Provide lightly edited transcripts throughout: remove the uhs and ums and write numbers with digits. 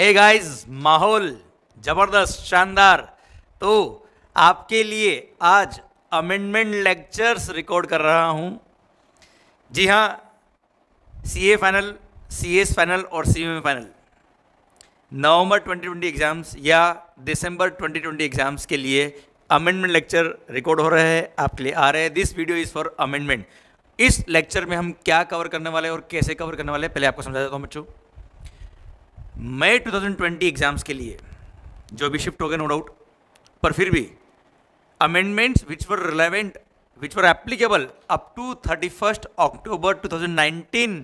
Hey guys, माहौल जबरदस्त शानदार। तो आपके लिए आज अमेंडमेंट लेक्चर्स रिकॉर्ड कर रहा हूं। जी हाँ, सीए फाइनल, सीएस फाइनल और सीएमए फाइनल नवंबर 2020 एग्जाम्स या दिसंबर 2020 एग्जाम्स के लिए अमेंडमेंट लेक्चर रिकॉर्ड हो रहे हैं, आपके लिए आ रहे हैं। This video is for amendment. इस लेक्चर में हम क्या कवर करने वाले हैं और कैसे कवर करने वाले हैं, पहले आपको समझा देता हूँ बच्चों। मई 2020 एग्जाम्स के लिए जो भी शिफ्ट हो गए नो डाउट, पर फिर भी amendments which were relevant, which were applicable up to 31 October 2019,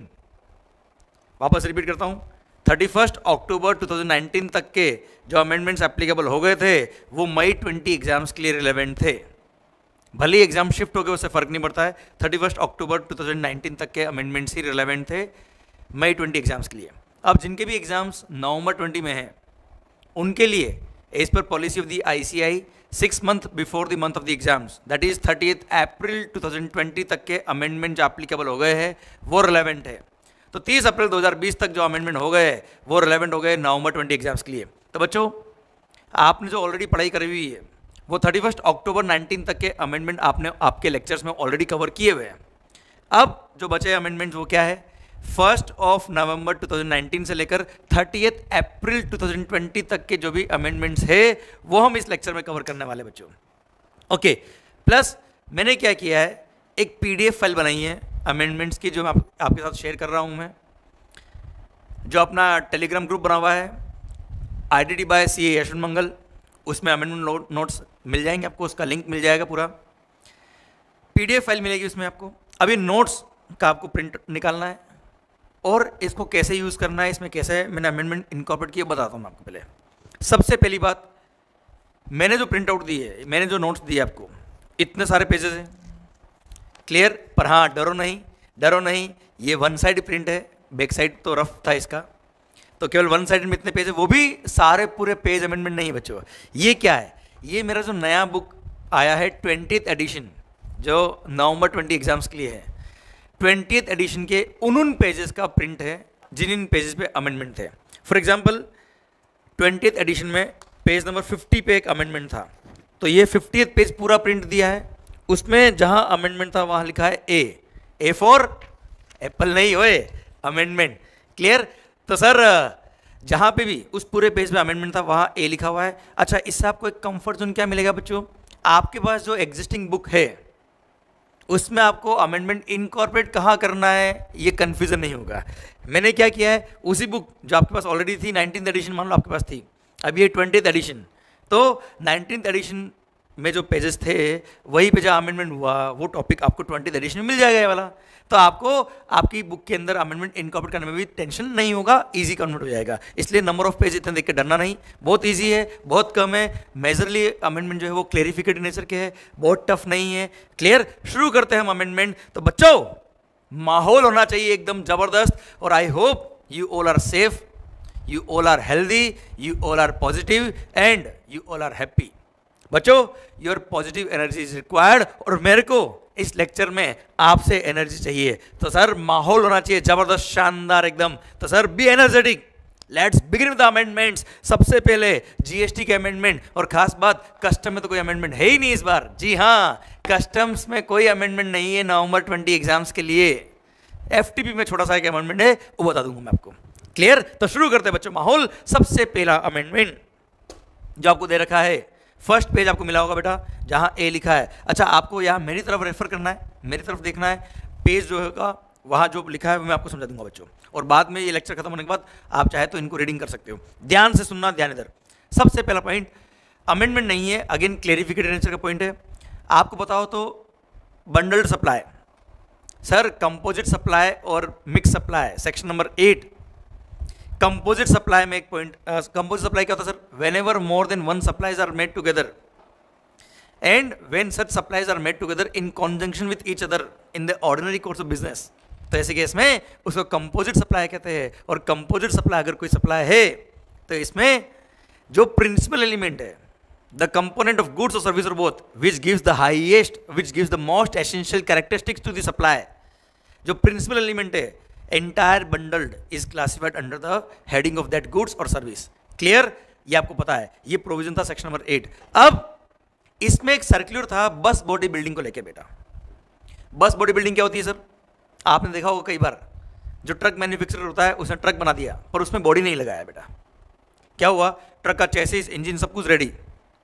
वापस रिपीट करता हूँ, 31 अक्टूबर 2019 तक के जो अमेंडमेंट्स एप्लीकेबल हो गए थे वो मई 20 एग्जाम्स के लिए रिलेवेंट थे। भले ही एग्जाम शिफ्ट हो गए उससे फ़र्क नहीं पड़ता है, 31 अक्टूबर 2019 तक के अमेंडमेंट्स ही रिलेवेंट थे मई 20 एग्जाम्स के लिए। अब जिनके भी एग्जाम्स नवंबर 20 में हैं उनके लिए as per policy of the ICAI 6 month before the month of the exams, that is 30 April 2020 तक के अमेंडमेंट जो एप्लीकेबल हो गए हैं वो रिलेवेंट है। तो 30 अप्रैल 2020 तक जो अमेंडमेंट हो गए वो रिलेवेंट हो गए नवंबर 20 एग्जाम्स के लिए। तो बच्चों, आपने जो ऑलरेडी पढ़ाई करी हुई है वो 31 अक्टूबर 19 तक के अमेंडमेंट आपने आपके लेक्चर्स में ऑलरेडी कवर किए हुए हैं। अब जो बचे अमेंडमेंट्स वो क्या है, 1 नवंबर 2019 से लेकर 30 अप्रैल 2020 तक के जो भी अमेंडमेंट्स है वो हम इस लेक्चर में कवर करने वाले बच्चों। ओके, प्लस मैंने क्या किया है, एक PDF फाइल बनाई है अमेंडमेंट्स की, जो मैं आपके साथ शेयर कर रहा हूँ। मैं जो अपना टेलीग्राम ग्रुप बना हुआ है IDD बाय CA यशवंत मंगल, उसमें अमेंडमेंट नोट्स मिल जाएंगे आपको, उसका लिंक मिल जाएगा, पूरा PDF फाइल मिलेगी उसमें आपको। अभी नोट्स का आपको प्रिंट निकालना है और इसको कैसे यूज़ करना है, इसमें कैसे मैंने अमेंडमेंट इनकॉर्पोरेट किया बताता हूँ आपको। पहले सबसे पहली बात, मैंने जो प्रिंट आउट दी है, मैंने जो नोट्स दिए आपको, इतने सारे पेजेस हैं, क्लियर। पर हाँ, डरो नहीं, डरो नहीं, ये वन साइड प्रिंट है, बैक साइड तो रफ था इसका, तो केवल वन साइड में इतने पेज है, वो भी सारे पूरे पेज अमेंडमेंट नहीं बच्चों। ये क्या है, ये मेरा जो नया बुक आया है 20th एडिशन, जो नवंबर 20 एग्जाम्स के लिए है, 20th एडिशन के उन पेजेस का प्रिंट है जिन पेजेस पे अमेंडमेंट थे। फॉर एग्जांपल 20th एडिशन में पेज नंबर 50 पे एक अमेंडमेंट था, तो ये 50th पेज पूरा प्रिंट दिया है। उसमें जहां अमेंडमेंट था वहां लिखा है ए फॉर एप्पल नहीं होए, अमेंडमेंट, क्लियर। तो सर जहां पे भी उस पूरे पेज में अमेंडमेंट था वहां ए लिखा हुआ है। अच्छा, इससे आपको एक कंफर्ट जोन क्या मिलेगा बच्चों, आपके पास जो एग्जिस्टिंग बुक है उसमें आपको अमेंडमेंट इनकॉर्पोरेट कहाँ करना है ये कन्फ्यूजन नहीं होगा। मैंने क्या किया है, उसी बुक जो आपके पास ऑलरेडी थी 19th एडिशन, मान लो आपके पास थी, अब ये 20th एडिशन, तो 19th एडिशन में जो पेजेस थे वही पे जहाँ अमेंडमेंट हुआ वो टॉपिक आपको 20th एडिशन में मिल जाएगा ये वाला। तो आपको आपकी बुक के अंदर अमेंडमेंट इनकॉर्पोरेट करने में भी टेंशन नहीं होगा, इजी कन्वर्ट हो जाएगा। इसलिए नंबर ऑफ पेज इतने देख के डरना नहीं, बहुत इजी है, बहुत कम है। मेजरली अमेंडमेंट जो है वो क्लेरिफिकेटिव नेचर के है, बहुत टफ नहीं है, क्लियर। शुरू करते हैं हम अमेंडमेंट। तो बच्चों, माहौल होना चाहिए एकदम जबरदस्त, और I hope you all are safe, you all are healthy, you all are positive and you all are happy. बच्चों, your positive energy is required, और मेरे को इस लेक्चर में आपसे एनर्जी चाहिए। तो सर माहौल होना चाहिए जबरदस्त शानदार एकदम। तो sir be energetic, let's begin with the amendments. सबसे पहले GST के अमेंडमेंट, और खास बात कस्टम में तो कोई अमेंडमेंट है ही नहीं इस बार। जी हाँ, कस्टम्स में कोई अमेंडमेंट नहीं है नवंबर 20 एग्जाम्स के लिए। FTP में छोटा सा एक अमेंडमेंट है, वो बता दूंगा मैं आपको, क्लियर। तो शुरू करते हैं बच्चों, माहौल। सबसे पहला अमेंडमेंट जो आपको दे रखा है, फर्स्ट पेज आपको मिला होगा बेटा, जहां ए लिखा है। अच्छा, आपको यहाँ मेरी तरफ रेफर करना है, मेरी तरफ देखना है, पेज जो होगा वहाँ जो लिखा है वो मैं आपको समझा दूंगा बच्चों, और बाद में ये लेक्चर खत्म होने के बाद आप चाहे तो इनको रीडिंग कर सकते हो। ध्यान से सुनना, ध्यान इधर। सबसे पहला पॉइंट, अमेंडमेंट नहीं है, अगेन क्लेरिफिकेटिव नेचर का पॉइंट है। आपको बताओ तो bundled supply, sir composite supply और mix supply, section number 8 composite supply में एक पॉइंट, कंपोजिट सप्लाई क्या होता है sir, whenever more than one supplies are made together and when such supplies are made together in conjunction with each other in the ordinary course of business. तो ऐसे case में उसको composite supply कहते हैं। और composite supply अगर कोई supply है तो इसमें जो प्रिंसिपल एलिमेंट है, द कंपोनेंट ऑफ गुड्स और सर्विस और both, which gives the highest, which gives the most essential characteristics to the supply, जो प्रिंसिपल एलिमेंट है entire bundled is classified under the heading of that goods और service. Clear, ये आपको पता है, ये प्रोविजन था सेक्शन नंबर 8। अब इसमें एक सर्कुलर था बस बॉडी बिल्डिंग को लेके बेटा। बस बॉडी बिल्डिंग क्या होती है सर? आपने देखा होगा कई बार जो ट्रक मैन्युफैक्चरर होता है उसने ट्रक बना दिया पर उसमें बॉडी नहीं लगाया बेटा। क्या हुआ? ट्रक का चेसिस, इंजन सब कुछ रेडी।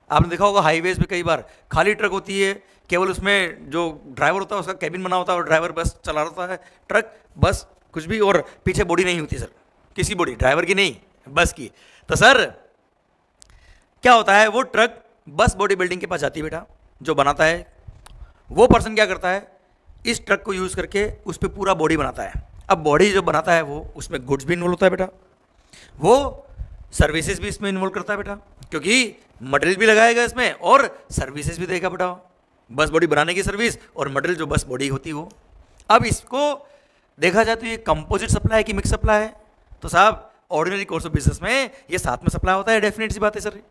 आपने देखा होगा हाईवेज पे कई बार खाली ट्रक होती है, केवल उसमें जो ड्राइवर होता है उसका कैबिन बना होता है और ड्राइवर बस चला रहा है, ट्रक बस कुछ भी, और पीछे बॉडी नहीं होती सर, किसी बॉडी, ड्राइवर की नहीं, बस की। तो सर क्या होता है, वो ट्रक बस बॉडी बिल्डिंग के पास जाती है बेटा, जो बनाता है वो पर्सन क्या करता है, इस ट्रक को यूज़ करके उस पर पूरा बॉडी बनाता है। अब बॉडी जो बनाता है वो उसमें गुड्स भी इन्वॉल्व होता है बेटा, वो सर्विसेज भी इसमें इन्वॉल्व करता है बेटा, क्योंकि मटेरियल भी लगाएगा इसमें और सर्विसेज भी देगा बेटा, बस बॉडी बनाने की सर्विस और मटेरियल जो बस बॉडी होती है वो। अब इसको देखा जाए तो ये कंपोजिट सप्लाई की मिक्स सप्लाई है। तो साहब ऑर्डिनरी कोर्स ऑफ बिजनेस में ये साथ में सप्लाई होता है, डेफिनेट सी बात है सर।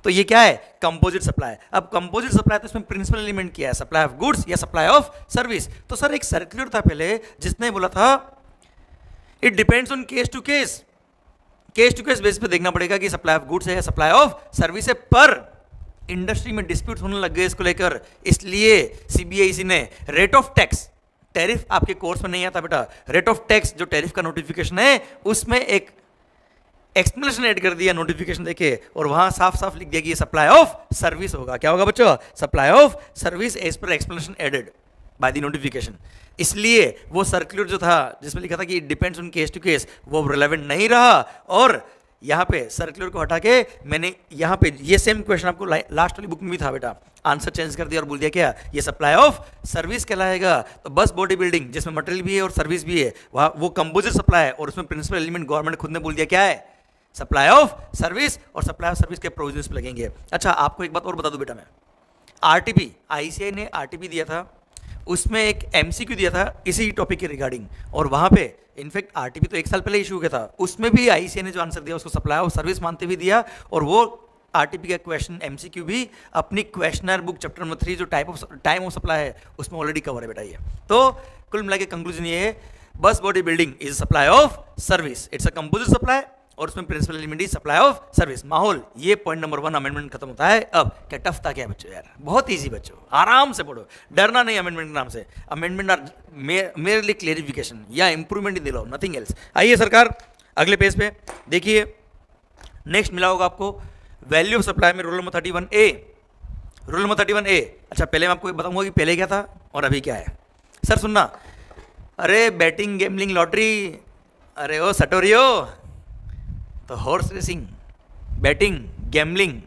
तो ये क्या है? Composite supply. अब कंपोजिट सप्लाई तो इसमें प्रिंसिपल एलिमेंट क्या है, सप्लाई ऑफ गुड्स या सप्लाई ऑफ सर्विस। तो सर एक सर्कुलर था पहले जिसने बोला था it depends on case to case base पे देखना पड़ेगा कि सप्लाई ऑफ गुड्स है या सप्लाई ऑफ सर्विस है। पर इंडस्ट्री में डिस्प्यूट होने लग गए इसको लेकर, इसलिए सीबीआईसी ने रेट ऑफ टैक्स, टैरिफ आपके कोर्स में नहीं आता बेटा, रेट ऑफ टैक्स जो टैरिफ का नोटिफिकेशन है उसमें एक एक्सप्लेनेशन ऐड कर दिया नोटिफिकेशन देके, और वहां साफ साफ लिख दिया कि ये सप्लाई ऑफ सर्विस होगा। क्या होगा बच्चों? Supply of service as per explanation added by the notification. इसलिए वो सर्कुलर जो था जिसमें लिखा था कि it depends on case to case, वो रिलेवेंट नहीं रहा, और यहाँ पे सर्कुलर को हटा के मैंने यहाँ पे ये सेम क्वेश्चन आपको लास्ट वाली बुक में भी था बेटा, आंसर चेंज कर दिया और बोल दिया क्या, ये सप्लाई ऑफ सर्विस कहलाएगा। तो बस बॉडी बिल्डिंग जिसमें मटेरियल भी है और सर्विस भी है, वहाँ वो कंपोजिट सप्लाई है, और उसमें प्रिंसिपल एलिमेंट गवर्नमेंट खुद ने बोल दिया क्या है, सप्लाई ऑफ सर्विस, और सप्लाई ऑफ सर्विस के प्रोविजंस पे लगेंगे। अच्छा आपको एक बात और बता दूं बेटा, मैं आरटीपी, आईसीआई ने आरटीपी दिया था, उसमें एक एमसीक्यू दिया था इसी टॉपिक के रिगार्डिंग, और वहाँ पे इनफैक्ट आरटीपी तो 1 साल पहले इशू किया था, उसमें भी आईसीआई ने जो आंसर दिया उसको सप्लाई ऑफ सर्विस मानते हुए दिया, और वो आरटीपी का क्वेश्चन एमसीक्यू भी अपनी क्वेश्चनर बुक चैप्टर नंबर 3 जो टाइम ऑफ सप्लाई है उसमें ऑलरेडी कवर है बेटा ये। तो कुल मिला के कंक्लूजन ये है, bus body building is supply of service, it's a composite supply, और उसमें principal element is supply of service. माहौल, ये पॉइंट नंबर 1 अमेंडमेंट खत्म होता है। अब क्या टफ था क्या बच्चों? यार बहुत इजी बच्चों, आराम से पढ़ो, डरना नहीं अमेंडमेंट के नाम से। अमेंडमेंट आर मेरे लिए क्लेरिफिकेशन या improvement in the law, nothing else. आइए सरकार अगले पेज पे देखिए, नेक्स्ट मिला होगा आपको वैल्यू ऑफ सप्लाई में rule number 31A। Rule number 31A, अच्छा पहले मैं आपको बताऊंगा कि पहले क्या था और अभी क्या है। सर सुनना, अरे बैटिंग, गैम्बलिंग, लॉटरी, अरे ओ सटोरियो, तो हॉर्स रेसिंग, बैटिंग, गैम्बलिंग,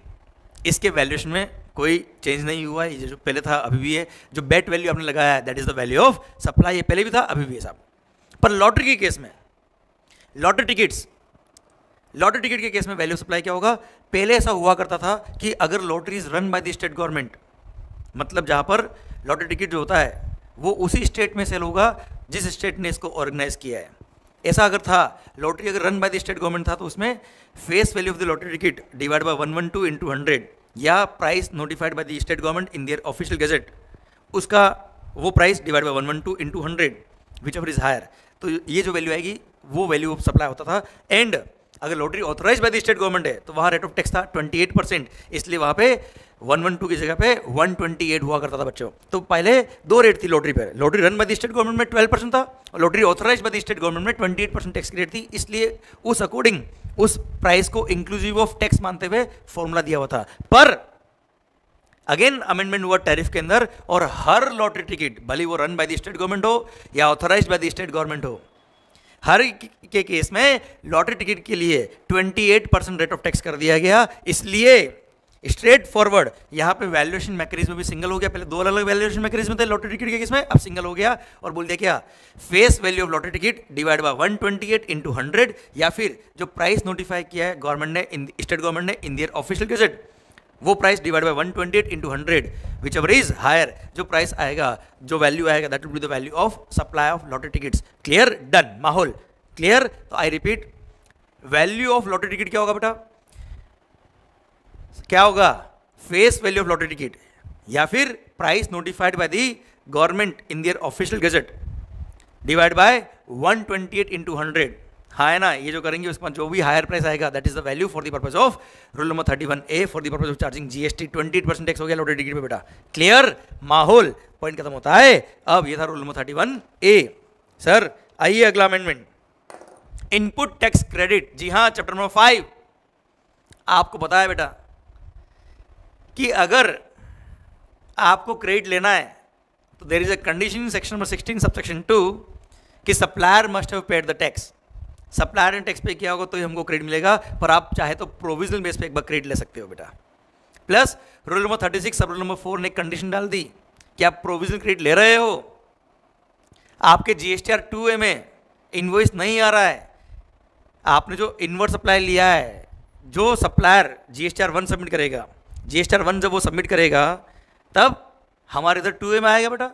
इसके वैल्यूएशन में कोई चेंज नहीं हुआ है, ये जो पहले था अभी भी है। जो बेट वैल्यू आपने लगाया है that is the value of supply, ये पहले भी था अभी भी है साहब। पर लॉटरी के केस में, लॉटरी टिकट के केस में वैल्यू सप्लाई क्या होगा? पहले ऐसा हुआ करता था कि अगर lottery is run by the state government, मतलब जहाँ पर लॉटरी टिकट जो होता है वो उसी स्टेट में सेल होगा जिस स्टेट ने इसको ऑर्गेनाइज किया है। ऐसा अगर था, लॉटरी अगर run by the state government था तो उसमें face value of the lottery ticket divide by 112 into 100 या price notified by the state government in their official gazette, उसका वो price divide by 112 into 100 whichever is higher. तो ये जो value आएगी वो वैल्यू ऑफ सप्लाई होता था। एंड अगर lottery authorise by the state government है तो वहाँ रेट ऑफ टैक्स था 28%, इसलिए वहाँ पे 112 की जगह पे 128 हुआ करता था बच्चों। तो पहले 2 रेट थी लॉटरी पे, lottery run by the state government में 12% था और lottery authorise by the state government में 28% टैक्स की रेट थी, इसलिए उस अकॉर्डिंग उस प्राइस को इंक्लूसिव ऑफ टैक्स मानते हुए फॉर्मूला दिया हुआ था। पर अगेन अमेंडमेंट हुआ टैरिफ के अंदर, और हर लॉटरी टिकट भले वो run by the state government हो या authorise by the state government हो, हर के केस में लॉटरी टिकट के लिए 28% रेट ऑफ टैक्स कर दिया गया। इसलिए स्ट्रेट फॉरवर्ड यहाँ पे वैल्यूएशन मैकेनिज्म भी सिंगल हो गया। पहले 2 अलग अलग वैल्यूएशन मैकेनिज्म थे लॉटरी टिकट के केस में, अब सिंगल हो गया और बोल दिया क्या, face value of lottery ticket divide by 128 into 100, या फिर जो प्राइस नोटिफाई किया है गवर्नमेंट ने, स्टेट गवर्नमेंट ने इन देयर ऑफिशियल गैजेट, वो price divide by 128 into 100 whichever is higher, जो प्राइस आएगा, जो वैल्यू आएगा that will be the value of supply of lottery tickets. Clear? Done. माहौल क्लियर? तो I repeat, value of lottery ticket क्या होगा बेटा? क्या होगा? Face value of lottery ticket या फिर price notified by the government in their official gazette. Divide by 128 into 100, हाँ है ना, ये जो करेंगे उसके बाद जो भी हायर प्राइस आएगा that is the value for the purpose of rule number 31A for the purpose of charging GST 28% tax हो गया लोडेड डिग्री पे बेटा। क्लियर, माहौल पॉइंट खत्म होता है। अब ये था रूल नंबर 31A। सर आइए अगला अमेंडमेंट, इनपुट टैक्स क्रेडिट। जी हाँ, चैप्टर नंबर 5। आपको पता है बेटा कि अगर आपको क्रेडिट लेना है तो there is a condition in section number 16 subsection 2 कि supplier must have paid the tax. Supplier ने टैक्स पे किया होगा तो ही हमको क्रेडिट मिलेगा, पर आप चाहे तो प्रोविजनल बेस पे एक बार क्रेडिट ले सकते हो बेटा। प्लस रूल नंबर 36 सब रूल नंबर 4 ने कंडीशन डाल दी कि आप प्रोविजनल क्रेडिट ले रहे हो, आपके जीएसटीआर 2A में इनवॉइस नहीं आ रहा है, आपने जो इनवर्ट सप्लाई लिया है, जो सप्लायर जीएसटीआर 1 सबमिट करेगा, जीएसटीआर 1 जब वो सबमिट करेगा तब हमारे इधर 2A में आएगा बेटा।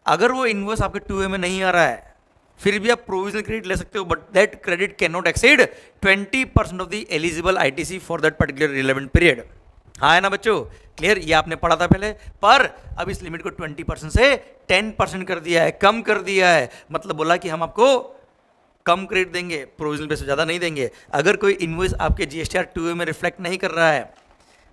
अगर वो इनवॉइस आपके 2A में नहीं आ रहा है फिर भी आप प्रोविजनल क्रेडिट ले सकते हो, but that credit can not exceed 20% of the eligible ITC for that particular relevant period. हाँ है ना बच्चों, क्लियर, ये आपने पढ़ा था पहले, पर अब इस लिमिट को 20% से 10% कर दिया है, कम कर दिया है। मतलब बोला कि हम आपको कम क्रेडिट देंगे, प्रोविजनल पे से ज़्यादा नहीं देंगे। अगर कोई इनवॉइस आपके जीएसटीआर 2A में रिफ्लेक्ट नहीं कर रहा है,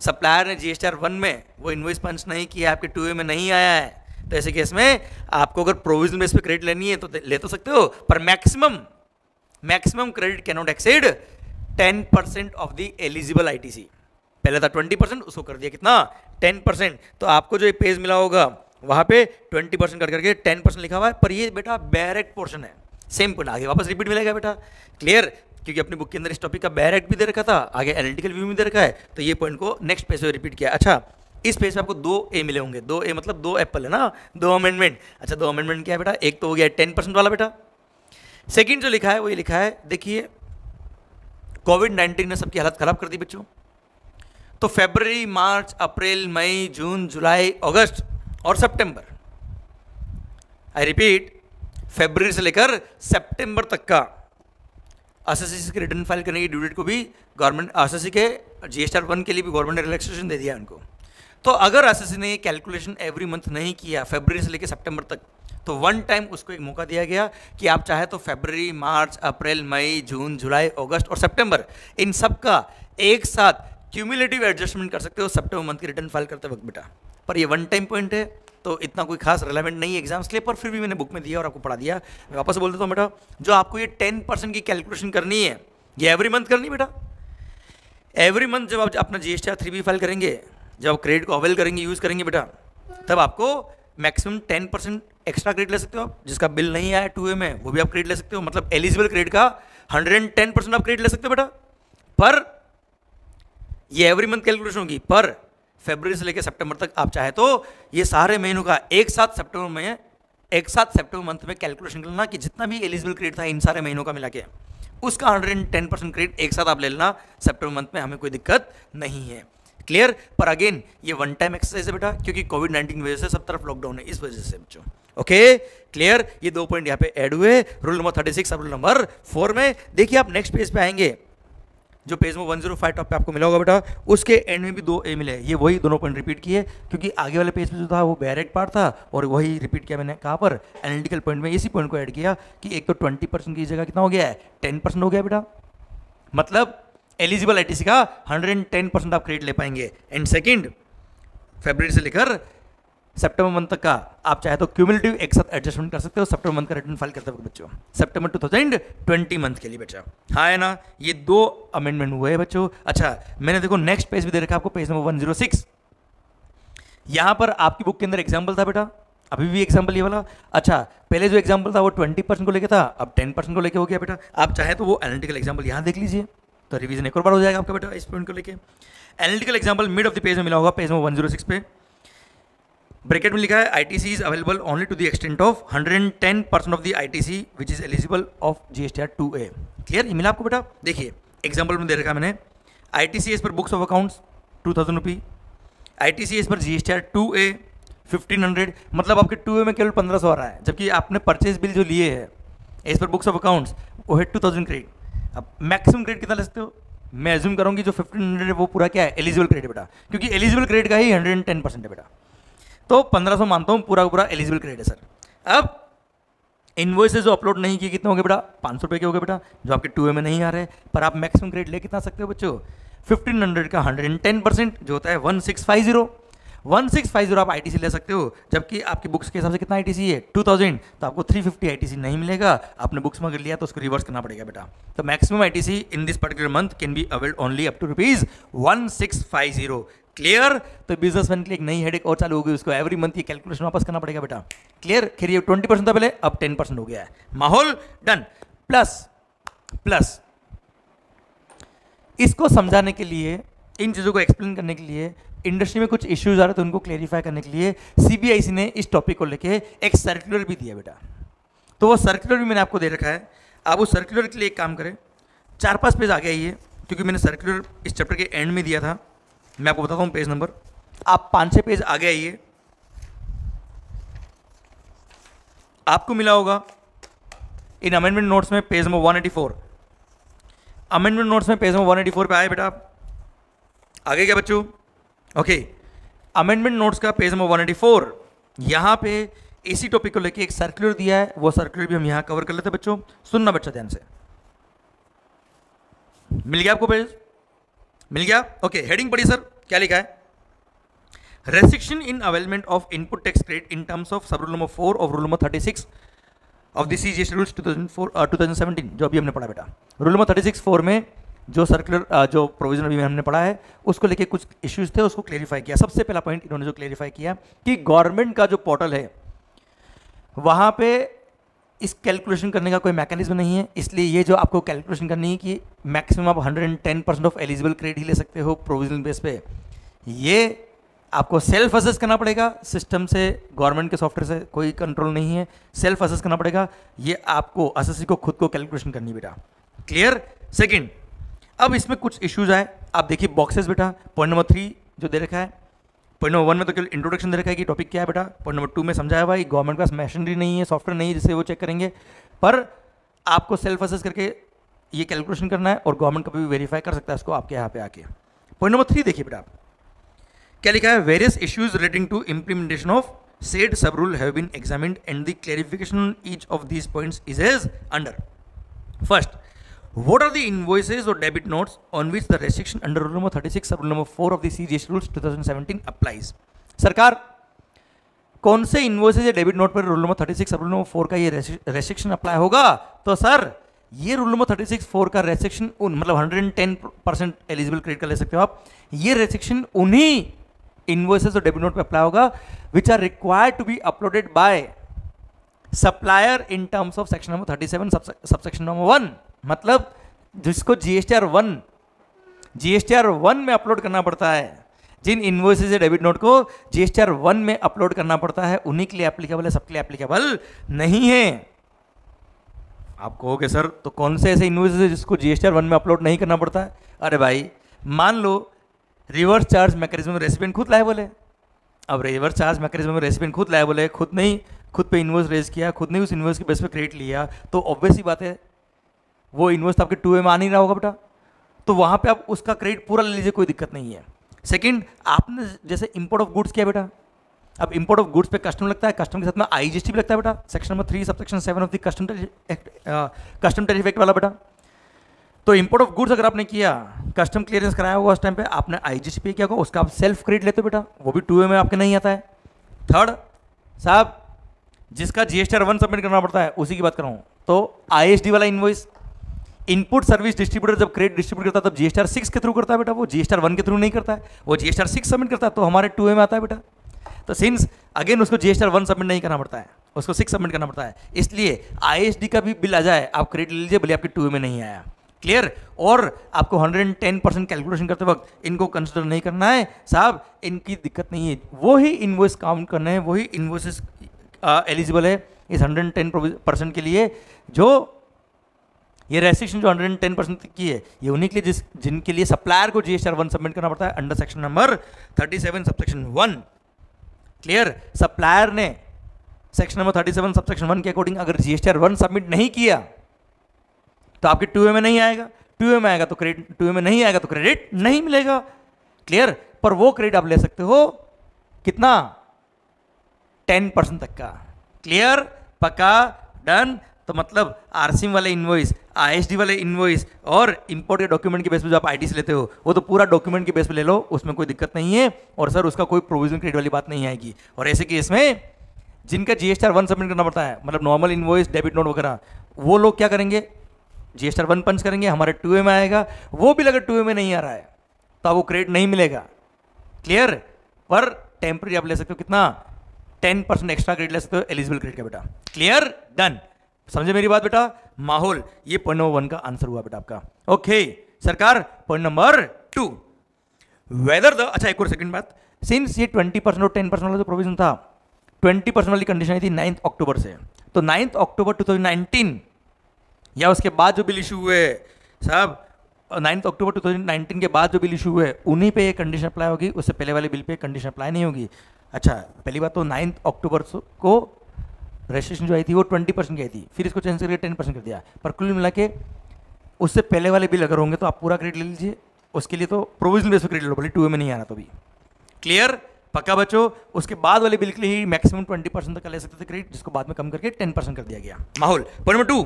सप्लायर ने जीएसटीआर 1 में वो इनवॉइस पंच नहीं किया, आपके 2A में नहीं आया है, तो ऐसे केस में आपको अगर प्रोविजनल बेस पे क्रेडिट लेनी है तो ले तो सकते हो, पर maximum credit can not exceed 10% of the eligible ITC. पहले था 20%, उसको कर दिया कितना 10%। तो आपको जो ये पेज मिला होगा वहां पे 20% कट करके 10% लिखा हुआ है, पर ये बेटा डायरेक्ट पोर्शन है, सेम पॉइंट आगे वापस रिपीट मिलेगा बेटा। क्लियर, क्योंकि अपनी बुक के अंदर इस टॉपिक का डायरेक्ट भी दे रखा था, आगे एनालिटिकल व्यू में दे रखा है, तो ये पॉइंट को नेक्स्ट पेज पे रिपीट किया। अच्छा, इस पेज पे आपको 2A मिले होंगे, 2A मतलब 2 एप्पल है ना, 2 अमेंडमेंट। अच्छा, 2 अमेंडमेंट क्या है बेटा, एक तो हो गया 10% वाला बेटा। सेकंड जो लिखा है वो ये लिखा है, देखिए कोविड-19 ने सबकी हालत खराब कर दी बच्चों। तो फरवरी, मार्च, अप्रैल, मई, जून, जुलाई, अगस्त और सितंबर, आई रिपीट, फरवरी से लेकर सितंबर तक का एसएससी के रिटर्न फाइल करने की ड्यू डेट को भी गवर्नमेंट, एसएससी के जीएसटीआर 1 के लिए भी गवर्नमेंट ने रिलैक्सेशन दे दिया उनको। तो अगर एसएससी ने ये कैलकुलेशन एवरी मंथ नहीं किया फरवरी से लेकर सितंबर तक, तो वन टाइम उसको एक मौका दिया गया कि आप चाहे तो फरवरी, मार्च, अप्रैल, मई, जून, जुलाई, अगस्त और सितंबर, इन सब का एक साथ क्यूमुलेटिव एडजस्टमेंट कर सकते हो सितंबर मंथ की रिटर्न फाइल करते वक्त बेटा। पर ये वन टाइम पॉइंट है तो इतना कोई खास रिलेवेंट नहीं है एग्जाम्स के लिए, पर फिर भी मैंने बुक में दिया और आपको पढ़ा दिया। मैं वापस बोल देता हूँ बेटा, जो आपको ये 10% की कैलकुलेशन करनी है ये एवरी मंथ करनी बेटा। एवरी मंथ जब आप अपना जीएसटीआर 3B फाइल करेंगे, जब आप क्रेडिट को अवेल करेंगे, यूज़ करेंगे बेटा, तब आपको मैक्सिमम 10% एक्स्ट्रा क्रेडिट ले सकते हो आप। जिसका बिल नहीं आया 2A में वो भी आप क्रेडिट ले सकते हो, मतलब एलिजिबल क्रेडिट का 110% आप क्रेडिट ले सकते हो बेटा। पर ये एवरी मंथ कैलकुलेशन होगी, पर फरवरी से लेकर सितंबर तक आप चाहे तो ये सारे महीनों का एक साथ सितंबर मंथ में कैलकुलेशन करना कि जितना भी एलिजिबल क्रेडिट था इन सारे महीनों का मिला के, उसका 110% क्रेडिट एक साथ आप ले लेना सितंबर मंथ में, हमें कोई दिक्कत नहीं है। क्लियर, पर अगेन ये वन टाइम एक्सरसाइज है बेटा, क्योंकि कोविड-19 की वजह से सब तरफ लॉकडाउन है, इस वजह से बच्चों। ओके क्लियर, ये 2 पॉइंट यहाँ पे ऐड हुए रूल नंबर 36 सब रूल नंबर 4 में। देखिए आप नेक्स्ट पेज पे आएंगे, जो पेज में 105 टॉप पे आपको मिला होगा बेटा, उसके एंड में भी 2A मिले, ये वही दोनों पॉइंट रिपीट किए, क्योंकि आगे वाले पेज पे जो था वो डायरेक्ट पार्ट था और वही रिपीट किया मैंने कहाँ पर, एनालिटिकल पॉइंट में इसी पॉइंट को ऐड किया कि एक तो 20% की जगह कितना हो गया है 10% हो गया बेटा, मतलब एलिजिबल आईटीसी का 110% आप क्रेडिट ले पाएंगे। एंड सेकंड, फरवरी से लेकर सितंबर मंथ तक का आप चाहे तो क्यूमुलेटिव एक साथ एडजस्टमेंट कर सकते हो सितंबर मंथ का रिटर्न फाइल करते वक्त बच्चों, सितंबर 2020 मंथ के लिए बच्चा। हाँ है ना, ये 2 अमेंडमेंट हुए हैं बच्चों। अच्छा, मैंने देखो नेक्स्ट पेज भी दे रखा है आपको, पेज नंबर 106। यहाँ पर आपकी बुक के अंदर एग्जाम्पल था बेटा, अभी भी एग्जाम्पल ये वाला। अच्छा, पहले जो एग्जाम्पल था वो 20% को लेकर था, अब 10% को लेकर हो गया बेटा। आप चाहे तो वो एनालिटिकल एग्जाम्पल यहाँ देख लीजिए, तो रिवीजन एक और बार हो जाएगा आपका बेटा इस पॉइंट को लेके। Analytical example mid of the page में मिला होगा, पेज नंबर 106 पे ब्रैकेट में लिखा है ITC is available only to the extent of 110% of the ITC which is eligible of GSTR 2A। Clear, ये मिला आपको बेटा। देखिए एग्जाम्पल में दे रखा मैंने, ITC as per books of accounts 2000 rupee, ITC as per GSTR 2A 1500, मतलब आपके 2A में केवल 1500 आ रहा है, जबकि आपने परचेज बिल जो लिए है as per books of accounts वो है 2000 क्रेडिट। अब मैक्सिमम क्रेडिट कितना ले सकते हो, मैं एज्यूम करूँगी जो 1500 है वो पूरा क्या है एलिजिबल क्रेडिट बेटा, क्योंकि एलिजिबल क्रेडिट का ही 110% है बेटा, तो 1500 मानता हूँ पूरा पूरा एलिजिबल क्रेडिट है सर। अब इनवॉइसेज जो अपलोड नहीं किए कितने हो गए बेटा, 500 रुपये के हो गए बेटा, जो आपके 2A में नहीं आ रहे, पर आप मैक्सिमम क्रेडिट ले कितना सकते हो बच्चों, 1500 का 110% जो होता है 1650। 1650 आप आईटीसी ले सकते हो, जबकि आपकी बुक्स के हिसाब से कितना आईटीसी है 2000, तो आपको 350 आईटीसी नहीं मिलेगा। आपने बुक्स में अगर लिया तो उसको रिवर्स करना पड़ेगा बेटा। तो maximum ITC in this particular month can be availed only up to ₹1650। Clear? तो बिजनेसमैन के लिए एक नई हेडेक और चालू हो गई, उसको एवरी मंथ ये कैलकुलेशन वापस करना पड़ेगा बेटा। क्लियर? खैर ये 20% था पहले, अब 10% हो गया है। माहौल डन। प्लस इसको समझाने के लिए, इन चीज़ों को एक्सप्लेन करने के लिए, इंडस्ट्री में कुछ इश्यूज आ रहे थे उनको क्लेरिफाई करने के लिए सीबीआईसी ने इस टॉपिक को लेके एक सर्कुलर भी दिया बेटा। तो वो सर्कुलर भी मैंने आपको दे रखा है। आप उस सर्कुलर के लिए एक काम करें, 4-5 पेज आगे आइए, क्योंकि मैंने सर्कुलर इस चैप्टर के एंड में दिया था। मैं आपको बताता हूँ पेज नंबर, आप 5-6 पेज आगे आइए। आपको मिला होगा इन अमेंडमेंट नोट्स में पेज नंबर 184। अमेंडमेंट नोट्स में पेज नंबर 184 पे आए बेटा आप। आगे क्या बच्चों? ओके, अमेंडमेंट नोट्स का पेज नंबर 184, यहाँ पे इसी टॉपिक को लेके एक सर्कुलर दिया है, वो सर्कुलर भी हम यहाँ कवर कर लेते हैं बच्चों। सुनना बच्चा ध्यान से। मिल गया आपको पेज? मिल गया? ओके, हेडिंग पढ़िए सर, क्या लिखा है? Restriction in availment of input tax credit in terms of sub rule number 4 of rule number 36 of the CGST rules 2017, जो अभी हमने पढ़ा बेटा। रूल नंबर 36(4) में जो सर्कुलर जो प्रोविजन अभी हमने पढ़ा है, उसको लेके कुछ इश्यूज थे, उसको क्लेरिफाई किया। सबसे पहला पॉइंट इन्होंने जो क्लेरिफाई किया कि गवर्नमेंट का जो पोर्टल है वहाँ पे इस कैलकुलेशन करने का कोई मैकेनिज्म नहीं है, इसलिए ये जो आपको कैलकुलेशन करनी है कि मैक्सिमम आप 110% ऑफ एलिजिबल क्रेडिट ही ले सकते हो प्रोविजनल बेस पे, ये आपको सेल्फ असेस करना पड़ेगा। सिस्टम से, गवर्नमेंट के सॉफ्टवेयर से कोई कंट्रोल नहीं है, सेल्फ असेस करना पड़ेगा। ये आपको असेसी को खुद को कैलकुलेशन करनी बेटा। क्लियर? सेकंड, अब इसमें कुछ इश्यूज आए, आप देखिए बॉक्सेस बेटा। पॉइंट नंबर 3 जो दे रखा है, पॉइंट नंबर 1 में तो केवल इंट्रोडक्शन दे रखा है कि टॉपिक क्या है बेटा। पॉइंट नंबर 2 में समझाया हुआ है गवर्नमेंट के पास मशीनरी नहीं है, सॉफ्टवेयर नहीं है जिससे वो चेक करेंगे, पर आपको सेल्फ असेस करके ये कैलकुलेशन करना है और गवर्नमेंट कभी भी वेरीफाई कर सकता है इसको आपके यहाँ पे आके। पॉइंट नंबर 3 देखिए बेटा, आप क्या लिखा है? Various issues relating to implementation of said sub rule have been examined and the clarification on each of these points is as under. First, what are the invoices or debit notes on which the restriction under rule number 36 sub rule number 4 of the CGST rules 2017 applies? सरकार कौन से invoices या debit note पर rule number 36 सब rule number 4 का ये restriction apply होगा? तो सर ये रूल नंबर 36(4) का रेस्ट्रिक्शन मतलब 110% एलिजिबल क्रेडिट का ले सकते हो आप। ये रेस्ट्रिक्शन उन्हीं इनवॉइसेस और डेबिट नोट पे अप्लाई होगा which are required to be uploaded by supplier in terms of section number 37 subsection number 1। मतलब जिसको जीएसटीआर 1 में अपलोड करना पड़ता है, जिन इनवॉइसेस या डेबिट नोट को जीएसटीआर 1 में अपलोड करना पड़ता है, उन्हीं के लिए एप्लीकेबल है, सबके लिए एप्लीकेबल नहीं है। आप कहोगे सर तो कौन से ऐसे इनवॉइसेस है जिसको जीएसटीआर 1 में अपलोड नहीं करना पड़ता है? अरे भाई मान लो रिवर्स चार्ज मैकेनिज्म में रेसिपिएंट खुद लायबल है। अब रिवर्स चार्ज मैकेनिज्म में रेसिपिएंट खुद लायबल है, खुद पे इनवॉइस रेज किया, खुद ने उस इनवॉइस के बेस पे क्रेडिट लिया, तो ऑब्वियस ही बात है वो इनवॉइस तो आपके 2A में आ नहीं रहा होगा बेटा, तो वहाँ पे आप उसका क्रेडिट पूरा ले लीजिए, कोई दिक्कत नहीं है। सेकंड, आपने जैसे इंपोर्ट ऑफ गुड्स किया बेटा, अब इंपोर्ट ऑफ गुड्स पे कस्टम लगता है, कस्टम के साथ में आईजीएसटी भी लगता है बेटा, section number 3 subsection 7 of the custom tariff act वाला बेटा। तो इंपोर्ट ऑफ गुड्स अगर आपने किया, कस्टम क्लियरेंस कराया होगा उस टाइम पे, आपने आईजीएसटी पे किया होगा, उसका आप सेल्फ क्रेडिट लेते हो बेटा, वो भी 2A में आपके नहीं आता है। थर्ड साहब, जिसका जीएसटीआर 1 सबमिट करना पड़ता है उसी की बात कर रहा हूँ, तो आईएसडी वाला इनवॉइस इनपुट सर्विस डिस्ट्रीब्यूटर जब क्रेडिट डिस्ट्रीब्यूट करता है तब जीएसटीआर 6 के थ्रू करता है बेटा, वो जीएसटीआर 1 के थ्रू नहीं करता है, वो जीएसटीआर 6 सबमिट करता है, तो हमारे 2A में आता है बेटा। तो सिंस अगेन उसको जीएसटीआर 1 सबमिट नहीं करना पड़ता है, उसको 6 सबमिट करना पड़ता है, इसलिए आईएसडी का भी बिल आ जाए आप क्रेडिट ले लीजिए, भले आपके 2A में नहीं आया। क्लियर? और आपको 110% कैलकुलेशन करते वक्त इनको कंसिडर नहीं करना है साहब, इनकी दिक्कत नहीं है, वो ही इनवॉइस काउंट करने हैं, वही इनवॉइसेस एलिजिबल है इस 110% के लिए। जो ये रेस्ट्रिक्शन जो 110% की है, ये उन्हीं के लिए जिनके लिए सप्लायर को जीएसटीआर 1 सबमिट करना पड़ता है under section number 37 subsection 1। Clear? Supplier ने सेक्शन नंबर 37 सबसेक्शन 1 के अकॉर्डिंग अगर जीएसटीआर 1 सबमिट नहीं किया तो आपके 2A में नहीं आएगा, 2A में आएगा तो क्रेडिट, 2A में नहीं आएगा तो क्रेडिट नहीं मिलेगा। क्लियर? पर वो क्रेडिट आप ले सकते हो कितना? 10% तक का। क्लियर? पक्का? डन। तो मतलब आरसीएम वाले इनवॉइस, आईएसडी वाले इनवॉइस और इंपोर्ट के डॉक्यूमेंट के बेस पे जो आप आईटीसी लेते हो वो तो पूरा डॉक्यूमेंट के बेस पे ले लो, उसमें कोई दिक्कत नहीं है। और सर उसका कोई प्रोविजन क्रेडिट वाली बात नहीं आएगी। और ऐसे केस में जिनका जीएसटीआर 1 सबमिट करना पड़ता है, मतलब नॉर्मल इनवॉइस, डेबिट नोट वगैरह, वो लोग क्या करेंगे, जीएसटीआर 1 पंच करेंगे, हमारे 2ए में आएगा। वो भी अगर 2ए में नहीं आ रहा है तो आपको क्रेडिट नहीं मिलेगा। क्लियर। पर टेम्पररी आप ले सकते हो कितना, 10% एक्स्ट्रा क्रेडिट ले सकते हो एलिजिबल क्रेडिट का बेटा। Clear, done. समझे मेरी बात बेटा। माहौल, ये पॉइंट नंबर 1 का आंसर हुआ बेटा आपका। ओके सरकार, पॉइंट नंबर 2, वेदर द, अच्छा एक और सेकंड बात, सिंस ये 20% और 10% वाला जो प्रोविजन था, 20% वाली कंडीशन आई थी 9 अक्टूबर से, तो 9 अक्टूबर 2019 या उसके बाद जो बिल इशू हुए साहब, 9 अक्टूबर 2019 के बाद जो बिल इशू हुए उन्हीं पे ये कंडीशन अप्लाई होगी, उससे पहले वाले बिल पे कंडीशन अप्लाई नहीं होगी। अच्छा पहली बात तो 9 अक्टूबर को रजिस्ट्रेशन जो आई थी वो 20% की आई थी, फिर इसको चेंज करके 10% कर दिया, पर कुल मिला के उससे पहले वाले बिल अगर होंगे तो आप पूरा क्रेडिट ले लीजिए, उसके लिए तो प्रोविजनल बेस पे क्रेडिट लो, भले 2A में नहीं आ रहा तो भी। क्लियर, पक्का बच्चों। उसके बाद वाले बिल के लिए ही मैक्सिमम 20% तक ले सकते थे क्रेडिट, जिसको बाद में कम करके 10% कर दिया गया। माहौल, point number 2,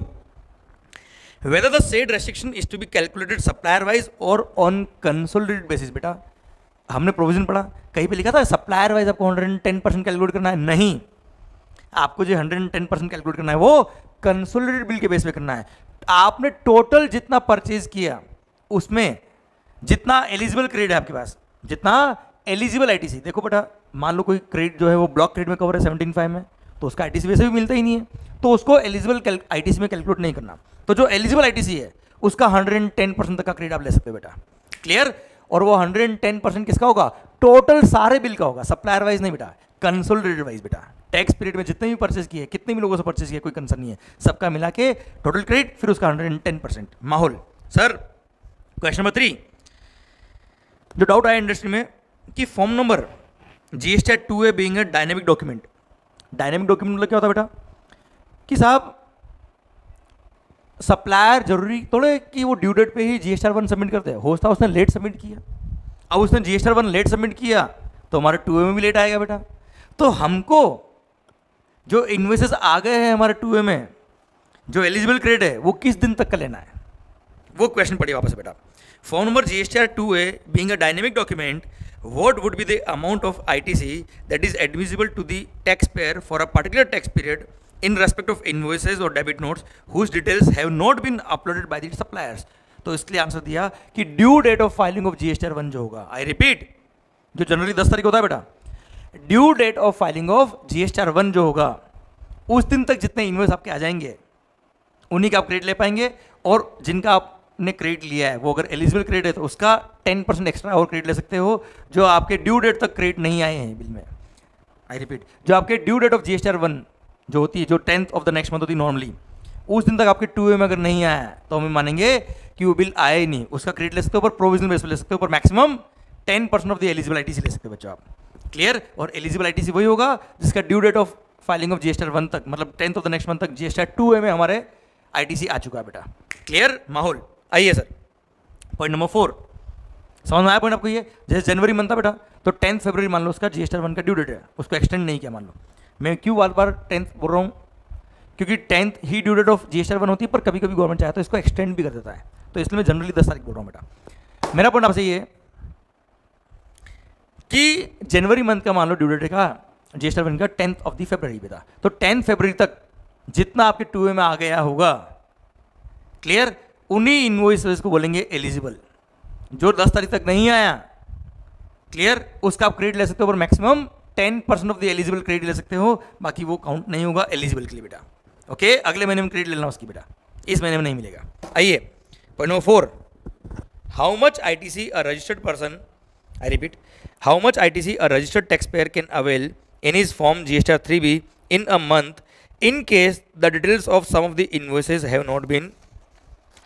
whether the said restriction is to be calculated supplier wise or on consolidated basis। बेटा हमने प्रोविजन पढ़ा, कहीं पे लिखा था सप्लायर वाइज आपको 110% कैलकुलेट करना है, नहीं, आपको जो 110% कैलकुलेट करना है वो कंसोलिडेटेड बिल के बेस पे करना है। आपने टोटल जितना परचेज किया उसमें जितना एलिजिबल क्रेडिट है आपके पास, जितना एलिजिबल आईटीसी, देखो बेटा मान लो कोई क्रेडिट जो है वो ब्लॉक क्रेडिट में कवर है 17.5 में, तो उसका आईटीसी वैसे भी मिलता ही नहीं है, तो उसको एलिजिबल आईटीसी में कैलकुलेट नहीं करना। तो जो एलिजिबल आईटीसी है उसका 110% तक का क्रेडिट आप ले सकते हो बेटा। क्लियर। और वो 110% किसका होगा, टोटल सारे बिल का होगा, सप्लायर वाइज नहीं बेटा, कंसोलिडेटेड वाइज बेटा। टैक्स पीरियड में जितने भी परचेज किए, कितने भी लोगों से परचेज किया, कोई कंसर्न नहीं है, सबका मिला के टोटल क्रेडिट, फिर उसका 110%। माहौल सर, क्वेश्चन नंबर 3, जो डाउट आया इंडस्ट्री में कि form number GSTR 2A being a dynamic document, dynamic document मतलब क्या होता है बेटा कि साहब सप्लायर जरूरी थोड़े कि वो ड्यू डेट पे ही जीएसटीआर 1 सबमिट करते हैं, होता उसने लेट सबमिट किया, अब उसने जीएसटीआर 1 लेट सबमिट किया तो हमारे 2A में भी लेट आएगा बेटा। तो हमको जो इन्वेसेस आ गए हैं हमारे 2A में, जो एलिजिबल क्रेडिट है वो किस दिन तक का लेना है, वो क्वेश्चन पढ़िए वापस बेटा। Form number GSTR 2A being a dynamic document, what would be the amount of ITC that is admissible to the taxpayer for a particular tax period in respect of invoices or debit notes whose details have not been uploaded by the suppliers। तो इसलिए answer दिया कि due date of filing of GSTR 1 जो होगा, I repeat, जो generally 10 तारीख होता है बेटा, due date of filing of GSTR 1 जो होगा उस दिन तक जितने इन्वॉइस आपके आ जाएंगे उन्हीं का आप क्रेडिट ले पाएंगे, और जिनका आपने क्रेडिट लिया है वो अगर एलिजिबल क्रेडिट है तो उसका 10% एक्स्ट्रा और क्रेडिट ले सकते हो, जो आपके ड्यू डेट तक क्रेडिट नहीं आए हैं बिल में। आई रिपीट, जो आपके ड्यू डेट ऑफ जीएसटीआर 1 जो होती है, जो 10th of the next month होती है नॉर्मली, उस दिन तक आपके 2A में अगर नहीं आया तो हम मानेंगे कि वो बिल आया ही नहीं, उसका क्रेडिट ले सकते हो, पर प्रोविजनल बेस पे ले सकते हो, पर maximum 10% of the eligible ITC ले सकते हो बच्चों आप। क्लियर। और एलिजिबल आईटीसी वही होगा जिसका due date of filing of GSTR 1 तक, मतलब 10th of the next month तक जीएसटीआर 2A में हमारे आईटीसी आ चुका है बेटा। क्लियर। माहौल, आइए सर पॉइंट नंबर 4, समझ में आया पॉइंट आपको। ये जैसे जनवरी मंथ था बेटा, तो 10 फरवरी मान लो उसका जीएसटीआर 1 का ड्यू डेट है, उसको एक्सटेंड नहीं किया मान लो। मैं क्यों बार बार 10th बोल रहा हूँ, क्योंकि 10th ही ड्यू डेट ऑफ जीएसटीआर 1 होती है, पर कभी कभी गवर्नमेंट चाहे तो इसको एक्सटेंड भी कर देता है, तो इसलिए मैं जनरली 10 तारीख बोल रहा हूँ बेटा। मेरा पॉइंट आपसे ये कि जनवरी मंथ का मान लो ड्यू डेट का जीएसटीआर 1 का 10th ऑफ द फरवरी बेटा, तो 10 फरवरी तक जितना आपके 2A में आ गया होगा, क्लियर, उन्हीं इनवॉइसेस को बोलेंगे एलिजिबल। जो 10 तारीख तक नहीं आया, क्लियर, उसका आप क्रेडिट ले सकते हो, पर maximum 10% of the eligible credit ले सकते हो, बाकी वो काउंट नहीं होगा एलिजिबल के लिए बेटा। ओके, अगले महीने में क्रेडिट लेना उसकी बेटा, इस महीने में नहीं मिलेगा। आइए point number 4, how much ITC a registered person, I repeat, how much ITC a registered tax payer can avail in his form GSTR 3B in a month in case the details of some of the invoices have not been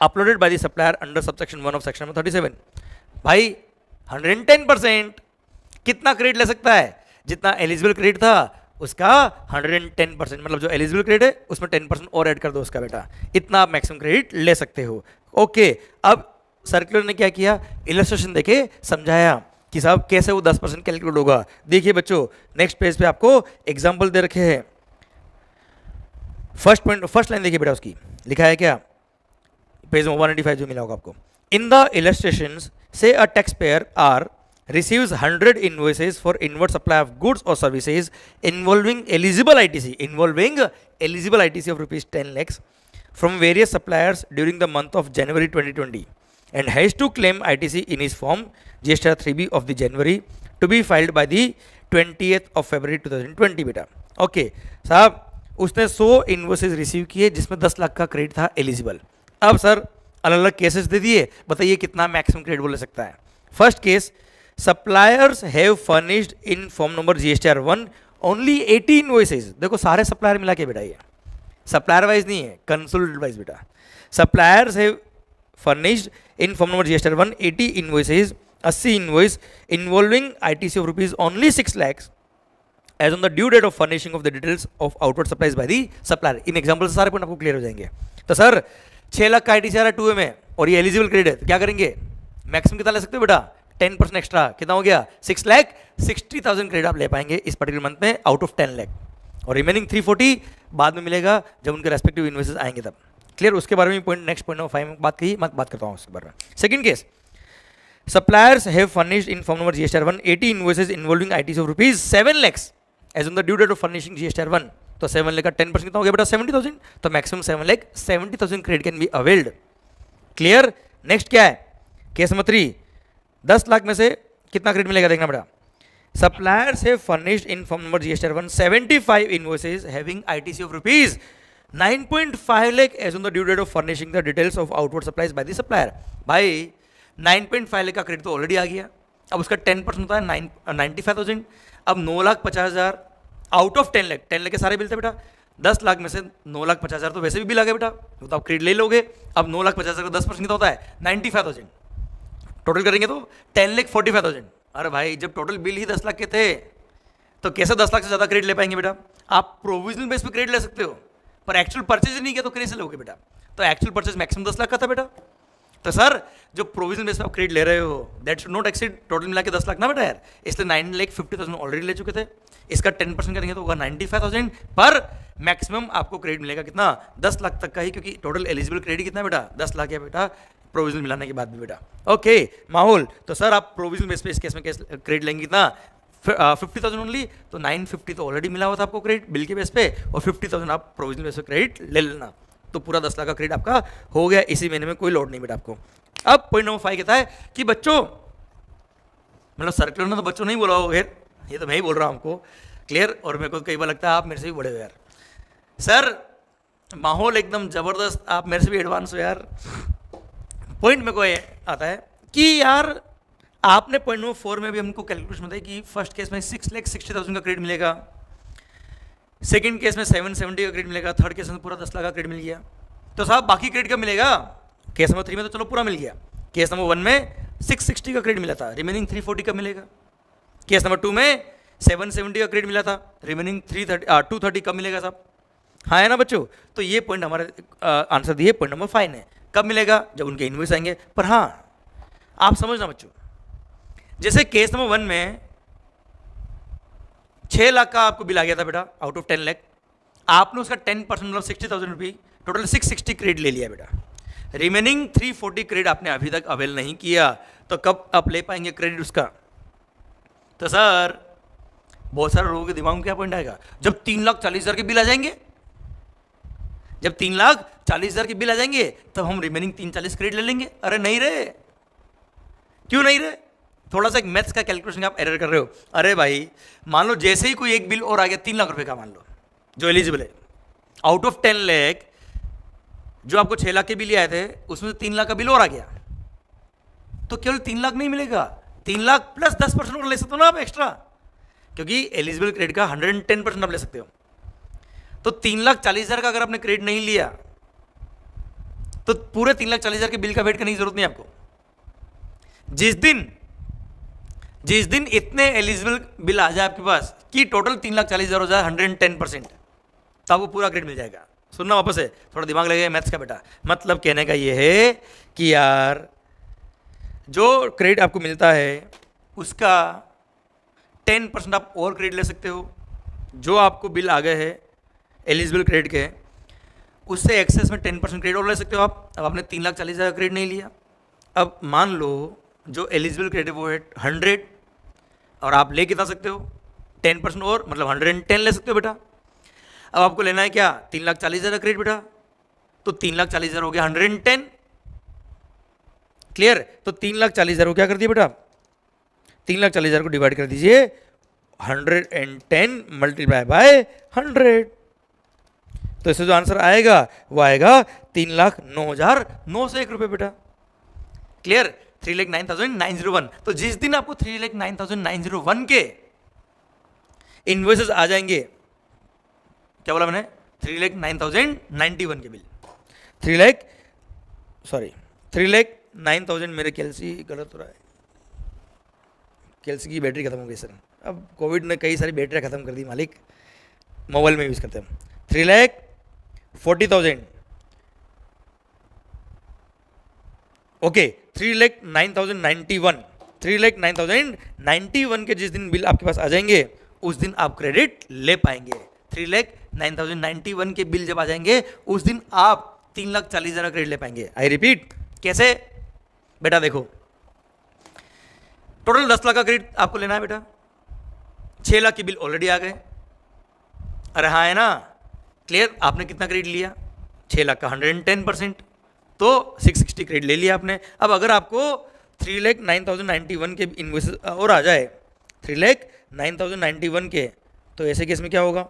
uploaded by the supplier under subsection 1 of section number 37। भाई 110% कितना credit ले सकता है, जितना eligible credit था उसका 110%, मतलब जो एलिजिबल क्रेडिट है उसमें 10% और ऐड कर दो उसका बेटा, इतना आप मैक्सिमम क्रेडिट ले सकते हो। ओके, अब सर्कुलर ने क्या किया, इलस्ट्रेशन देके समझाया कि साहब कैसे वो 10% कैलकुलेट होगा। देखिए बच्चों, नेक्स्ट पेज पे आपको एग्जाम्पल दे रखे हैं। फर्स्ट लाइन देखिए बेटा, उसकी लिखा है क्या, पेज 185 जो मिला होगा आपको। इन द इलस्ट्रेशंस से a taxpayer are receives 100 invoices for inward supply of goods or services involving eligible ITC of rupees 10 lakhs from various suppliers during the month of January 2020 and has to claim ITC in his form GSTR 3B of the January to be filed by the 20th of February 2020 बेटा। Okay साहब, उसने 100 invoices receive किए जिसमें 10 लाख का credit था eligible. अब sir अलग अलग केसेस दे दिए, बताइए कितना मैक्सिमम क्रेडिट बोल सकता है। First case, suppliers have furnished in form number GSTR 1 only 80 invoices. देखो सारे सप्लायर मिला के बेटा, ये सप्लायर वाइज नहीं है, कंसोलिडेटेड वाइज बेटा। Suppliers have furnished in form number GSTR 1 80 invoices, 80 invoice involving ITC of rupees only 6 lakhs as on the due date of furnishing of the details of outward supplies by the supplier. In example से सारे point आपको clear हो जाएंगे। तो sir 6 lakh का ITC आ रहा है 2A में और ये एलिजिबल क्रेडिट है, तो क्या करेंगे, मैक्सिमम कितना ले सकते हो बेटा, 10% एक्स्ट्रा, कितना हो गया 6,60,000 क्रेडिट आप ले पाएंगे इस पर्टिकुलर मंथ में आउट ऑफ 10 लाख, और रिमेनिंग 340 बाद में मिलेगा जब उनके रेस्पेक्टिव इन्वेस्टर्स आएंगे तब। क्लियर, उसके बारे में पॉइंट नेक्स्ट पॉइंट 5 में बात कही, मैं बात करता हूँ उसके बारे में। Second case, suppliers have furnished in form number GSTR 1 80 invoices involving ITC of rupees 7 lakhs as on the due date of furnishing GSTR 1। तो 7 लाख का 10% कितना हो गया बेटा 70,000, तो maximum 7,70,000 credit can be availed. Clear, next क्या है, केस नंबर 3, 10 लाख में से कितना क्रेडिट मिलेगा देखना बेटा। Suppliers have furnished in form number GSTR 1 75 invoices having ITC of rupees 9.5 lakh as on the due date of furnishing the details of outward supplies by the supplier. भाई 9.5 लाख का क्रेडिट तो already आ गया, अब उसका 10% होता है 95,000, अब 9,50,000 आउट ऑफ 10 लाख, 10 लाख के सारे बिल थे बेटा, 10 लाख में से 9,50,000 तो वैसे भी बिल आ गया बेटा, तो आप क्रेडिट ले लोगे। अब 9,50,000 का 10% कितना होता है 95,000, टोटल करेंगे तो 10,45,000। अरे भाई जब टोटल बिल ही 10 लाख के थे तो कैसे 10 लाख से ज़्यादा क्रेडिट ले पाएंगे बेटा। आप प्रोविजनल बेस पे क्रेडिट ले सकते हो पर एक्चुअल परचेज नहीं किया तो कैसे लोगे बेटा, तो एक्चुअल परचेज मैक्सिमम 10 लाख का था बेटा। तो सर जो प्रोविजनल बेस पे आप क्रेडिट ले रहे हो that should not exceed total मिला के 10 लाख ना बेटा यार, इसलिए 9,50,000 ऑलरेडी ले चुके थे, इसका 10% करेंगे तो होगा 95,000, पर मैक्सिमम आपको क्रेडिट मिलेगा कितना 10 लाख तक का ही, क्योंकि टोटल एलिजिबल क्रेडिट कितना बेटा 10 लाख है बेटा प्रोविजनल मिलाने के बाद भी बेटा। ओके माहौल, तो सर आप प्रोविजनल बेस पे इस केस में क्रेडिट लेंगे कितना 50,000 ओनली, तो 950 तो ऑलरेडी मिला हुआ था आपको क्रेडिट बिल के बेस पे, और 50,000 आप प्रोविजनल बेस पे क्रेडिट ले लेना, तो पूरा 10 लाख का क्रेडिट आपका हो गया इसी महीने में, कोई लोड नहीं बेटा आपको। अब पॉइंट नंबर 5 कहता है कि बच्चों, मतलब सर्कुलर ने तो बच्चों नहीं बोला हो, ये तो मैं ही बोल रहा हूँ आपको। क्लियर, और मेरे को कई बार लगता है आप मेरे से भी बड़े हो यार सर, माहौल एकदम ज़बरदस्त, आप मेरे से भी एडवांस हो यार। पॉइंट मेरे को ये आता है कि यार आपने पॉइंट नंबर 4 में भी हमको कैलकुलेशन बताई कि फर्स्ट केस में 6,60,000 का क्रेडिट मिलेगा, सेकंड केस में 770 का क्रेडिट मिलेगा, थर्ड केस में पूरा 10 लाख का क्रेडिट मिल गया। तो साहब बाकी क्रेडिट कब मिलेगा, केस नंबर 3 में तो चलो पूरा मिल गया, केस नंबर 1 में 660 का क्रेडिट मिला था, रिमेनिंग 340 का मिलेगा। केस नंबर 2 में 770 का क्रेडिट मिला था, रिमेनिंग 230 कब मिलेगा साहब, हाँ है ना बच्चों। तो ये पॉइंट हमारे आंसर दिए पॉइंट नंबर 5 ने, कब मिलेगा जब उनके इन्वॉइस आएंगे। पर हाँ आप समझना बच्चों, जैसे केस नंबर 1 में 6 लाख का आपको बिल आ गया था बेटा आउट ऑफ 10 लाख, आपने उसका 10% मतलब 60,000 रुपये, टोटल 660 क्रेडिट ले लिया बेटा, रिमेनिंग 340 क्रेडिट आपने अभी तक अवेल नहीं किया, तो कब आप ले पाएंगे क्रेडिट उसका। तो सर बहुत सारे लोगों के दिमाग में क्या पॉइंट आएगा, जब 3,40,000 के बिल आ जाएंगे, जब 3,40,000 के बिल आ जाएंगे तब हम रिमेनिंग 340 क्रेडिट ले लेंगे। अरे नहीं रे, क्यों नहीं रे, थोड़ा सा एक मैथ्स का कैलकुलेशन आप एरर कर रहे हो। अरे भाई मान लो जैसे ही कोई एक बिल और आ गया 3 लाख रुपए का, मान लो जो एलिजिबल है आउट ऑफ 10 लाख, जो आपको 6 लाख के बिल आए थे उसमें से 3 लाख का बिल और आ गया, तो केवल 3 लाख नहीं मिलेगा, 3 लाख प्लस 10% और ले सकते हो ना आप एक्स्ट्रा, क्योंकि एलिजिबल क्रेडिट का 110% आप ले सकते हो। तो 3,40,000 का अगर आपने क्रेडिट नहीं लिया तो पूरे 3,40,000 के बिल का वेट करने की जरूरत नहीं आपको। जिस दिन इतने एलिजिबल बिल आ जाए आपके पास कि टोटल 3,40,000 हो जाए 110%, तो आपको पूरा क्रेडिट मिल जाएगा। सुनना वापस है, थोड़ा दिमाग लगेगा मैथ्स का बेटा। मतलब कहने का ये है कि यार जो क्रेडिट आपको मिलता है उसका 10% आप और क्रेडिट ले सकते हो, जो आपको बिल आ गए हैं एलिजिबल क्रेडिट के उससे एक्सेस में 10% क्रेडिट और ले सकते हो आप। अब आपने 3,40,000 का क्रेडिट नहीं लिया। अब मान लो जो एलिजिबल क्रेडिट वो है 100 और आप ले कितना सकते हो 10% और, मतलब 110 ले सकते हो बेटा। अब आपको लेना है क्या 3,40,000 का क्रेडिट बेटा, तो 3,40,000 हो गया 110, क्लियर। तो 3,40,000 को क्या कर दिया बेटा, 3,40,000 को डिवाइड कर दीजिए 110 मल्टीप्लाई बाय 100, तो इससे जो आंसर आएगा वो आएगा 3,09,901 रुपये बेटा, क्लियर। 3,09,901। तो जिस दिन आपको 3,09,901 के इनवॉइसेस आ जाएंगे, क्या बोला मैंने, 3,09,091 के बिल, 3,09,000, मेरे कैलसी गलत हो रहा है, कैलसी की बैटरी खत्म हो गई सर। अब कोविड ने कई सारी बैटरियाँ खत्म कर दी मालिक, मोबाइल में यूज़ करते हैं हम। 3,40,000, ओके, 3,09,091, 3,09,091 के जिस दिन बिल आपके पास आ जाएंगे उस दिन आप क्रेडिट ले पाएंगे। 3,09,091 के बिल जब आ जाएंगे उस दिन आप 3,40,000 का क्रेडिट ले पाएंगे। आई रिपीट, कैसे बेटा, देखो टोटल 10 लाख का क्रेडिट आपको लेना है बेटा, 6 लाख के बिल ऑलरेडी आ गए, अरे हाँ है ना, क्लियर। आपने कितना क्रेडिट लिया 6 लाख का 110%, तो 660 क्रेडिट ले लिया आपने। अब अगर आपको 3,09,091 के इनवॉइसेस और आ जाए 3,09,091 के, तो ऐसे केस में क्या होगा,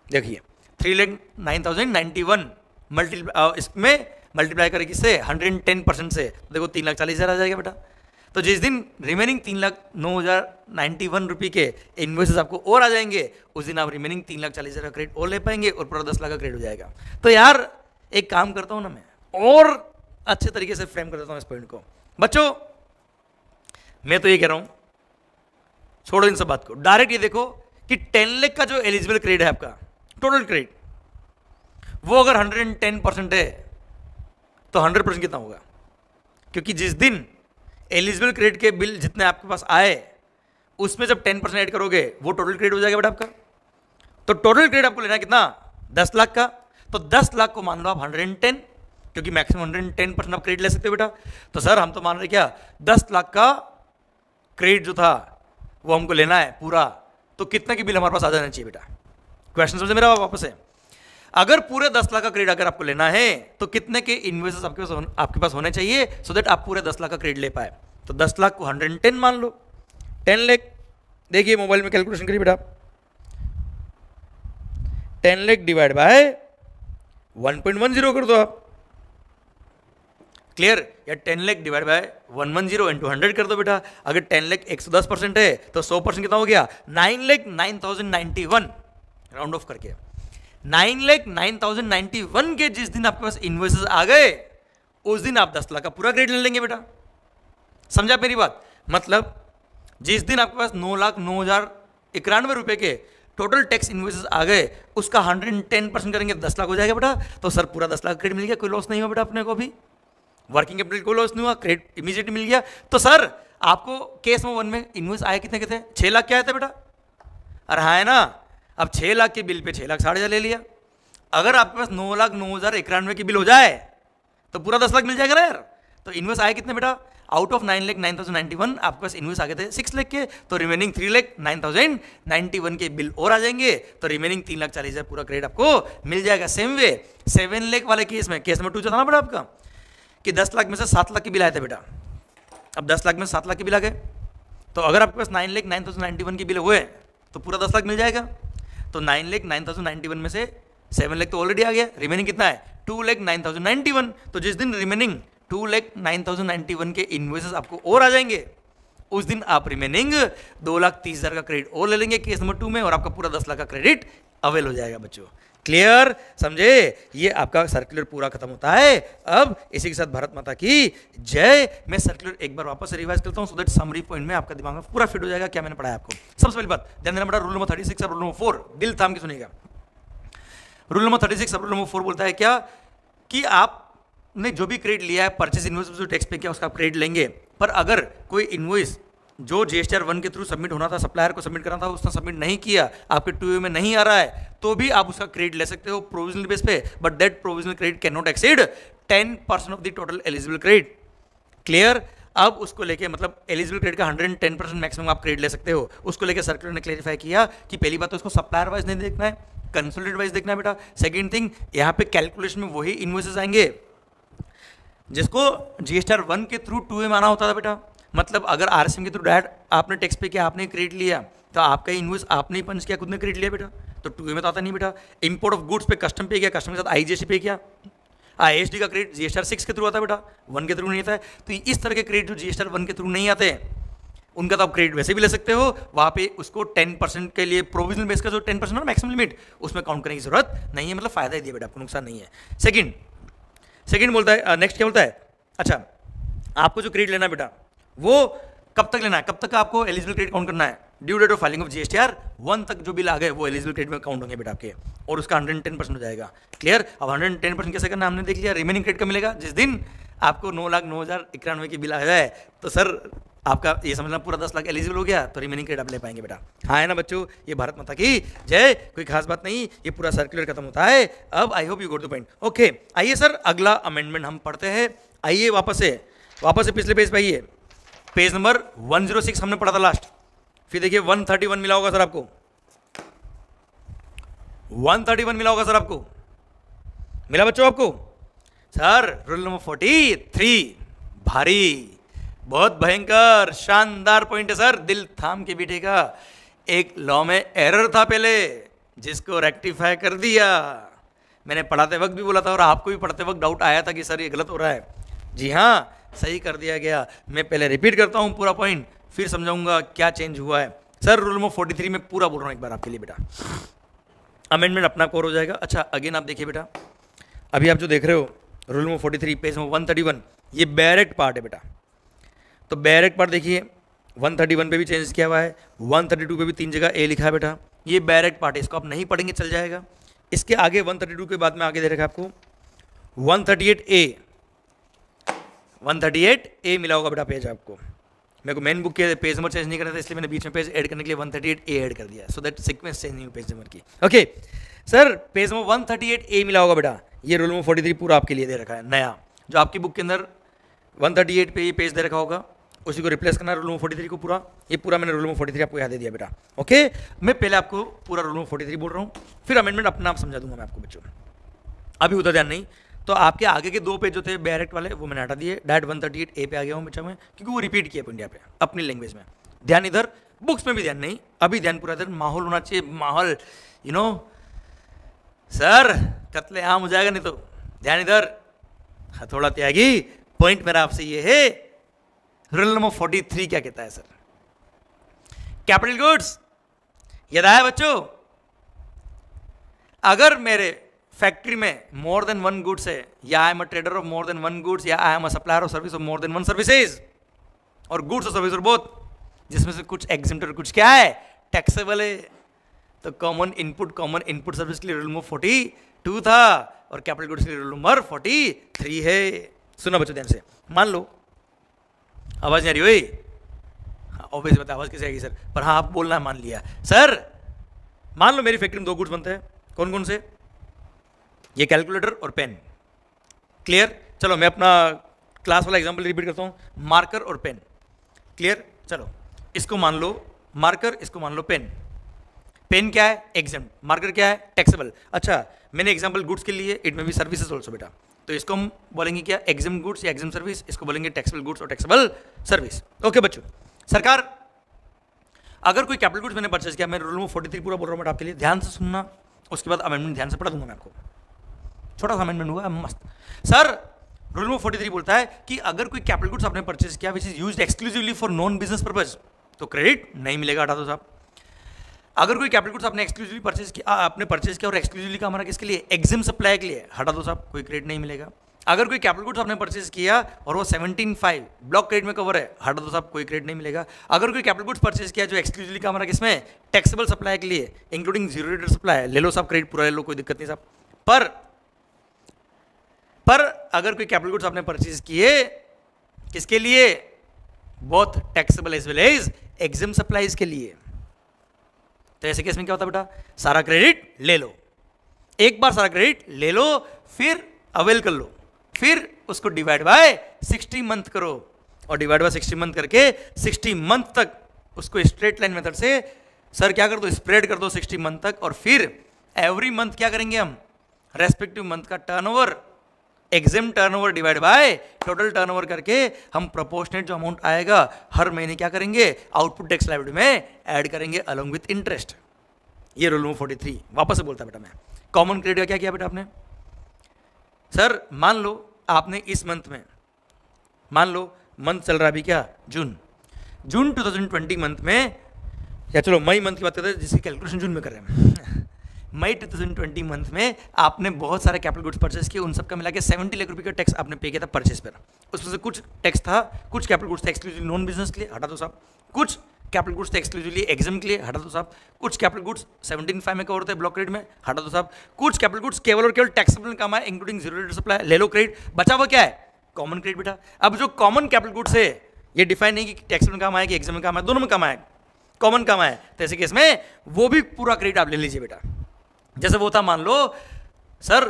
देखिए 3,09,091 इसमें मल्टीप्लाई करें किससे 110% से, तो देखो 3,40,000 आ जाएगा बेटा। तो जिस दिन रिमेनिंग 3,09,091 रुपये के इनवॉइसेस आपको और आ जाएंगे उस दिन आप रिमेनिंग 3,40,000 का क्रेडिट और ले पाएंगे और पूरा 10 लाख का क्रेडिट हो जाएगा। तो यार एक काम करता हूँ ना मैं, और अच्छे तरीके से फ्रेम कर देता हूँ इस पॉइंट को। बच्चों मैं तो ये कह रहा हूँ, छोड़ो इन सब बात को, डायरेक्ट ये देखो कि 10 लाख का जो एलिजिबल क्रेडिट है आपका टोटल क्रेडिट, वो अगर 110% है तो 100% कितना होगा, क्योंकि जिस दिन एलिजिबल क्रेडिट के बिल जितने आपके पास आए उसमें जब 10% ऐड करोगे वो टोटल क्रेडिट हो जाएगा बेटा आपका। तो टोटल क्रेडिट आपको लेना है कितना 10 लाख का, तो 10 लाख को मान लो आप 110, क्योंकि मैक्सिमम 110% आप क्रेडिट ले सकते हो बेटा। तो सर हम तो मान रहे क्या 10 लाख का क्रेडिट जो था वो हमको लेना है पूरा, तो कितना की बिल हमारे पास आ जाना चाहिए बेटा, क्वेश्चन समझे मेरा वापस है। अगर पूरे 10 लाख का क्रेडिट अगर आपको लेना है तो कितने के इन्वेस्टर्स आपके पास होने चाहिए सो दैट आप पूरे 10 लाख का क्रेडिट ले पाए। तो 10 लाख को 110 मान लो, 10 लाख, देखिए मोबाइल में कैलकुलेशन करिए बेटा, 10 लाख डिवाइड बाय 1.10 कर दो आप, क्लियर, या 10 लाख डिवाइड बाय 110 इंटू 100 कर दो बेटा। अगर 10 लाख 110% है तो 100% कितना हो गया 9,09,091, राउंड ऑफ करके 9,09,091 के जिस दिन आपके पास इन्वॉइसेस आ गए उस दिन आप 10 लाख का पूरा क्रेडिट ले लेंगे बेटा। समझा मेरी बात, मतलब जिस दिन आपके पास 9,09,091 रुपए के टोटल टैक्स इन्वॉइसेस आ गए उसका 110% करेंगे 10 लाख हो जाएगा बेटा। तो सर पूरा 10 लाख क्रेडिट मिल गया, कोई लॉस नहीं हुआ बेटा अपने को भी, वर्किंग कैपिटल को लॉस नहीं हुआ, क्रेडिट इमीडिएट मिल गया। तो सर आपको केस में 1 में इन्वॉइस आए कितने के थे 6 लाख के आए थे बेटा, अरे हाँ है ना। अब 6 लाख के बिल पे 6,60,000 ले लिया, अगर आपके पास 9,09,091 की बिल हो जाए तो पूरा 10 लाख मिल जाएगा ना यार। तो इन्वेस्ट आए कितने बेटा, आउट ऑफ 9,09,091 आपके पास इन्वेस्ट आ गए थे 6 लाख के, तो रिमेनिंग 3,09,091 के बिल और आ जाएंगे, तो रिमेनिंग 3,40,000 पूरा क्रेडिट आपको मिल जाएगा। सेम वे 7 लाख वाले केस नंबर 2 जो था ना बेटा आपका कि 10 लाख में से 7 लाख के बिल आए थे बेटा, अब 10 लाख में 7 लाख के बिल आ गए, तो अगर आपके पास 9,09,091 के बिल हुए तो पूरा 10 लाख मिल जाएगा। तो 9,09,091 में से 7 लाख तो ऑलरेडी आ गया, रिमेनिंग कितना है 2,09,091। तो जिस दिन रिमेनिंग 2,09,091 के इन्वॉइसेस आपको और आ जाएंगे उस दिन आप रिमेनिंग 2,30,000 का क्रेडिट और ले लेंगे केस नंबर 2 में, और आपका पूरा 10 लाख का क्रेडिट अवेल हो जाएगा बच्चों। क्लियर, समझे, ये आपका सर्कुलर पूरा खत्म होता है। अब इसी के साथ भारत माता की जय। मैं सर्कुलर एक बार वापस रिवाइज करता हूं सो दैट समरी पॉइंट में आपका दिमाग में पूरा फिट हो जाएगा क्या मैंने पढ़ाया आपको। सबसे पहली बात ध्यान देना बेटा, रूल नंबर 36 और रूल नंबर 4 दिल थाम के सुनिएगा। रूल नंबर 36 और रूल नंबर 4 बोलता है क्या कि आपने जो भी क्रेडिट लिया है परचेज इन्वॉइस जो टैक्स पे किया उसका आप क्रेडिट लेंगे, पर अगर कोई इन्वॉइस जो GSTR 1 के थ्रू सबमिट होना था, सप्लायर को सबमिट करना था, उसने सबमिट नहीं किया, आपके 2A में नहीं आ रहा है, तो भी आप उसका क्रेडिट ले सकते हो प्रोविजनल बेस पे, but that provisional credit can not exceed 10% of the total eligible credit. Clear? अब उसको लेके मतलब एलिजिबल क्रेडिट का 110% मैक्सिमम आप क्रेडिट ले सकते हो। उसको लेके सर्कुलर ने क्लेरिफाई किया कि पहली बात तो उसको सप्लायर वाइज नहीं देखना है, कंसोलिडेट वाइज देखना है बेटा। सेकंड थिंग, यहाँ पे कैलकुलेशन में वही इन्वॉइसेस आएंगे जिसको GSTR 1 के थ्रू 2A में आना होता था बेटा। मतलब अगर RSM के थ्रू डायरेक्ट आपने टैक्स पे किया, आपने क्रेडिट लिया, तो आपका इन्वॉइस आपने ही पंच किया, खुद ने क्रेडिट लिया बेटा, तो 2A में तो आता नहीं बेटा। इंपोर्ट ऑफ गुड्स पे कस्टम पे किया, कस्टम के साथ IGST पे किया, ISD का क्रेडिट GSTR 6 के थ्रू आता है बेटा, 1 के थ्रू नहीं आता है। तो इस तरह के क्रेडिट जो GSTR 1 के थ्रू नहीं आते हैं, उनका तो आप क्रेडिट वैसे भी ले सकते हो, वहाँ पे उसको 10% के लिए प्रोविजनल बेस का जो 10% है मैक्सिमम लिमिट, उसमें काउंट करने की जरूरत नहीं है, मतलब फायदा ही दिया बेटा, आपको नुकसान नहीं है। सेकंड बोलता है, नेक्स्ट क्या बोलता है, अच्छा आपको जो क्रेडिट लेना है बेटा वो कब तक लेना है, कब तक आपको एलिजिबल क्रेडिट काउंट करना है, due date of filing of GSTR 1 तक जो बिल आ गए वो एलिजिबल क्रेडिट में काउंट होंगे बेटा आपके, और उसका 110% हो जाएगा। क्लियर? अब 110% कैसे करना हमने देख लिया। रिमेनिंग क्रेडिट कब मिलेगा? जिस दिन आपको 9,09,091 की बिल आ जाए, तो सर आपका ये समझना पूरा 10 लाख एलिजिबल हो गया, तो रिमेनिंग क्रेडिट आप ले पाएंगे बेटा। हाँ है ना बच्चों? ये भारत माता की जय, कोई खास बात नहीं, ये पूरा सर्कुलर खत्म होता है। अब I hope you got the point. Okay, आइए सर अगला अमेंडमेंट हम पढ़ते हैं। आइए वापस से पिछले पेज पे आइए, पेज नंबर 106 हमने पढ़ा था लास्ट। फिर देखिए 131 मिला होगा सर आपको, 131 मिला होगा सर आपको, मिला बच्चों आपको? सर रूल नंबर 43, भारी, बहुत भयंकर शानदार पॉइंट है सर, दिल थाम के बैठेगा। एक लॉ में एरर था पहले, जिसको रेक्टिफाई कर दिया। मैंने पढ़ाते वक्त भी बोला था और आपको भी पढ़ते वक्त डाउट आया था कि सर ये गलत हो रहा है। जी हाँ, सही कर दिया गया। मैं पहले रिपीट करता हूँ पूरा पॉइंट, फिर समझाऊंगा क्या चेंज हुआ है। सर रूल नंबर 43 में पूरा बोल रहा हूँ एक बार आपके लिए बेटा, अमेंडमेंट अपना कोर हो जाएगा। अच्छा अगेन आप देखिए बेटा, अभी आप जो देख रहे हो रूल नंबर 43 पेज नंबर 131, ये डायरेक्ट पार्ट है बेटा। तो डायरेक्ट पार्ट देखिए 131 पे भी चेंज किया हुआ है, 132 पे भी 3 जगह ए लिखा है बेटा। ये डायरेक्ट पार्ट है, इसको आप नहीं पढ़ेंगे चल जाएगा। इसके आगे 132 के बाद में आगे दे रखा है आपको 138A मिला होगा बेटा पेज आपको। मेरे को मेन बुक के पेज नंबर चेंज नहीं करना था, इसलिए मैंने बीच में पेज ऐड करने के लिए 138A ऐड कर दिया, सो दैट सीक्वेंस चेंज नहीं हो पेज नंबर की। Okay sir, page number 138A मिला होगा बेटा। ये रूल नंबर 43 पूरा आपके लिए दे रखा है नया, जो आपकी बुक के अंदर 138 पे ये पेज दे रखा होगा, उसी को रिप्लेस करना है रूल नंबर 43 को पूरा। ये पूरा मैंने रूल नंबर 43 आपको याद दे दिया बेटा। ओके, मैं पहले आपको पूरा रूल नंबर 43 बोल रहा हूँ, फिर अमेंडमेंट अपना आप समझा दूंगा मैं आपको बच्चों, अभी उधर ध्यान नहीं। तो आपके आगे के 2 पेज जो थे डायरेक्ट वाले वो मैंने हटा दिए, डायरेक्ट 138A पे आ गया हूँ बच्चा मैं, क्योंकि वो रिपीट किया इंडिया पे अपनी लैंग्वेज में। ध्यान इधर, बुक्स में भी ध्यान नहीं, अभी ध्यान पूरा इधर, माहौल होना चाहिए, माहौल यू नो सर, कत्ले आम हो जाएगा नहीं तो। ध्यान इधर, हथौड़ा त्यागी। पॉइंट मेरा आपसे ये है, रूल नंबर 43 क्या कहता है सर? कैपिटल गुड्स याद आया बच्चों? अगर मेरे फैक्ट्री में मोर देन 1 गुड्स है, या I am a trader of more than 1 goods, या I am a supplier of service of more than 1 services, और गुड्स और सर्विस और बोथ, जिसमें से कुछ एग्जेम्प्टेड कुछ क्या है टैक्सेबल है, तो कॉमन इनपुट सर्विस के लिए रूल नंबर 42 था, और कैपिटल गुड्स के लिए रूल नंबर 43 है। सुना बच्चों ध्यान से, मान लो आवाज नहीं आ रही हुई, हाँ ऑब्वियस बात है आवाज कैसे आएगी सर, पर हाँ आप बोलना मान लिया। सर मान लो मेरी फैक्ट्री में 2 गुड्स बनते हैं, कौन कौन से? ये कैलकुलेटर और पेन। क्लियर? चलो मैं अपना क्लास वाला एग्जांपल रिपीट करता हूँ, मार्कर और पेन। क्लियर? चलो इसको मान लो मार्कर, इसको मान लो पेन। पेन क्या है? एग्जाम। मार्कर क्या है? टैक्सेबल। अच्छा मैंने एग्जांपल गुड्स के लिए, इट में भी सर्विसेज ऑल्सो बेटा, तो इसको हम बोलेंगे क्या? एग्जाम गुड्स या एग्जाम सर्विस, इसको बोलेंगे टैक्सेबल गुड्स और टैक्सेबल सर्विस। ओके बच्चों, सरकार अगर कोई कैपिटल गुड्स मैंने परचेज किया, मैं रूल नंबर 43 पूरा बोल रहा हूँ आपके लिए, ध्यान से सुनना, उसके बाद अमेंडमेंट ध्यान से पढ़ा दूंगा मैं आपको, छोटा सा अमेंडमेंट हुआ मस्त। सर रूल नंबर 43 बोलता है कि अगर कोई कैपिटल गुड्स आपने परचेज किया which is used exclusively for non business purpose, तो क्रेडिट नहीं मिलेगा, हटा दो साहब। अगर कोई कैपिटल गुड्स आपने एक्सक्लूसिवली परचेज किया, आपने परचेज किया और एक्सक्लूसिवली का हमारा किसके लिए? एग्जाम सप्लाई के लिए, हटा दो साहब, कोई क्रेडिट नहीं मिलेगा। अगर कोई कैपिटल गुड्स आपने परचेज किया और वो 17.5 ब्लॉक क्रेडिट में कवर है, हटा दो साहब, कोई क्रेडिट नहीं मिलेगा। अगर कोई कैपिटल गुड्स परचेज किया जो एक्सक्लूसिवली का हमारा किसमें? टैक्सेबल सप्लाई के लिए, इंक्लूडिंग जीरो रेट सप्लाई, ले लो साहब, क्रेडिट पूरा ले लो, कोई दिक्कत नहीं साहब। पर अगर कोई कैपिटल गुड्स आपने परचेज किए किसके लिए? Both taxable as well as exim supplies के लिए। तो ऐसे केस में क्या होता है बेटा, सारा क्रेडिट ले लो, एक बार सारा क्रेडिट ले लो, फिर अवेल कर लो, फिर उसको डिवाइड बाय 60 मंथ करो, और डिवाइड बाय 60 मंथ करके 60 मंथ तक उसको स्ट्रेट लाइन मेथड से सर क्या कर दो, स्प्रेड कर दो 60 मंथ तक, और फिर एवरी मंथ क्या करेंगे हम, रेस्पेक्टिव मंथ का turnover, EXIM turnover divide by total turnover करके हम प्रोपोर्शनेट जो अमाउंट आएगा हर महीने क्या करेंगे, आउटपुट टैक्स लायबिलिटी में ऐड करेंगे अलोंग विथ इंटरेस्ट। ये रूल नंबर 43 वापस से बोलता बेटा मैं। कॉमन क्रेडिट का क्या किया बेटा आपने, सर मान लो आपने इस मंथ में, मान लो मंथ चल रहा है अभी क्या, जून 2020 मंथ में, या चलो मई मंथ की बात करते हैं जिसकी कैलकुलेशन जून में कर रहे हैं मई 2020 मंथ में आपने बहुत सारे कैपिटल गुड्स परचेस किए, उन सब का मिला के 70 लाख रुपए का टैक्स आपने पे किया था परचेस पर। उसमें से कुछ टैक्स था, कुछ कैपिटल गुड्स थे एक्सक्लूसिवली नॉन बिजनेस के लिए, हटा दो साहब, कुछ कैपिटल गुड्स थे एक्सक्लूसिवली एग्जाम के लिए, हटा दो साहब, कुछ कैपिटल गुड्स 17(5) में कवर होते हैं ब्लॉक क्रेडिट में, हटा दो साहब, कुछ कैपिटल गुड्स केवल और केवल टैक्सेबल में काम है इंक्लूडिंग जीरो रेट सप्लाई, ले लो क्रेडिट, बचा हुआ क्या है, कॉमन क्रेडिट बेटा। अब जो कॉमन कैपिटल गुड्स है ये डिफाइन नहीं कि टैक्सेबल में काम आए कि एग्जाम में काम आए, दोनों में काम आए, कॉमन काम आए, तो ऐसे केस में वो भी पूरा क्रेडिट आप ले लीजिए बेटा। जैसे वो था मान लो सर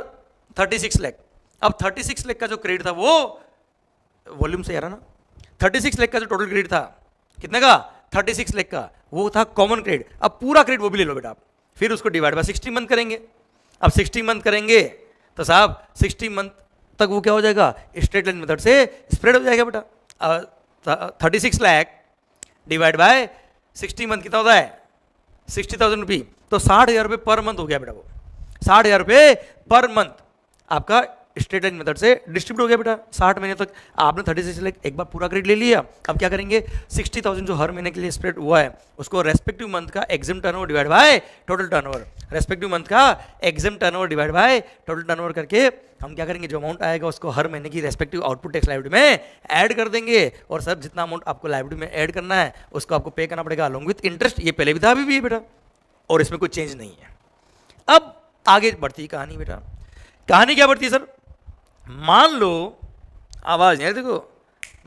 36 लाख, अब 36 लाख का जो क्रेडिट था वो वॉल्यूम से यार ना, 36 लाख का जो टोटल क्रेडिट था कितने का, 36 लाख का, वो था कॉमन क्रेडिट। अब पूरा क्रेडिट वो भी ले लो बेटा आप, फिर उसको डिवाइड बाय 60 मंथ करेंगे। अब 60 मंथ करेंगे तो साहब 60 मंथ तक वो क्या हो जाएगा, स्ट्रेट लाइन मेथड से स्प्रेड हो जाएगा बेटा। 36 लाख डिवाइड बाय 60 मंथ कितना होता है, 60,000 रुपये, तो 60,000 रुपये पर मंथ हो गया बेटा। वो 60,000 रुपये पर मंथ आपका स्ट्रेट लाइन मेथड से डिस्ट्रीब्यूट हो गया बेटा 60 महीने तक। आपने 36 लाख एक बार पूरा क्रेडिट ले लिया, अब क्या करेंगे 60,000 जो हर महीने के लिए स्प्रेड हुआ है उसको रेस्पेक्टिव मंथ का exim turnover divide by total turnover, respective month का exim turnover divide by total turnover करके हम क्या करेंगे, जो अमाउंट आएगा उसको हर महीने की रेस्पेक्टिव आउटपुट टैक्स लायबिलिटी में ऐड कर देंगे। और सर जितना अमाउंट आपको लायबिलिटी में ऐड करना है उसको आपको पे करना पड़ेगा अलोंग विथ इंटरेस्ट। ये पहले भी था, अभी भी है बेटा, और इसमें कोई चेंज नहीं है। अब आगे बढ़ती है कहानी बेटा। कहानी क्या बढ़ती है सर, मान लो, आवाज नहीं देखो,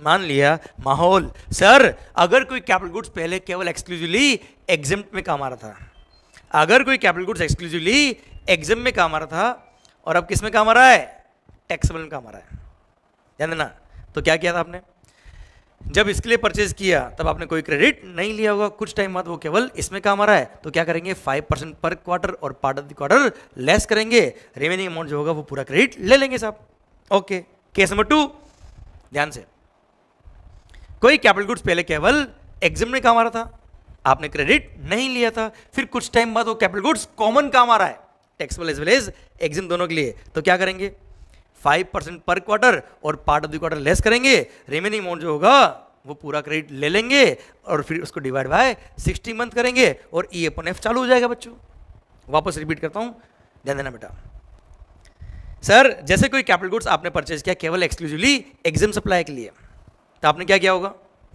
मान लिया माहौल, सर अगर कोई कैपिटल गुड्स पहले केवल एक्सक्लूसिवली एग्जिम्ट में काम आ रहा था, अगर कोई कैपिटल गुड्स एक्सक्लूसिवली एग्जिम में काम आ रहा था और अब किस में काम आ रहा है, टैक्सेबल में काम आ रहा है, ध्यान देना। तो क्या किया था आपने, जब इसके लिए परचेज किया तब आपने कोई क्रेडिट नहीं लिया होगा, कुछ टाइम बाद वो केवल इसमें काम आ रहा है, तो क्या करेंगे 5% पर क्वार्टर और part of the quarter less करेंगे, रिमेनिंग अमाउंट जो होगा वो पूरा क्रेडिट ले लेंगे साहब। ओके, केस नंबर 2, ध्यान से, कोई कैपिटल गुड्स पहले केवल एग्जिम में काम आ रहा था, आपने क्रेडिट नहीं लिया था, फिर कुछ टाइम बाद वो कैपिटल गुड्स कॉमन काम आ रहा है, taxable as well as exim दोनों के लिए, तो क्या करेंगे 5% पर क्वार्टर और part of the quarter less करेंगे, रिमेनिंग अमाउंट जो होगा वो पूरा क्रेडिट ले लेंगे और फिर उसको डिवाइड बाय 60 मंथ करेंगे और E/F चालू हो जाएगा बच्चों। वापस रिपीट करता हूं, ध्यान देना बेटा। सर जैसे कोई कैपिटल गुड्स आपने परचेज किया केवल एक्सक्लूसिवली एग्जिम सप्लाई के लिए, तो आपने क्या किया होगा,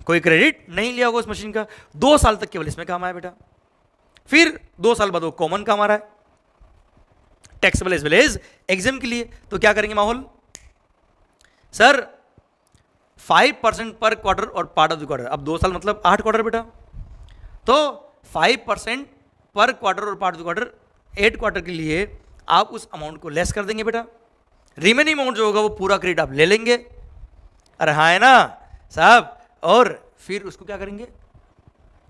कोई क्रेडिट नहीं लिया होगा उस मशीन का, 2 साल तक केवल इसमें काम आया बेटा, फिर 2 साल बाद वो कॉमन काम आ रहा है taxable as well as exim के लिए, तो क्या करेंगे माहौल, सर 5% पर क्वार्टर और पार्ट ऑफ द क्वार्टर, अब 2 साल मतलब 8 क्वार्टर बेटा, तो 5% पर क्वार्टर और part of the quarter 8 quarter के लिए आप उस अमाउंट को लेस कर देंगे बेटा, रिमेनिंग अमाउंट जो होगा वो पूरा क्रेडिट आप ले लेंगे। अरे हाँ है ना साहब, और फिर उसको क्या करेंगे,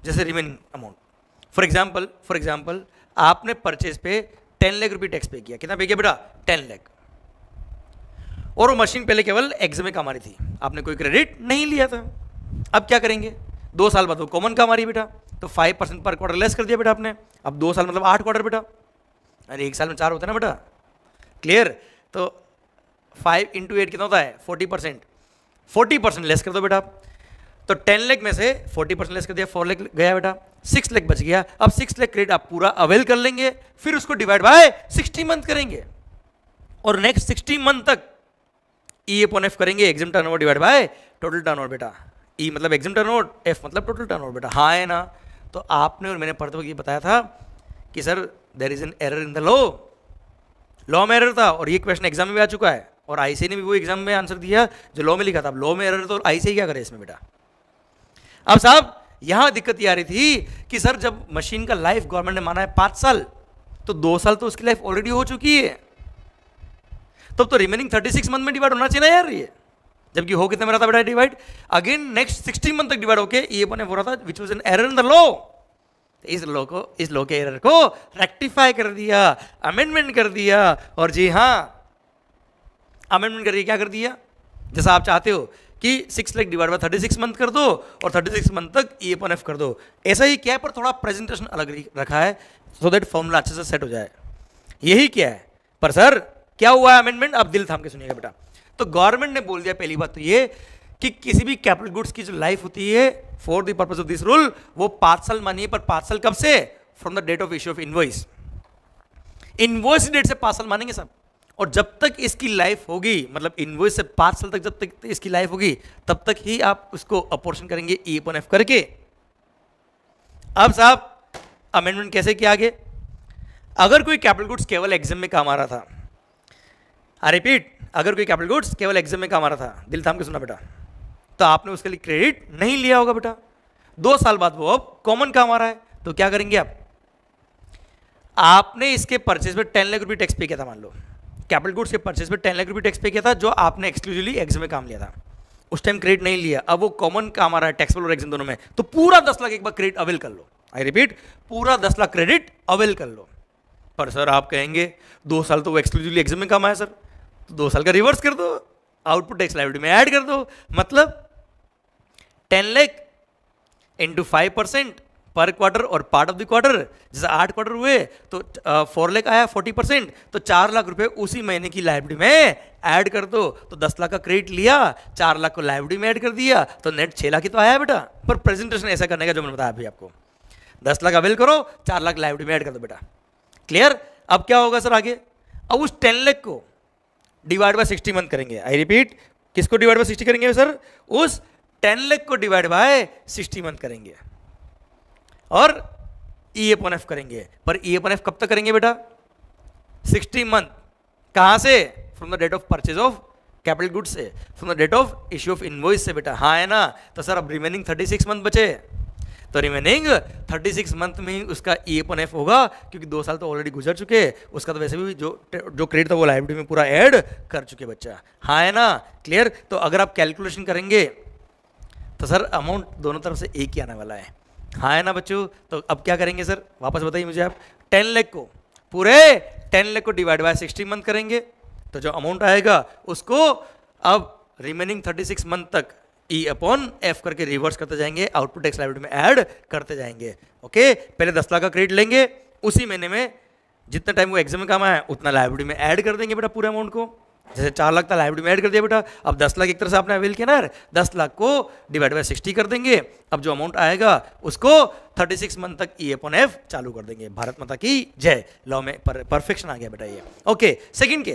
जैसे रिमेनिंग अमाउंट, फॉर एग्जाम्पल आपने परचेज पे 10 लाख रुपये टैक्स पे किया, कितना पे किया बेटा 10 लाख, और वो मशीन पहले केवल एग्जिम में काम आ रही थी, आपने कोई क्रेडिट नहीं लिया था, अब क्या करेंगे 2 साल बाद वो कॉमन काम आ रही है बेटा, तो 5% पर क्वार्टर लेस कर दिया बेटा आपने, अब 2 साल मतलब 8 क्वार्टर बेटा, अरे 1 साल में 4 होता है ना बेटा, क्लियर, तो 5 × 8 कितना होता है 40% लेस कर दो बेटा, तो 10 लाख में से 40% लेस कर दिया, 4 लाख गया बेटा, 6 लाख बच गया, अब 6 लाख क्रेडिट आप पूरा अवेल कर लेंगे, फिर उसको डिवाइड बाय 60 मंथ करेंगे और नेक्स्ट 60 मंथ तक E/F करेंगे, EXIM turnover divide by total turnover बेटा, E मतलब एग्जिम टर्नओवर, F मतलब टोटल टर्नओवर बेटा, हाँ है ना। तो आपने और मैंने पढ़ते वक्त ये बताया था कि sir there is an error in the law में एरर था, और ये क्वेश्चन एग्जाम में भी आ चुका है, और आईसीआई ने भी वो एग्जाम में आंसर दिया जो लॉ में लिखा था। अब लॉ में एरर तो आईसीआई क्या करे इसमें बेटा, अब साहब यहां दिक्कत ये आ रही थी कि सर जब मशीन का लाइफ गवर्नमेंट ने माना है 5 साल, तो 2 साल तो उसकी लाइफ ऑलरेडी हो चुकी है, तब तो रिमेनिंग 36 मंथ में डिवाइड होना चाहिए ना यार ये, जबकि हो कितने में रहा था बेटा डिवाइड, अगेन नेक्स्ट 60 मंथ तक डिवाइड होके ये बने हो रहा था, which was an error in the law. इस लॉ के एरर को रेक्टिफाई कर दिया, अमेंडमेंट कर दिया, और जी हां अमेंडमेंट करके क्या कर दिया, जैसा आप चाहते हो कि 6 लाख डिवाइड बाय 36 मंथ कर दो और 36 मंथ तक ई अपॉन एफ कर दो, ऐसा ही क्या है, पर थोड़ा प्रेजेंटेशन अलग रखा है सो दैट फॉर्मूला अच्छे से सेट हो जाए, यही क्या है। पर सर क्या हुआ है अमेंडमेंट, आप दिल थाम के सुनिएगा बेटा। तो गवर्नमेंट ने बोल दिया पहली बात तो ये कि किसी भी कैपिटल गुड्स की जो लाइफ होती है for the purpose of this rule वो 5 साल मानिए, पर 5 साल कब से, from the date of issue of invoice, invoice date से 5 साल मानेंगे सब, और जब तक इसकी लाइफ होगी, मतलब इनवॉइस से 5 साल तक जब तक इसकी लाइफ होगी तब तक ही आप उसको अपोर्शन करेंगे ई अपॉन एफ करके। अब साहब अमेंडमेंट कैसे किया आगे, अगर कोई कैपिटल गुड्स केवल एग्जाम में काम आ रहा था, आई रिपीट, अगर कोई कैपिटल गुड्स केवल एग्जाम में काम आ रहा था, दिल थाम के सुना बेटा, तो आपने उसके लिए क्रेडिट नहीं लिया होगा बेटा। 2 साल बाद वो अब कॉमन काम आ रहा है, तो क्या करेंगे आप, आपने इसके परचेज पे 10 लाख रुपए टैक्स पे किया था, मान लो कैपिटल गुड्स के परचेज पे 10 लाख रुपए टैक्स पे किया था, जो आपने एक्सक्लूसिवली एग्जाम में काम लिया था, उस टाइम क्रेडिट नहीं लिया, अब वो कॉमन काम आ रहा है टैक्सेबल और एग्जाम दोनों में, तो पूरा 10 लाख एक बार क्रेडिट अवेल कर लो। आई रिपीट, पूरा 10 लाख क्रेडिट अवेल कर लो। पर सर आप कहेंगे 2 साल तो वो एक्सक्लूसिवली एग्जाम में काम आया सर, तो 2 साल का रिवर्स कर दो, आउटपुट टैक्स लायबिलिटी में ऐड कर दो, मतलब 10 लाख इंटू 5% पर क्वार्टर और पार्ट ऑफ द क्वार्टर, जैसे 8 क्वार्टर हुए तो 4 लाख आया 40%, तो 4 लाख रुपए उसी महीने की लायबिलिटी में ऐड कर दो, तो 10 लाख का क्रेडिट लिया, 4 लाख को लायबिलिटी में ऐड कर दिया, तो नेट 6 लाख ही तो आया बेटा। पर प्रेजेंटेशन ऐसा करने का जो मैंने बताया अभी आपको, 10 लाख अवेल करो, 4 लाख लायबिलिटी में ऐड कर दो बेटा, क्लियर। अब क्या होगा सर आगे, अब उस 10 लाख को डिवाइड बाय 60 मंथ करेंगे। आई रिपीट, किसको डिवाइड बाय 60 करेंगे सर, उस 10 लाख को डिवाइड बाय 60 मंथ करेंगे और ई अपॉन एफ करेंगे। पर ई अपॉन एफ कब तक करेंगे बेटा, 60 मंथ, कहां से, from the date of purchase of capital goods से, from the date of issue of invoice से बेटा, हाँ है ना। तो सर अब रिमेनिंग 36 मंथ बचे, तो रिमेनिंग 36 मंथ में ही उसका ई अपॉन एफ होगा, क्योंकि 2 साल तो ऑलरेडी गुजर चुके, उसका तो वैसे भी जो क्रेडिट था वो लायबिलिटी में पूरा ऐड कर चुके बच्चा, हाँ है ना, क्लियर। तो अगर आप कैलकुलेशन करेंगे तो सर अमाउंट दोनों तरफ से एक ही आने वाला है, हाँ है ना बच्चों। तो अब क्या करेंगे सर, वापस बताइए मुझे आप, 10 लाख को, पूरे 10 लाख को डिवाइड बाय 60 मंथ करेंगे, तो जो अमाउंट आएगा उसको अब रिमेनिंग 36 मंथ तक ई अपॉन एफ करके रिवर्स करते जाएंगे, आउटपुट टैक्स लायबिलिटी में ऐड करते जाएंगे। ओके, पहले 10 लाख का क्रेडिट लेंगे, उसी महीने में जितना टाइम वो एग्जाम में काम आया उतना लायबिलिटी में ऐड कर देंगे बेटा पूरे अमाउंट को, जैसे 4 लाख था लायबिलिटी में ऐड कर दिया बेटा, अब 10 लाख एक तरह से आपने अवेल किया ना यार, 10 लाख को डिवाइड बाय 60 कर देंगे, अब जो अमाउंट आएगा उसको 36 मंथ तक ई अपॉन एफ चालू कर देंगे। भारत माता की जय, लॉ में परफेक्शन आ गया बेटा ये। ओके, सेकंड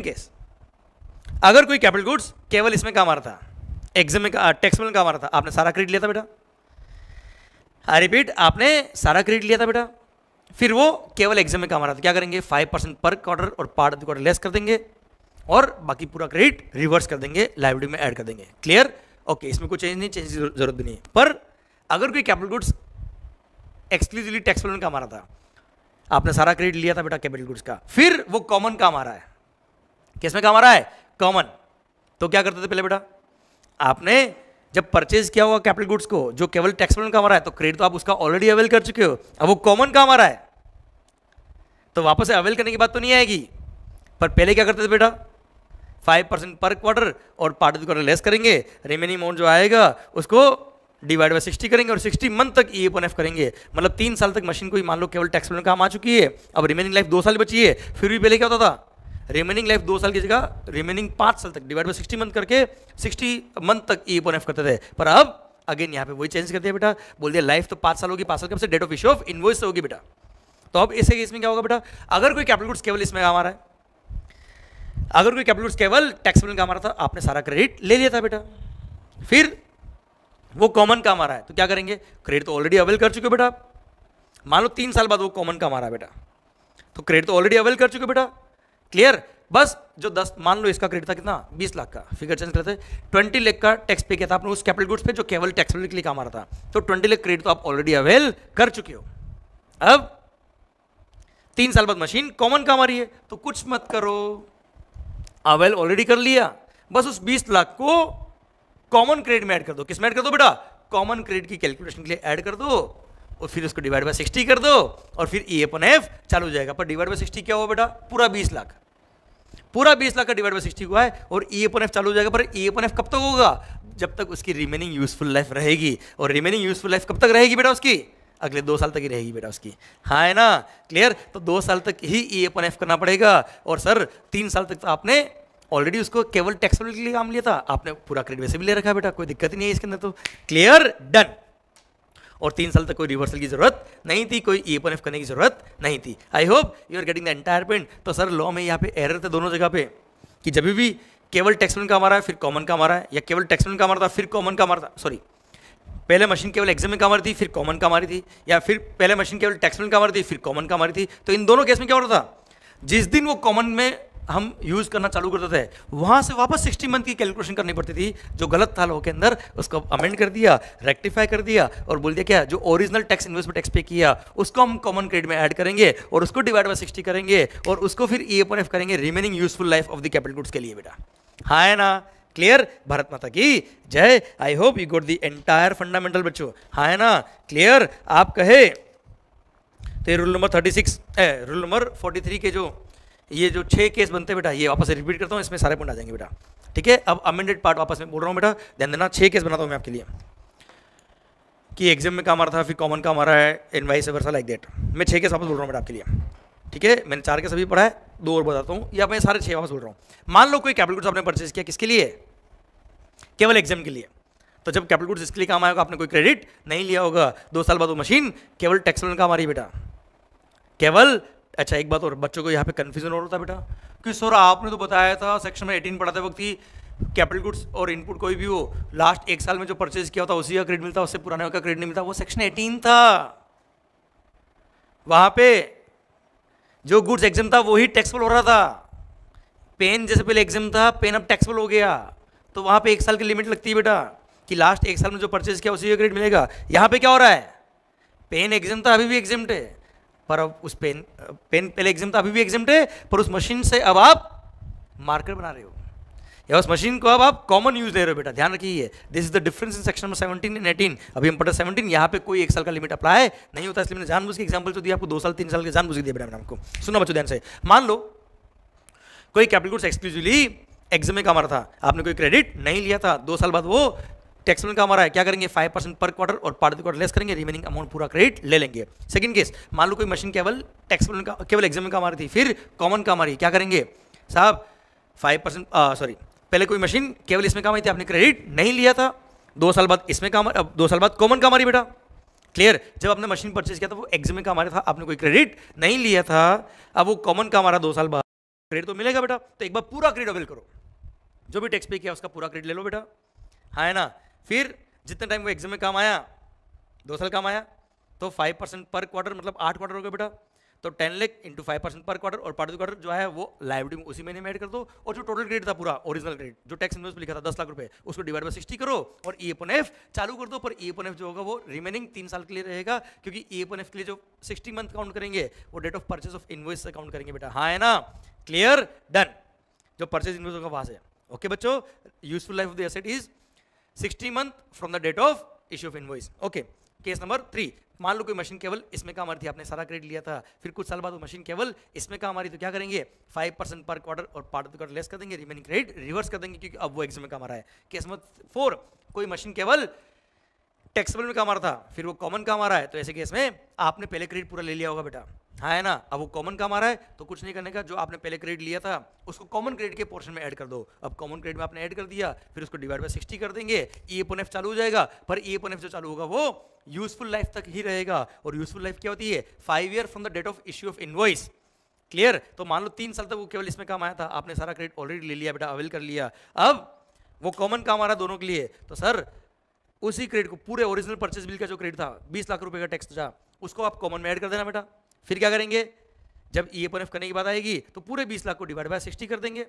केस, अगर कोई कैपिटल गुड्स केवल इसमें काम आ रहा था, एग्जाम में टैक्स में काम आ रहा था, आपने सारा क्रेडिट लिया था बेटा, आई रिपीट, आपने सारा क्रेडिट लिया था बेटा, फिर वो केवल एग्जाम में काम आ रहा था, क्या करेंगे, 5% पर क्वार्टर और part of the quarter less कर देंगे और बाकी पूरा क्रेडिट रिवर्स कर देंगे, लायबिलिटी में ऐड कर देंगे, क्लियर। ओके, इसमें कोई चेंज की जरूरत भी नहीं। पर अगर कोई कैपिटल गुड्स एक्सक्लूसिवली टैक्स में काम आ रहा था, आपने सारा क्रेडिट लिया था बेटा कैपिटल गुड्स का, फिर वो कॉमन काम आ रहा है, किस में काम आ रहा है, कॉमन, तो क्या करते थे पहले बेटा, आपने जब परचेज किया हुआ कैपिटल गुड्स को जो केवल टैक्स में काम आ रहा है, तो क्रेडिट तो आप उसका ऑलरेडी अवेल कर चुके हो, अब वो कॉमन काम आ रहा है, तो वापस से अवेल करने की बात तो नहीं आएगी। पर पहले क्या करते थे बेटा, 5% पर क्वार्टर और part of the quarter less करेंगे, रिमेनिंग अमाउंट जो आएगा उसको डिवाइड बाय 60 करेंगे और 60 मंथ तक ई अपॉन एफ करेंगे, मतलब 3 साल तक मशीन को मान लो केवल टैक्स में काम आ चुकी है, अब रिमेनिंग लाइफ 2 साल बची है, फिर भी पहले क्या होता था, रिमेनिंग लाइफ 2 साल की जगह रिमेनिंग 5 साल तक डिवाइड बाय 60 मंथ करके 60 मंथ तक ई अपॉन एफ करते थे। पर अब अगेन यहाँ पे वही चेंज कर दिया बेटा, बोल दिया लाइफ तो 5 साल होगी, 5 साल कब से, date of issue of invoice से होगी बेटा। तो अब इसे इसमें क्या होगा बेटा, अगर कोई कैपिटल गुड्स केवल इसमें काम आ रहा है, अगर कोई कैपिटल गुड्स केवल टैक्स में काम आ रहा था, आपने सारा क्रेडिट ले लिया था बेटा, फिर वो कॉमन काम आ रहा है, तो क्या करेंगे, क्रेडिट तो ऑलरेडी अवेल कर चुके हो बेटा, मान लो 3 साल बाद वो कॉमन काम आ रहा है बेटा, तो क्रेडिट तो ऑलरेडी अवेल कर चुके हो बेटा, क्लियर। बस जो 10 मान लो इसका क्रेडिट था कितना 20 लाख का, फिगर चेंज करते 20 लाख का टैक्स पे किया था आपने उस कैपिटल गुड्स पे जो केवल टैक्सेबल के लिए काम आ रहा था, तो 20 लाख क्रेडिट तो आप ऑलरेडी अवेल कर चुके हो। अब 3 साल बाद मशीन कॉमन काम आ रही है, तो कुछ मत करो, अवेल ऑलरेडी कर लिया, बस उस 20 लाख को कॉमन क्रेडिट में ऐड कर दो। किस में ऐड कर दो बेटा? कॉमन क्रेडिट की कैलकुलेशन के लिए ऐड कर दो और फिर उसको डिवाइड बाय 60 कर दो और फिर ई अपन एफ चालू हो जाएगा। पर डिवाइड बाय 60 क्या हुआ बेटा? पूरा 20 लाख, पूरा 20 लाख का डिवाइड बाय 60 हुआ है और ई अपन एफ चालू हो जाएगा। पर ई अपन एफ कब तक होगा? जब तक उसकी रिमेनिंग यूजफुल लाइफ रहेगी। और रिमेनिंग यूजफुल लाइफ कब तक रहेगी बेटा? उसकी अगले 2 साल तक ही रहेगी बेटा उसकी। हाँ है ना, क्लियर? तो 2 साल तक ही ई अपन एफ करना पड़ेगा। और सर 3 साल तक तो आपने ऑलरेडी उसको केवल टैक्सेबल के लिए काम लिया था, आपने पूरा क्रेडिट वैसे भी ले रखा है बेटा, कोई दिक्कत ही नहीं है इसके अंदर। तो क्लियर, डन। और 3 साल तक कोई रिवर्सल की जरूरत नहीं थी, कोई ई अपन एफ करने की जरूरत नहीं थी। I hope you are getting the entire point. तो सर लॉ में यहाँ पे एरर थे दोनों जगह पे कि जब भी केवल टैक्सेबल का हमारा है फिर कॉमन का हमारा है, या केवल टैक्सेबल का हमारा था फिर कॉमन का हमारा था, सॉरी पहले मशीन केवल एग्जाम में काम आ रही थी फिर कॉमन काम आ रही थी, या फिर पहले मशीन केवल टैक्सेबल काम आ रही थी फिर कॉमन काम आ रही थी। तो इन दोनों केस में क्या हो रहा था? जिस दिन वो कॉमन में हम यूज करना चालू करते थे वहां से वापस 60 मंथ की कैलकुलेशन करनी पड़ती थी। जो गलत था लॉ के अंदर उसको अमेंड कर दिया, रेक्टिफाई कर दिया और बोल दिया क्या, जो ओरिजिनल टैक्स इनवॉइस पे टैक्स पे किया उसको हम कॉमन क्रेडिट में ऐड करेंगे और उसको डिवाइड बाय 60 करेंगे और उसको फिर ई अपन एफ करेंगे remaining useful life of the capital goods के लिए बेटा। हाँ है ना, क्लियर? भारत माता की जय। आई hope you got the entire fundamental बच्चों। हाँ है ना, क्लियर? आप कहे तो रूल नंबर 36 रूल नंबर 43 के जो ये जो 6 केस बनते हैं बेटा, ये वापस रिपीट करता हूँ, इसमें सारे पॉइंट आ जाएंगे बेटा। ठीक है, अब अमेंडेड पार्ट वापस में बोल रहा हूँ बेटा, ध्यान देना। 6 केस बनाता हूँ मैं आपके लिए कि एग्जाम में काम आ रहा था फिर कॉमन काम आ रहा है and vice versa like that. मैं 6 केस वापस बोल रहा हूँ बेटा आपके लिए। ठीक है, मैंने 4 केस अभी पढ़ा है, 2 और बताता हूँ, या मैं सारे 6 वापस बोल रहा हूँ। मान लो कोई कैपिटल गुड्स आपने परचेज किया, किसके लिए? केवल एग्जाम के लिए। तो जब कैपिटल गुड्स इसके लिए काम आएगा, आपने कोई क्रेडिट नहीं लिया होगा, 2 साल बाद वो मशीन केवल टैक्सेबल काम आ रही है बेटा, केवल। अच्छा एक बात और, बच्चों को यहाँ पे कंफ्यूजन हो रहा था बेटा कि सर आपने तो बताया था सेक्शन में 18 पढ़ाते वक्त ही कैपिटल गुड्स और इनपुट कोई भी हो लास्ट 1 साल में जो परचेज किया होता उसी का क्रेडिट मिलता, उससे पुराने का क्रेडिट नहीं मिलता। वो सेक्शन 18 था, वहां पे जो गुड्स एग्जाम था वही टैक्सेबल हो रहा था। पेन जैसे पहले एग्जाम था, पेन अब टैक्सेबल हो गया, तो वहां पे 1 साल की लिमिट लगती है बेटा कि लास्ट 1 साल में जो परचेज किया उसी का क्रेडिट मिलेगा। यहाँ पे क्या हो रहा है? पेन एग्जाम था, अभी भी एग्जाम्ड है, पर अब उस पेन पहले एग्जाम था, अभी भी एग्जाम्ड है, पर उस मशीन से अब आप मार्कर बना रहे हो या उस मशीन को अब आप कॉमन यूज ले रहे हो बेटा। ध्यान रखिए, this is the difference in section number 17 and 18। अभी हम पढ़ा 17, यहाँ पे कोई 1 साल का लिमिट अप्लाई नहीं होता, इसलिए मैंने जानबूझ के एग्जाम्पल जो दिया आपको 2 साल 3 साल के जानबूझ के दिया बेटा मैंने आपको। सुनो बच्चों ध्यान से, मान लो कोई कैपिटल गुड्स एक्सक्लूसिवली एग्जाम में काम आ रहा था, आपने कोई क्रेडिट नहीं लिया था, 2 साल बाद वो टैक्सेबल काम आ रहा है, क्या करेंगे? 5% पर क्वार्टर और part of the quarter less करेंगे, रिमेनिंग अमाउंट पूरा क्रेडिट ले लेंगे। सेकंड केस, मान लो कोई मशीन केवल टैक्सेबल का केवल एग्जाम में काम आ रही थी, फिर कॉमन काम आ रही है, क्या करेंगे साहब? 5% सॉरी पहले कोई मशीन केवल इसमें काम आई थी, आपने क्रेडिट नहीं लिया था, 2 साल बाद इसमें काम, अब 2 साल बाद कॉमन काम आ रही बेटा। क्लियर? जब आपने मशीन परचेज किया था वो एग्जाम में काम आ रहा था, आपने कोई क्रेडिट नहीं लिया था, अब वो कॉमन काम आ रहा 2 साल बाद, क्रेडिट तो मिलेगा बेटा। तो एक बार पूरा क्रेडिट अवेल करो, जो भी टैक्स पे किया उसका पूरा क्रेडिट ले लो बेटा। हाँ है ना, फिर जितने टाइम वो एग्जाम में काम आया, 2 साल काम आया, तो 5% पर क्वार्टर मतलब 8 क्वार्टर हो गए बेटा। तो 10 लाख इंटू 5% पर क्वार्टर और पार्ट ऑफ द क्वार्टर जो है वो लायबिलिटी उसी महीने में ऐड कर दो, और जो टोटल क्रेडिट था पूरा ओरिजिनल क्रेडिट जो टैक्स इनवॉइस पे लिखा था 10 लाख रुपए, उसको डिवाइड बाय 60 करो और ई अपन एफ चालू कर दो। पर ई अपन एफ जो होगा वो रिमेनिंग 3 साल के लिए रहेगा, क्योंकि ई अपन एफ के लिए जो 60 मंथ काउंट करेंगे वो date of purchase of invoice से काउंट करेंगे बेटा। हाँ है ना, क्लियर, डन। जो परचेज इनवॉइस होगा वहां से। ओके बच्चों, useful life of the asset is 60 month from the date of issue of invoice. Okay, case number 3, मान लो कोई मशीन केवल इसमें काम आ रही थी, आपने सारा क्रेडिट लिया था, फिर कुछ साल बाद वो मशीन केवल इसमें काम आ रही, तो क्या करेंगे? 5% पर क्वार्टर और part of the quarter less कर देंगे, रिमेनिंग क्रेडिट रिवर्स कर देंगे, क्योंकि अब वो एग्जाम में काम आ रहा है। केस नंबर 4, कोई मशीन केवल टैक्सेबल में काम आ रहा था, फिर वो कॉमन काम आ रहा है, तो ऐसे केस में आपने पहले क्रेडिट पूरा ले लिया होगा बेटा। हाँ है ना, अब वो कॉमन काम आ रहा है तो कुछ नहीं करने का, जो आपने पहले क्रेडिट लिया था उसको कॉमन क्रेडिट के पोर्शन में ऐड कर दो। अब कॉमन क्रेडिट में आपने ऐड कर दिया, फिर उसको डिवाइड बाय 60 कर देंगे, ई अपन एफ चालू हो जाएगा। पर ई अपन एफ जो चालू होगा वो यूजफुल लाइफ तक ही रहेगा, और यूजफुल लाइफ क्या होती है? 5 year from the date of issue of invoice. Clear? तो मान लो 3 साल तक वो केवल इसमें काम आया था, आपने सारा क्रेडिट ऑलरेडी ले लिया बेटा, अवेल कर लिया, अब वो कॉमन काम आ रहा है दोनों के लिए, तो सर उसी क्रेडिट को पूरे ओरिजिनल परचेज बिल का जो क्रेडिट था 20 लाख रुपए का टैक्स था, उसको आप कॉमन में ऐड कर देना बेटा। फिर क्या करेंगे? जब ई अपन एफ करने की बात आएगी तो पूरे 20 लाख को डिवाइड बाय 60 कर देंगे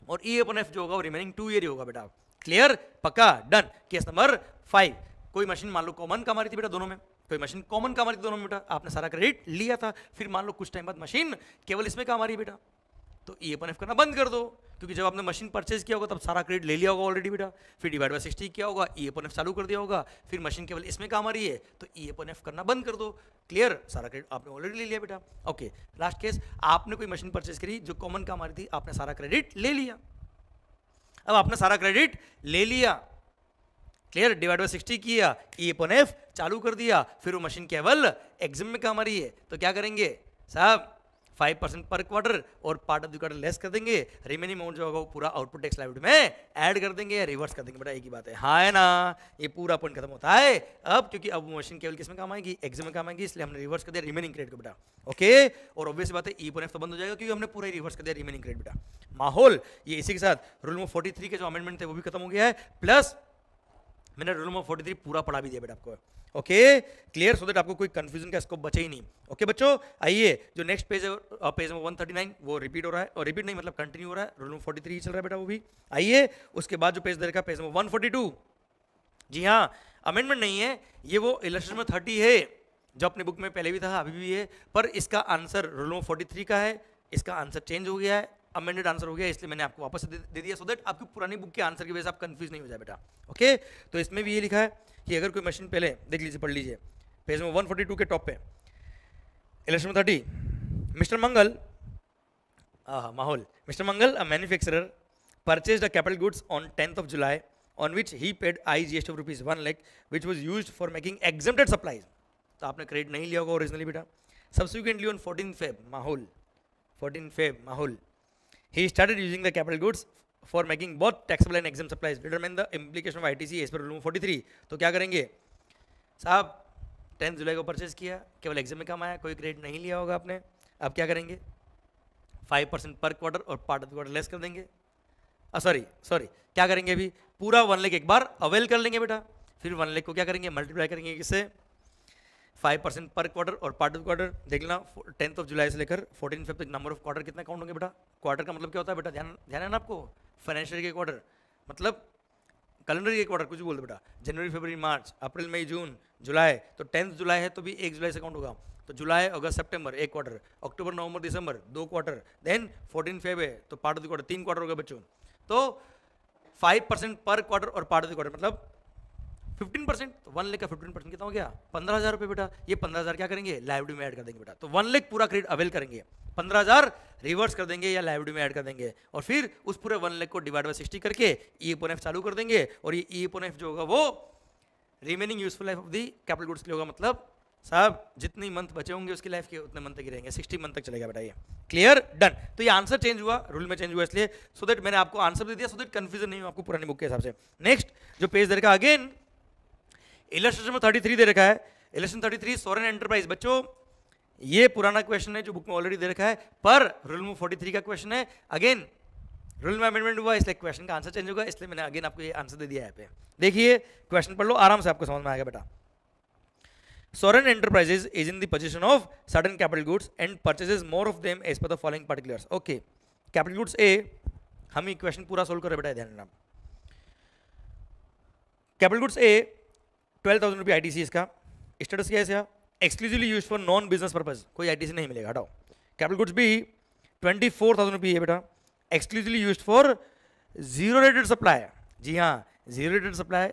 और ई अपन एफ जो होगा वो रिमेनिंग 2 ईयर ही होगा बेटा। क्लियर, पक्का, डन। केस नंबर 5, कोई मशीन मान लो कॉमन काम आ रही थी बेटा दोनों में, कोई मशीन कॉमन काम आ रही थी दोनों में बेटा, आपने सारा क्रेडिट लिया था, फिर मान लो कुछ टाइम बाद मशीन केवल इसमें काम आ रही है बेटा, तो ई अपन एफ करना बंद कर दो, क्योंकि जब आपने मशीन परचेज किया होगा तब सारा क्रेडिट ले लिया होगा ऑलरेडी बेटा, फिर डिवाइड बाय 60 किया होगा, ई अपन एफ चालू कर दिया होगा, फिर मशीन केवल इसमें काम आ रही है तो ई अपन एफ करना बंद कर दो। क्लियर, सारा क्रेडिट आपने ऑलरेडी ले लिया बेटा। ओके, लास्ट केस, आपने कोई मशीन परचेज करी जो कॉमन काम आ रही थी, आपने सारा क्रेडिट ले लिया। अब आपने सारा क्रेडिट ले लिया, क्लियर, डिवाइड बाय 60 किया, ई अपन एफ चालू कर दिया, फिर वो मशीन केवल एग्जाम में काम आ रही है तो क्या करेंगे साहब, 5% पर क्वार्टर और part of the quarter less कर देंगे, रिमेनिंग अमाउंट जो होगा वो पूरा आउटपुट टैक्स लायबिलिटी में ऐड कर देंगे या रिवर्स कर देंगे बेटा, एक ही बात है, हाँ है ना, ये पूरा पॉइंट खत्म होता है अब, क्योंकि अब वो मशीन केवल किस में काम आएगी, एग्जाम में काम आएगी, इसलिए हमने रिवर्स कर दिया रिमेनिंग क्रेडिट को बेटा। ओके, और ऑब्वियस बात है ई अपन एफ तो बंद हो जाएगा क्योंकि हमने पूरा ही रिवर्स कर दिया रिमेनिंग क्रेडिट बेटा। माहौल, ये इसी के साथ रूल नंबर 43 के जो अमेंडमेंट थे वो भी खत्म हो गया है, प्लस मैंने रूल नंबर 43 पूरा पढ़ा भी दिया बेटा आपको। ओके, क्लियर, सो दैट आपको कोई कंफ्यूजन का स्कोप बचे ही नहीं। ओके बच्चों, आइए जो नेक्स्ट पेज है, पेज नंबर 139, वो रिपीट हो रहा है, और रिपीट नहीं मतलब कंटिन्यू हो रहा है, रूल नंबर 43 चल रहा है बेटा वो भी। आइए उसके बाद जो पेज दे रखा है पेज नंबर 142, जी हाँ, अमेंडमेंट नहीं है ये, वो इलस्ट्रेशन में 30 है जो अपने बुक में पहले भी था अभी भी है, पर इसका आंसर रूल नंबर 43 का है, इसका आंसर चेंज हो गया है, अमेंडेड आंसर हो गया, इसलिए मैंने आपको वापस दे दिया, सो दैट आपकी पुरानी बुक के आंसर की वजह से आप कंफ्यूज नहीं हो जाए बेटा। ओके, तो इसमें भी ये लिखा है कि अगर कोई मशीन, पहले देख लीजिए, पढ़ लीजिए, पेज में 142 के टॉप पे इलेक्शन 30, मिस्टर मंगल, माहौल, mister Mangal a manufacturer purchased a capital goods on 10th of July on which he paid IGST of rupees 1 lakh which was used for making exempted supplies, तो आपने credit नहीं लिया होगा originally बेटा। Subsequently on 14 Feb, माहौल, he started using the capital goods for making both taxable and exempt supplies, determine the implication of ITC as per rule 43, तो क्या करेंगे साहब, 10 जुलाई को परचेज किया, केवल एग्जाम में काम आया, कोई क्रेडिट नहीं लिया होगा आपने, अब क्या करेंगे 5% पर क्वार्टर और पार्ट ऑफ क्वार्टर लेस कर देंगे, सॉरी क्या करेंगे, अभी पूरा 1 लाख एक बार अवेल कर लेंगे बेटा, फिर 1 लाख को क्या करेंगे मल्टीप्लाई करेंगे किससे, 5% पर क्वार्टर और पार्ट ऑफ क्वार्टर, देख लेना 10th of July से लेकर 14 Feb तक नंबर ऑफ क्वार्टर कितना काउंट होंगे बेटा। क्वार्टर का मतलब क्या होता है बेटा, ध्यान है ना आपको, फाइनेंशियल के क्वार्टर मतलब कैलेंडर के क्वार्टर, कुछ भी बोल दो बेटा, जनवरी फरवरी मार्च अप्रैल मई जून जुलाई, तो 10th जुलाई है तो भी 1 जुलाई से काउंट होगा, तो जुलाई अगस्त सितंबर 1 क्वार्टर, अक्टूबर नवंबर दिसंबर 2 क्वार्टर, देन 14 फेब है तो part of the quarter 3 quarter होगा बच्चों, तो 5% पर क्वार्टर और पार्ट ऑफ द क्वार्टर मतलब 15%, तो 1 लाख का 15% कितना हो गया 15,000 रुपये बेटा, ये 15,000 क्या करेंगे लाइबिलिटी में ऐड कर देंगे बेटा, तो 1 लाख पूरा क्रेडिट अवेल करेंगे, 15,000 रिवर्स कर देंगे या लाइबिलिटी में ऐड कर देंगे, और फिर उस पूरे 1 लाख को डिवाइड बाय 60 करके ई अपन एफ चालू कर देंगे, और ये ई अपन एफ जो होगा वो remaining useful life of the capital goods के लिए होगा, मतलब साहब जितनी मंथ बचे होंगे उसकी लाइफ के उतने मंथ तक ही रहेंगे, 60 मंथ तक चलेगा बेटा ये। Clear, done. तो ये आंसर चेंज हुआ, रूल में चेंज हुआ इसलिए, सो दैट मैंने आपको आंसर दे दिया, सो दैट कंफ्यूजन नहीं हो आपको पुरानी बुक के हिसाब से। नेक्स्ट जो पेज दे रखा अगेन इलस्ट्रेशन में 33 दे रखा है, इलस्ट्रेशन 33 सोरेन एंटरप्राइज, बच्चों ये पुराना क्वेश्चन है जो बुक में ऑलरेडी दे रखा है, पर रूल में 43 का क्वेश्चन है, अगेन रूल में अमेंडमेंट हुआ इसलिए क्वेश्चन का आंसर चेंज होगा, इसलिए मैंने अगेन आपको ये आंसर दे दिया है पे। देखिए क्वेश्चन पढ़ लो आराम से, आपको समझ में आएगा बेटा। Sovereign enterprises is in the possession of certain capital goods and purchases more of them as per the following particulars. Okay, capital goods A, हम ये क्वेश्चन पूरा सोल्व कर रहे बेटा, ध्यान रखना। कैपिटल गुड्स A 12,000 रुपये ITC, इसका स्टेटस क्या है इसका, exclusively use for non business purpose, कोई ITC नहीं मिलेगा, हटाओ। कैपिटल गुड्स B 24,000 रुपये है बेटा, exclusively use for zero rated supply, जी हाँ जीरो रेटेड सप्लाई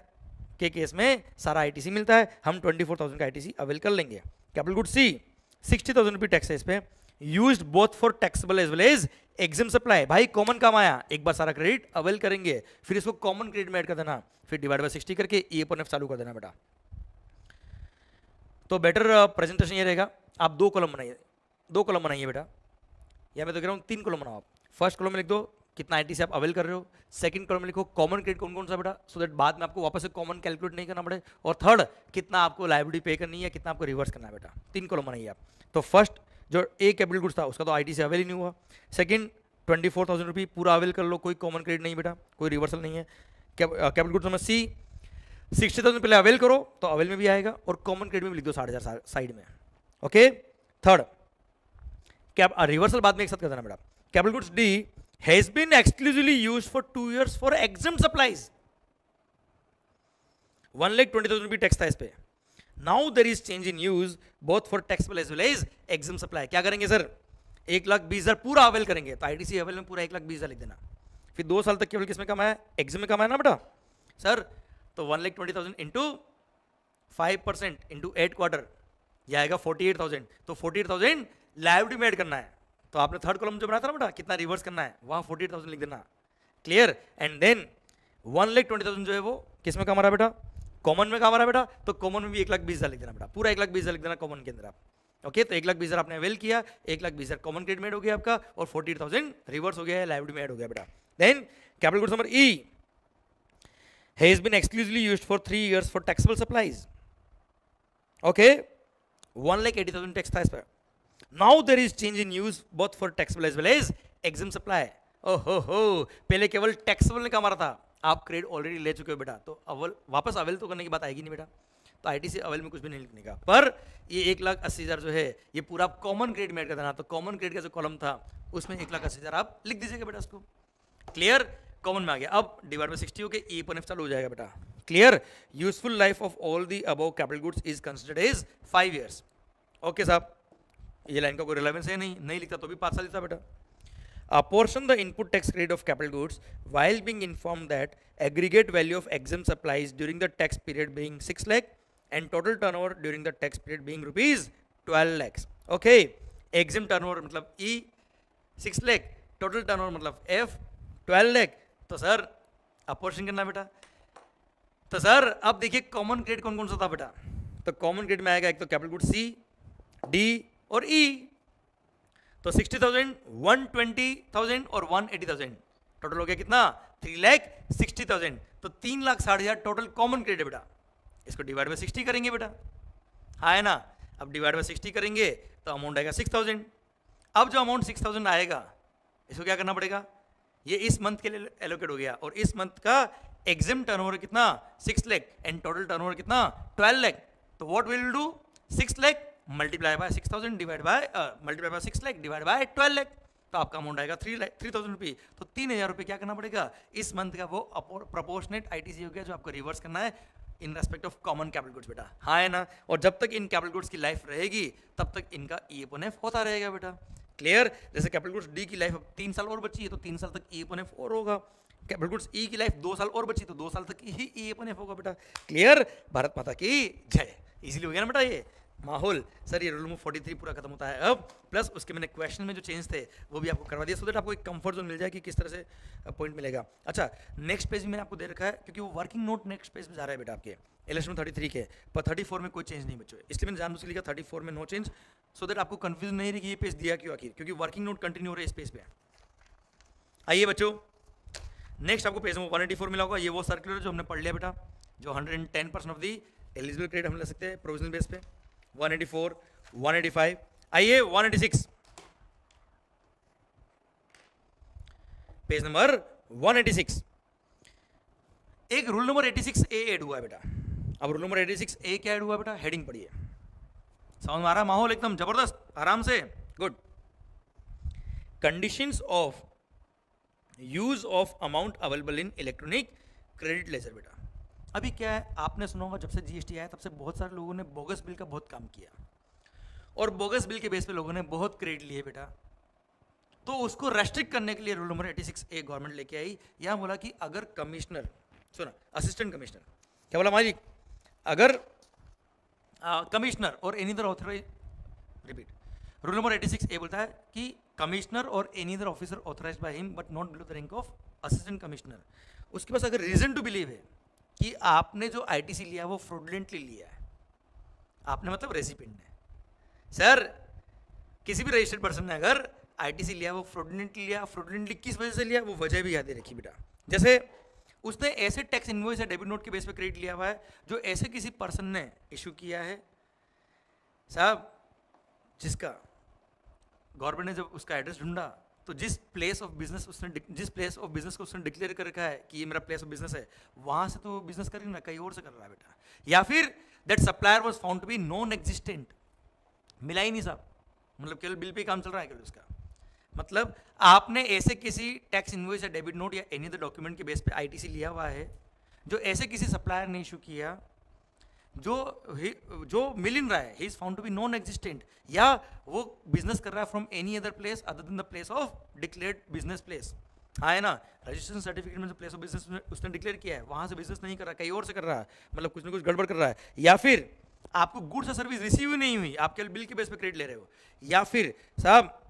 के केस में सारा ITC मिलता है, हम 24,000 का ITC अवेल कर लेंगे। कैपिटल गुड C 60,000 रुपये टैक्स है इस पे, used both for taxable as well as exempt supply, भाई कॉमन काम आया, एक बार सारा क्रेडिट अवेल करेंगे, फिर इसको कॉमन क्रेडिट में ऐड कर देना, फिर डिवाइड बाय 60 करके ई अपन एफ चालू कर देना बेटा। तो बेटर प्रेजेंटेशन ये रहेगा, आप 2 कॉलम बनाइए बेटा, या मैं तो कह रहा हूँ 3 कॉलम बनाओ आप। फर्स्ट कॉलम में लिख दो कितना ITC आप अवेल कर रहे हो, सेकंड कॉलम में लिखो कॉमन क्रेडिट कौन कौन सा बेटा, सो दैट बाद में आपको वापस से कॉमन कैलकुलेट नहीं करना पड़े, और थर्ड कितना आपको लायबिलिटी पे करनी है, कितना आपको रिवर्स करना है बेटा। 3 कॉलम बनाइए आप। तो फर्स्ट जो ए कैपिटल गुड्स था उसका तो ITC अवेल ही नहीं हुआ, सेकंड 24,000 रुपये पूरा अवेल कर लो, कोई कॉमन क्रेडिट नहीं बेटा, कोई रिवर्सल नहीं है। कैपिटल गुड्स नंबर C 60,000 पहले अवेल करो तो अवेल में भी आएगा, और कॉमन क्रेडिट में भी लिख दो 60,000 साइड में। ओके, थर्ड रिवर्सल बाद में एक साथ कर देना बेटा. Capital goods D has been exclusively used for 2 years for exempt supplies. 1,20,000 रुपये टैक्स था इस पे. Now there is change in use both for taxable as well as exempt supply. क्या करेंगे सर? 1,20,000 पूरा अवेल करेंगे. तो आईटीसी अवेल में पूरा 1,20,000 लिख देना. फिर 2 साल तक केवल किसमें कमाया? एग्जाम में कमाया ना बेटा सर. तो 1,20,000 इंटू 5% इंटू 8 क्वार्टर, यह आएगा 48,000. तो 48,000 लायबिलिटी में ऐड करना है. तो आपने थर्ड कॉलम जो बनाया था ना बेटा, कितना रिवर्स करना है, वहां 48,000 लिख देना. क्लियर? एंड देन 1,20,000 जो है वो किस में कमा रहा है बेटा? कॉमन में कमा रहा है बेटा. तो कॉमन में भी 1,20,000 लिख देना बेटा. पूरा 1,20,000 लिख देना कॉमन के अंदर आप. ओके, तो 1,20,000 आपने अवेल किया, 1,20,000 कॉमन क्रेडिट में ऐड हो गया आपका, और 48,000 रिवर्स हो गया है, लायबिलिटी में ऐड हो गया बेटा. Then capital goods number E has been exclusively used for 3 years for taxable supplies. Okay, 1,80,000 tax था इस पर. Now there is change in use both for taxable as well as exempt supply. ओहो हो, पहले केवल टैक्सेबल ने कमा रहा था, आप क्रेडिट ऑलरेडी ले चुके हो बेटा. तो अवल वापस अवेल तो करने की बात आएगी नहीं बेटा. तो आईटीसी अवेल में कुछ भी नहीं लिखने का. पर ये 1,80,000 जो है ये पूरा कॉमन क्रेडिट में ऐड कर देना. तो कॉमन क्रेडिट का जो कॉलम था उसमें 1,80,000 आप लिख दीजिएगा बेटा उसको. क्लियर? कॉमन में आ गया. अब डिवाइड बाय 60 होके ई अपन एफ चालू हो जाएगा बेटा. Clear? Useful life of all the above capital goods is considered as 5 years. Okay साहब, ये लाइन का कोई रिलेवेंस है नहीं लिखता तो भी 5 साल लिखता बेटा. Apportion the input tax credit of capital goods while being informed that aggregate value of exempt supplies during the tax period being 6 lakh and total turnover during the tax period being rupees 12 lakhs. Okay, exempt turnover मतलब E 6 lakh, total turnover मतलब F 12 lakh. तो sir apportion करना बेटा. तो sir अब देखिए common credit कौन कौन सा था बेटा. तो कॉमन क्रेडिट में आएगा एक तो कैपिटल गुड सी, डी और ई. तो 60,000, 120,000 और 180,000 टोटल हो गया कितना? 3,60,000. तो 3,60,000 टोटल कॉमन क्रेडिट बेटा. इसको डिवाइड बाय 60 करेंगे बेटा, हाँ है ना. अब डिवाइड बाय 60 करेंगे तो अमाउंट आएगा 6,000. अब जो अमाउंट 6,000 आएगा इसको क्या करना पड़ेगा? ये इस मंथ के लिए एलोकेट हो गया, और इस मंथ का एग्जाम टर्नओवर कितना? 6 लाख एंड टोटल टर्नओवर कितना? 12 लाख. तो what will do? 6 lakh multiply by 6,000 divide by 6 lakh divide by 12 lakh. तो आपका अमाउंट आएगा 3,000 रुपये. तो 3,000 रुपये क्या करना पड़ेगा? इस मंथ का वो प्रोपोर्शनेट आईटीसी हो गया जो आपको रिवर्स करना है इन respect of common capital goods बेटा, हाँ है ना. और जब तक इन कैपिटल गुड्स की लाइफ रहेगी तब तक इनका ई अपॉन एफ होता रहेगा बेटा. क्लियर? जैसे कैपिटल गुड्स डी की लाइफ अब 3 साल और बची है तो 3 साल तक ई अपॉन एफ और होगा. कैपिटल गुड्स ई की लाइफ 2 साल और बची तो 2 साल तक ही ई अपॉन एफ होगा बेटा. क्लियर? भारत माता की जय. इजीली हो गया ना बेटा ये माहौल. सर ये रूल नंबर 43 पूरा खत्म होता है अब, प्लस उसके मैंने क्वेश्चन में जो चेंज थे वो भी आपको करवा दिया, सो दैट आपको एक कंफर्ट जोन मिल जाए कि किस तरह से पॉइंट मिलेगा. अच्छा, नेक्स्ट पेज में मैंने आपको दे रखा है क्योंकि वो वर्किंग नोट नेक्स्ट पेज में जा रहा है बेटा आपके इलेक्शन में 33 के, पर 34 में कोई चेंज नहीं बच्चों. इसलिए मैंने जानबूझ के लिखा 34 में नो चेंज, सो दैट आपको कंफ्यूजन नहीं रही कि ये पेज दिया क्यों आखिर, क्योंकि वर्किंग नोट कंटिन्यू हो रहा है इस पेज पे. आइए बच्चों, नेक्स्ट आपको पेज नंबर 184 मिला होगा. ये वो सर्कुलर जो हमने पढ़ लिया बेटा, जो 110% ऑफ दी एलिजिबल क्रेडिट हम ले सकते हैं प्रोविजनल बेस पे. 184, 185. आइए 186, पेज नंबर 186. एक रूल नंबर 86A ऐड हुआ है बेटा. अब रूल नंबर 86A क्या ऐड हुआ है बेटा? हेडिंग पढ़िए. समझ में आ रहा है? माहौल एकदम जबरदस्त, आराम से, good. Conditions of use of amount available in electronic credit laser बेटा. अभी क्या है, आपने सुना होगा जब से जीएसटी आया तब से बहुत सारे लोगों ने बोगस बिल का बहुत काम किया, और बोगस बिल के बेस पे लोगों ने बहुत क्रेडिट लिए बेटा. तो उसको रेस्ट्रिक्ट करने के लिए रूल नंबर 86A गवर्नमेंट लेके आई. यहाँ बोला कि अगर कमिश्नर, सुना, असिस्टेंट कमिश्नर, क्या बोला मालिक? अगर कमिश्नर और any other authorise, repeat, rule number 86A बोलता है कि कमिश्नर और any other officer authorised by him but not below the rank of assistant commissioner, उसके पास अगर रीजन टू बिलीव है कि आपने जो आईटीसी लिया वो फ्रॉडलेंटली लिया है, आपने मतलब रेसिपिएंट ने. सर किसी भी रजिस्टर्ड पर्सन ने अगर आईटीसी लिया वो फ्रॉडलेंटली लिया, फ्रॉडलेंटली किस वजह से लिया वो वजह भी याद रखी बेटा. जैसे उसने ऐसे टैक्स इनवॉइस या डेबिट नोट के बेस पे क्रेडिट लिया हुआ है जो ऐसे किसी पर्सन ने इशू किया है साहब, जिसका गवर्नमेंट ने जब उसका एड्रेस ढूंढा तो जिस प्लेस ऑफ बिजनेस को उसने डिक्लेयर कर रखा है कि ये मेरा प्लेस ऑफ बिजनेस है, वहां से तो बिजनेस कर ना, कहीं और से कर रहा है बेटा. या फिर that supplier was found to be non existent, मिला ही नहीं साहब, मतलब केवल बिल पे काम चल रहा है केवल उसका। मतलब आपने ऐसे किसी टैक्स इनवॉइस या डेबिट नोट या एनी अदर डॉक्यूमेंट के बेस पे आईटीसी लिया हुआ है जो ऐसे किसी सप्लायर ने इशू किया जो मिल इन रहा है, he is found to be non existent, या वो बिजनेस कर रहा है from any other place other than the place of declared business place. हाँ है ना, रजिस्ट्रेशन सर्टिफिकेट में जो प्लेस ऑफ बिजनेस उसने डिक्लेयर किया है वहां से बिजनेस नहीं कर रहा, कहीं और से कर रहा है, मतलब कुछ ना कुछ गड़बड़ कर रहा है, या फिर आपको गुड्स या सर्विस रिसीव ही नहीं हुई, आप केवल बिल के बेस पे क्रेडिट ले रहे हो, या फिर साहब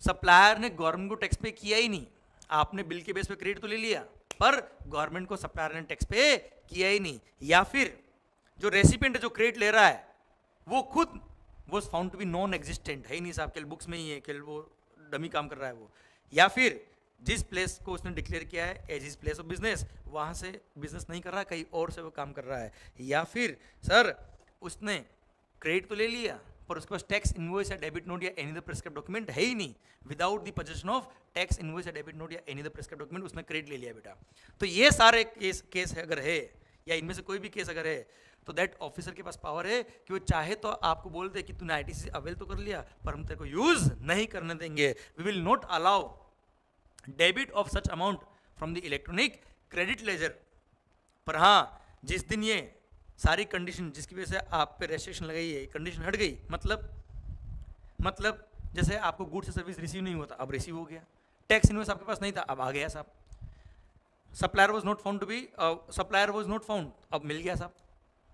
सप्लायर ने गवर्नमेंट को टैक्स पे किया ही नहीं, आपने बिल के बेस पे क्रेडिट तो ले लिया पर गवर्नमेंट को सप्लायर ने टैक्स पे किया ही नहीं, या फिर जो रेसिपिएंट है जो क्रेडिट ले रहा है वो खुद वो found to be non existent है ही नहीं साहब, केवल बुक्स में ही है, केवल वो डमी काम कर रहा है वो, या फिर जिस प्लेस को उसने डिक्लेयर किया है as his place of business वहां से बिजनेस नहीं कर रहा, कहीं और से वो काम कर रहा है, या फिर सर उसने क्रेडिट तो ले लिया पर उसके पास टैक्स इनवॉइस या डेबिट नोट या एनी द प्रेस्क्राइब डॉक्यूमेंट है ही नहीं, without the position of tax invoice या डेबिट नोट या एनी द प्रेस्क्राइब डॉक्यूमेंट उसने क्रेडिट ले लिया बेटा। तो ये सारे केस अगर है या इनमें से कोई भी केस अगर है तो दैट ऑफिसर के पास पावर है कि वो चाहे तो आपको बोल दे कि तूने आईटीसी अवेल तो कर लिया पर हम तेरे को यूज नहीं करने देंगे, we will not allow debit of such amount from the electronic credit ledger. पर हाँ जिस दिन ये सारी कंडीशन जिसकी वजह से आप पे रेस्ट्रिक्शन लगाई है कंडीशन हट गई, मतलब जैसे आपको गुड्स या सर्विस रिसीव नहीं हुआ था अब रिसीव हो गया, टैक्स इनवॉइस आपके पास नहीं था अब आ गया साहब, supplier was not found to be supplier was not found अब मिल गया साहब,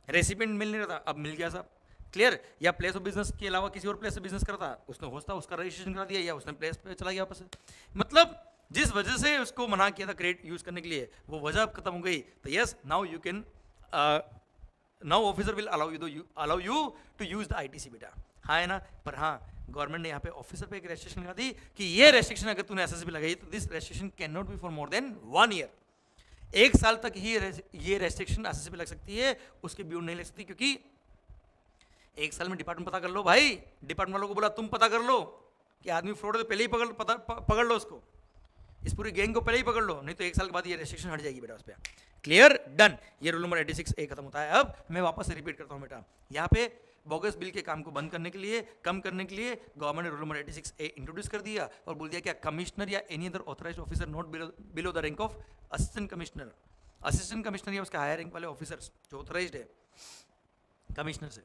रेसिपिएंट मिल नहीं रहा था अब मिल गया साहब, क्लियर, या प्लेस ऑफ बिजनेस के अलावा किसी और प्लेस से बिजनेस करता उसने होता उसका रजिस्ट्रेशन करा दिया या उसने प्लेस पे चला गया वापस, मतलब जिस वजह से उसको मना किया था क्रेडिट यूज करने के लिए वो वजह अब खत्म हो गई, तो yes now you can now officer will allow you to use the ITC बेटा। हाँ है ना, पर हाँ गवर्नमेंट ने यहाँ पे ऑफिसर पे एक रेस्ट्रिक्शन लगा दी कि ये रेस्ट्रिक्शन अगर तूने एसएसबी लगाई तो this restriction can not be for more than 1 year, 1 साल तक ही ये रेस्ट्रिक्शन एसएसबी लग सकती है, उसके बियॉन्ड नहीं लग सकती, क्योंकि 1 साल में डिपार्टमेंट पता कर लो भाई, डिपार्टमेंट वालों को बोला तुम पता कर लो कि आदमी फ्रॉड है तो पहले ही पकड़ लो उसको, इस पूरी गैंग को पहले ही पकड़ लो, नहीं तो 1 साल के बाद ये रेस्ट्रिक्शन हट जाएगी बेटा उस पर। क्लियर, डन, ये रूल नंबर 86A खत्म होता है। अब मैं वापस से रिपीट करता हूँ बेटा, यहाँ पे बोगस बिल के काम को बंद करने के लिए कम करने के लिए गवर्नमेंट ने रूल नंबर 86A इंट्रोड्यूस कर दिया और बोल दिया क्या कमिश्नर या any other authorised officer not below the rank of assistant commissioner या उसके हायर रैंक वाले ऑफिसर्स जो ऑथराइज्ड है कमिश्नर से,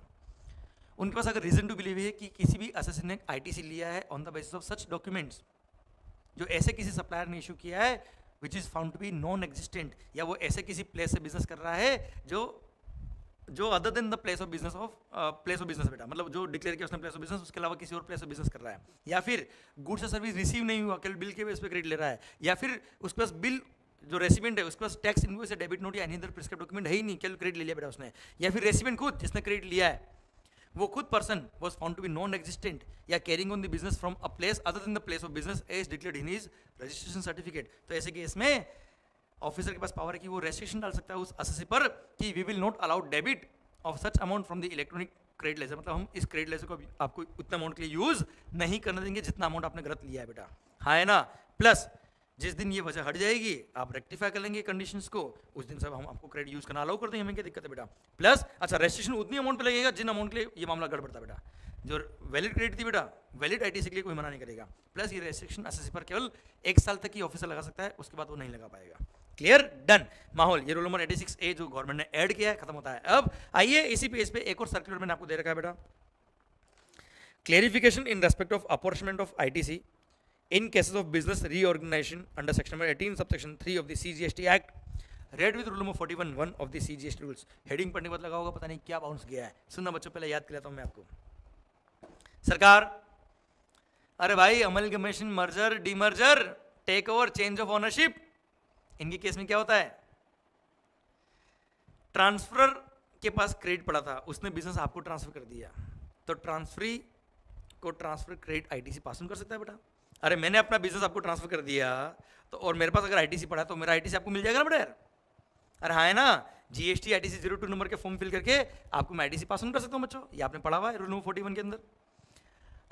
उनके पास अगर रीजन टू बिलीव है कि किसी भी असिस्टेंट ने आईटीसी लिया है on the basis of such documents जो ऐसे किसी सप्लायर ने इशू किया है which is found to be non existent, या वो ऐसे किसी प्लेस से बिजनेस कर रहा है जो other than the place of business बेटा, मतलब जो डिक्लेयर किया उसने प्लेस ऑफ बिजनेस उसके अलावा किसी और प्लेस ऑफ बिजनेस कर रहा है, या फिर गुड्स या सर्विस रिसीव नहीं हुआ केवल बिल के बेस पे क्रेडिट ले रहा है, या फिर उसके पास बिल जो रेसिपिएंट है उसके पास टैक्स इनवॉइस या डेबिट नोट या एनी अदर प्रिस्क्राइब डॉक्यूमेंट है ही नहीं, केवल क्रेडिट ले लिया बेटा उसने, या फिर रेसिपिएंट खुद जिसने क्रेडिट लिया है वो खुद person was found to be non-existent या carrying on the business from a place other than the place of business as declared in his registration certificate. तो ऐसे केस में ऑफिसर के पास पावर है कि वो रेस्ट्रिक्शन डाल सकता है उस एसएससी पर कि we will not allow debit of such amount from the electronic credit ledger, मतलब हम इस क्रेडिट लेजर को आपको उतना अमाउंट के लिए यूज नहीं करने देंगे जितना अमाउंट आपने गलत लिया है बेटा। हाँ है ना, प्लस जिस दिन ये वजह हट जाएगी आप रेक्टिफाई कर लेंगे कंडीशंस को, उस दिन सब हम आपको क्रेडिट यूज करना अलाउ कर देंगे, हमें क्या दिक्कत है बेटा। प्लस अच्छा रेस्ट्रिक्शन उतनी अमाउंट पे लगेगा जिन अमाउंट के लिए ये मामला गड़बड़ था बेटा, जो वैलिड क्रेडिट थी बेटा वैलिड आईटीसी के लिए कोई मना नहीं करेगा, प्लस ये रेस्ट्रिक्शन एसएससी पर केवल 1 साल तक ही ऑफिसर लगा सकता है, उसके बाद वो नहीं लगा पाएगा। क्लियर, डन, माहौल, ये रूल नंबर 86A जो गवर्नमेंट ने ऐड किया है खत्म होता है। अब आइए इसी पेज पे एक और सर्कुलर मैंने आपको दे रखा है बेटा, clarification in respect of apportionment of ITC in cases of business reorganization under section number 18 subsection 3 of the CGST Act, read with rule number 41(1) of the CGST rules। Heading पढ़ने के बाद लगा होगा पता नहीं क्या बाउंस गया है, सुनना बच्चों पहले याद कर लेता हूं मैं आपको। सरकार, अरे भाई amalgamation, merger, demerger, take over, change of ownership, इनके केस में क्या होता है, ट्रांसफर के पास क्रेडिट पड़ा था उसने बिजनेस आपको ट्रांसफर कर दिया, तो ट्रांसफरी को transfer credit ITC pass on कर सकता है बेटा। अरे मैंने अपना बिजनेस आपको ट्रांसफर कर दिया तो और मेरे पास अगर आईटीसी पड़ा तो मेरा आईटीसी आपको मिल जाएगा ना बेटा यार। अरे हाँ है ना, जीएसटी आईटीसी 02 नंबर के फॉर्म फिल करके आपको मैं आईटीसी पास ऑन कर सकता हूँ बच्चों, ये आपने पढ़ा हुआ है रूल नंबर 41 के अंदर।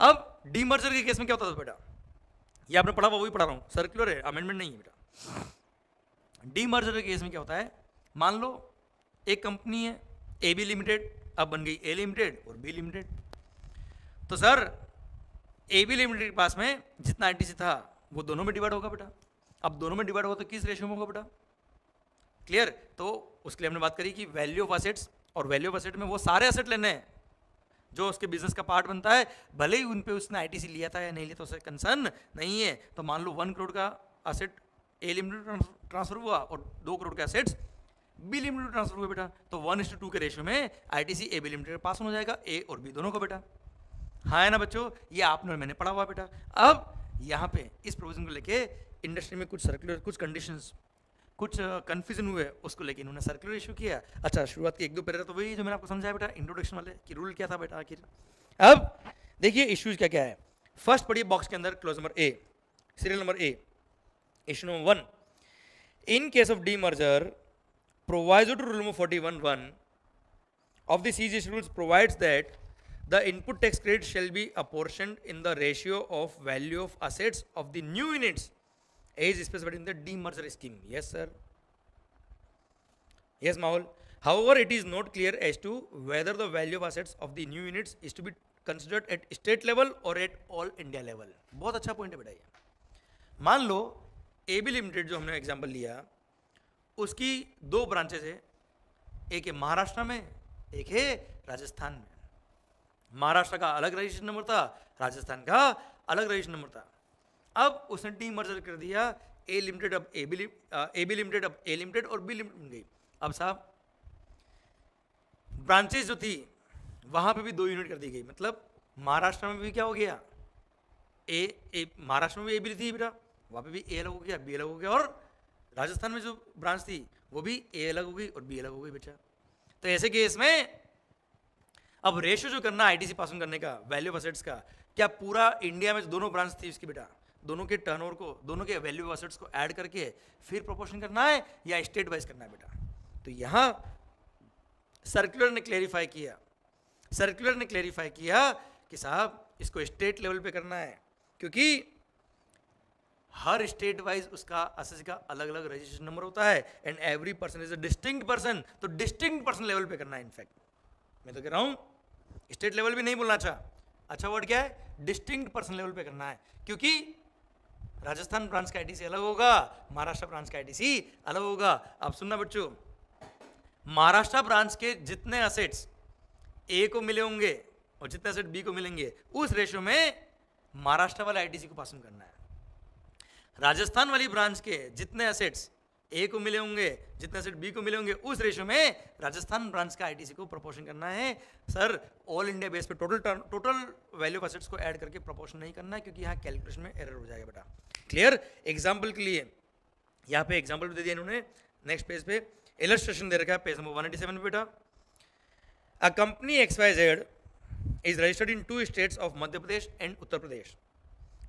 अब डीमर्जर के केस में क्या होता था बेटा, ये आपने पढ़ा हुआ, वही पढ़ा रहा हूँ, सर्कुलर है, अमेंडमेंट नहीं है बेटा। डीमर्जर के केस में क्या होता है, मान लो एक कंपनी है AB लिमिटेड अब बन गई A लिमिटेड और B लिमिटेड, तो सर एबी लिमिटेड के पास में जितना आईटीसी था वो दोनों में डिवाइड होगा बेटा। अब दोनों में डिवाइड होगा तो किस रेशियो में होगा बेटा? क्लियर? तो उसके लिए हमने बात करी कि वैल्यू ऑफ असेट्स, और वैल्यू ऑफ असेट में वो सारे असेट लेने हैं जो उसके बिजनेस का पार्ट बनता है, भले ही उन पे उसने आईटीसी लिया था या नहीं लिया तो उससे कंसर्न नहीं है। तो मान लो 1 करोड़ का असेट ए लिमिटेड ट्रांसफर हुआ और 2 करोड़ के असेट्स बी लिमिटेड ट्रांसफर हुए बेटा, तो 1:2 के रेशियो में आईटीसी ए बी लिमिटेड पास हो जाएगा, ए और बी दोनों को बेटा। हाँ है ना बच्चों? ये आपने और मैंने पढ़ा हुआ बेटा। अब यहाँ पे इस प्रोविजन को लेके इंडस्ट्री में कुछ सर्कुलर, कुछ कंडीशंस, कुछ कंफ्यूजन हुए, उसको लेके इन्होंने सर्कुलर इशू किया। अच्छा, शुरुआत के 1-2 पैरा तो वही जो मैंने आपको समझाया बेटा इंट्रोडक्शन वाले कि रूल क्या था बेटा आखिर। अब देखिए इश्यूज क्या क्या है। फर्स्ट पढ़िए बॉक्स के अंदर close number A, serial number A, issue number 1, in case of D merger proviso to rule number 41(1) of the CGS rules provides that the input tax credit shall be apportioned in the ratio of value of assets of the new units as specified in the demerger scheme. Yes sir. Yes Mahul. However, it is not clear as to whether the value of assets of the new units is to be considered at state level or at all India level. बहुत अच्छा point है बेटा ये। मान लो AB limited जो हमने example लिया, उसकी 2 ब्रांचेज है, एक है महाराष्ट्र में, एक है राजस्थान में। महाराष्ट्र का अलग रजिस्ट्रेशन नंबर था, राजस्थान का अलग रजिस्ट्रेशन नंबर था। अब उसने डी मर्जर कर दिया, ए लिमिटेड अब ए बी लिमिटेड अब ए लिमिटेड और बी लिमिटेड बन गई। अब साहब ब्रांचेज जो थी वहां पे भी 2 यूनिट कर दी गई, मतलब महाराष्ट्र में भी क्या हो गया, ए महाराष्ट्र में भी ए बी थी बेटा, वहां पे भी ए अलग हो गया, बी अलग हो गया, और राजस्थान में जो ब्रांच थी वो भी ए अलग हो गई और बी अलग हो गई बेटा। तो ऐसे केस में अब रेशियो जो करना आईटीसी पास ऑन करने का वैल्यू ऑफ एसेट्स का, क्या पूरा इंडिया में जो दोनों ब्रांच थी उसकी बेटा, दोनों के टर्नओवर को, दोनों के वैल्यू ऑफ एसेट्स को ऐड करके फिर प्रोपोर्शन करना है या स्टेट वाइज करना है बेटा? तो यहां सर्कुलर ने क्लेरिफाई किया कि साहब इसको स्टेट लेवल पे करना है, क्योंकि हर स्टेट वाइज उसका असेट का अलग अलग रजिस्ट्रेशन नंबर होता है, and every person is a distinct person. तो डिस्टिंक्ट पर्सन लेवल पे करना है। इनफैक्ट मैं तो कह रहा हूं स्टेट लेवल भी नहीं बोलना, अच्छा वर्ड क्या है, डिस्टिंक्ट पर्सन लेवल पे करना है, क्योंकि राजस्थान ब्रांच का आईटीसी अलग होगा, महाराष्ट्र ब्रांच का आईटीसी अलग होगा। अब सुनना बच्चों, महाराष्ट्र ब्रांच के जितने असेट्स ए को मिले होंगे और जितने असेट बी को मिलेंगे, उस रेशियो में महाराष्ट्र वाले आईटीसी को पास ऑन करना है। राजस्थान वाली ब्रांच के जितने असेट्स ए को मिले होंगे, जितने असेट बी को मिले होंगे, उस रेशियो में राजस्थान ब्रांच का आईटीसी को प्रोपोर्शन करना है। सर ऑल इंडिया बेस पे टोटल वैल्यू ऑफ असेट्स को ऐड करके प्रोपोर्शन नहीं करना है, क्योंकि यहाँ कैलकुलेशन में एरर हो जाएगा बेटा। क्लियर? एग्जाम्पल के लिए यहाँ पे एग्जाम्पल दे दिया इन्होंने, नेक्स्ट पेज पे इलस्ट्रेशन दे रखा है, पेज नंबर 187 बेटा। A company XYZ is registered in 2 states of Madhya Pradesh and Uttar Pradesh.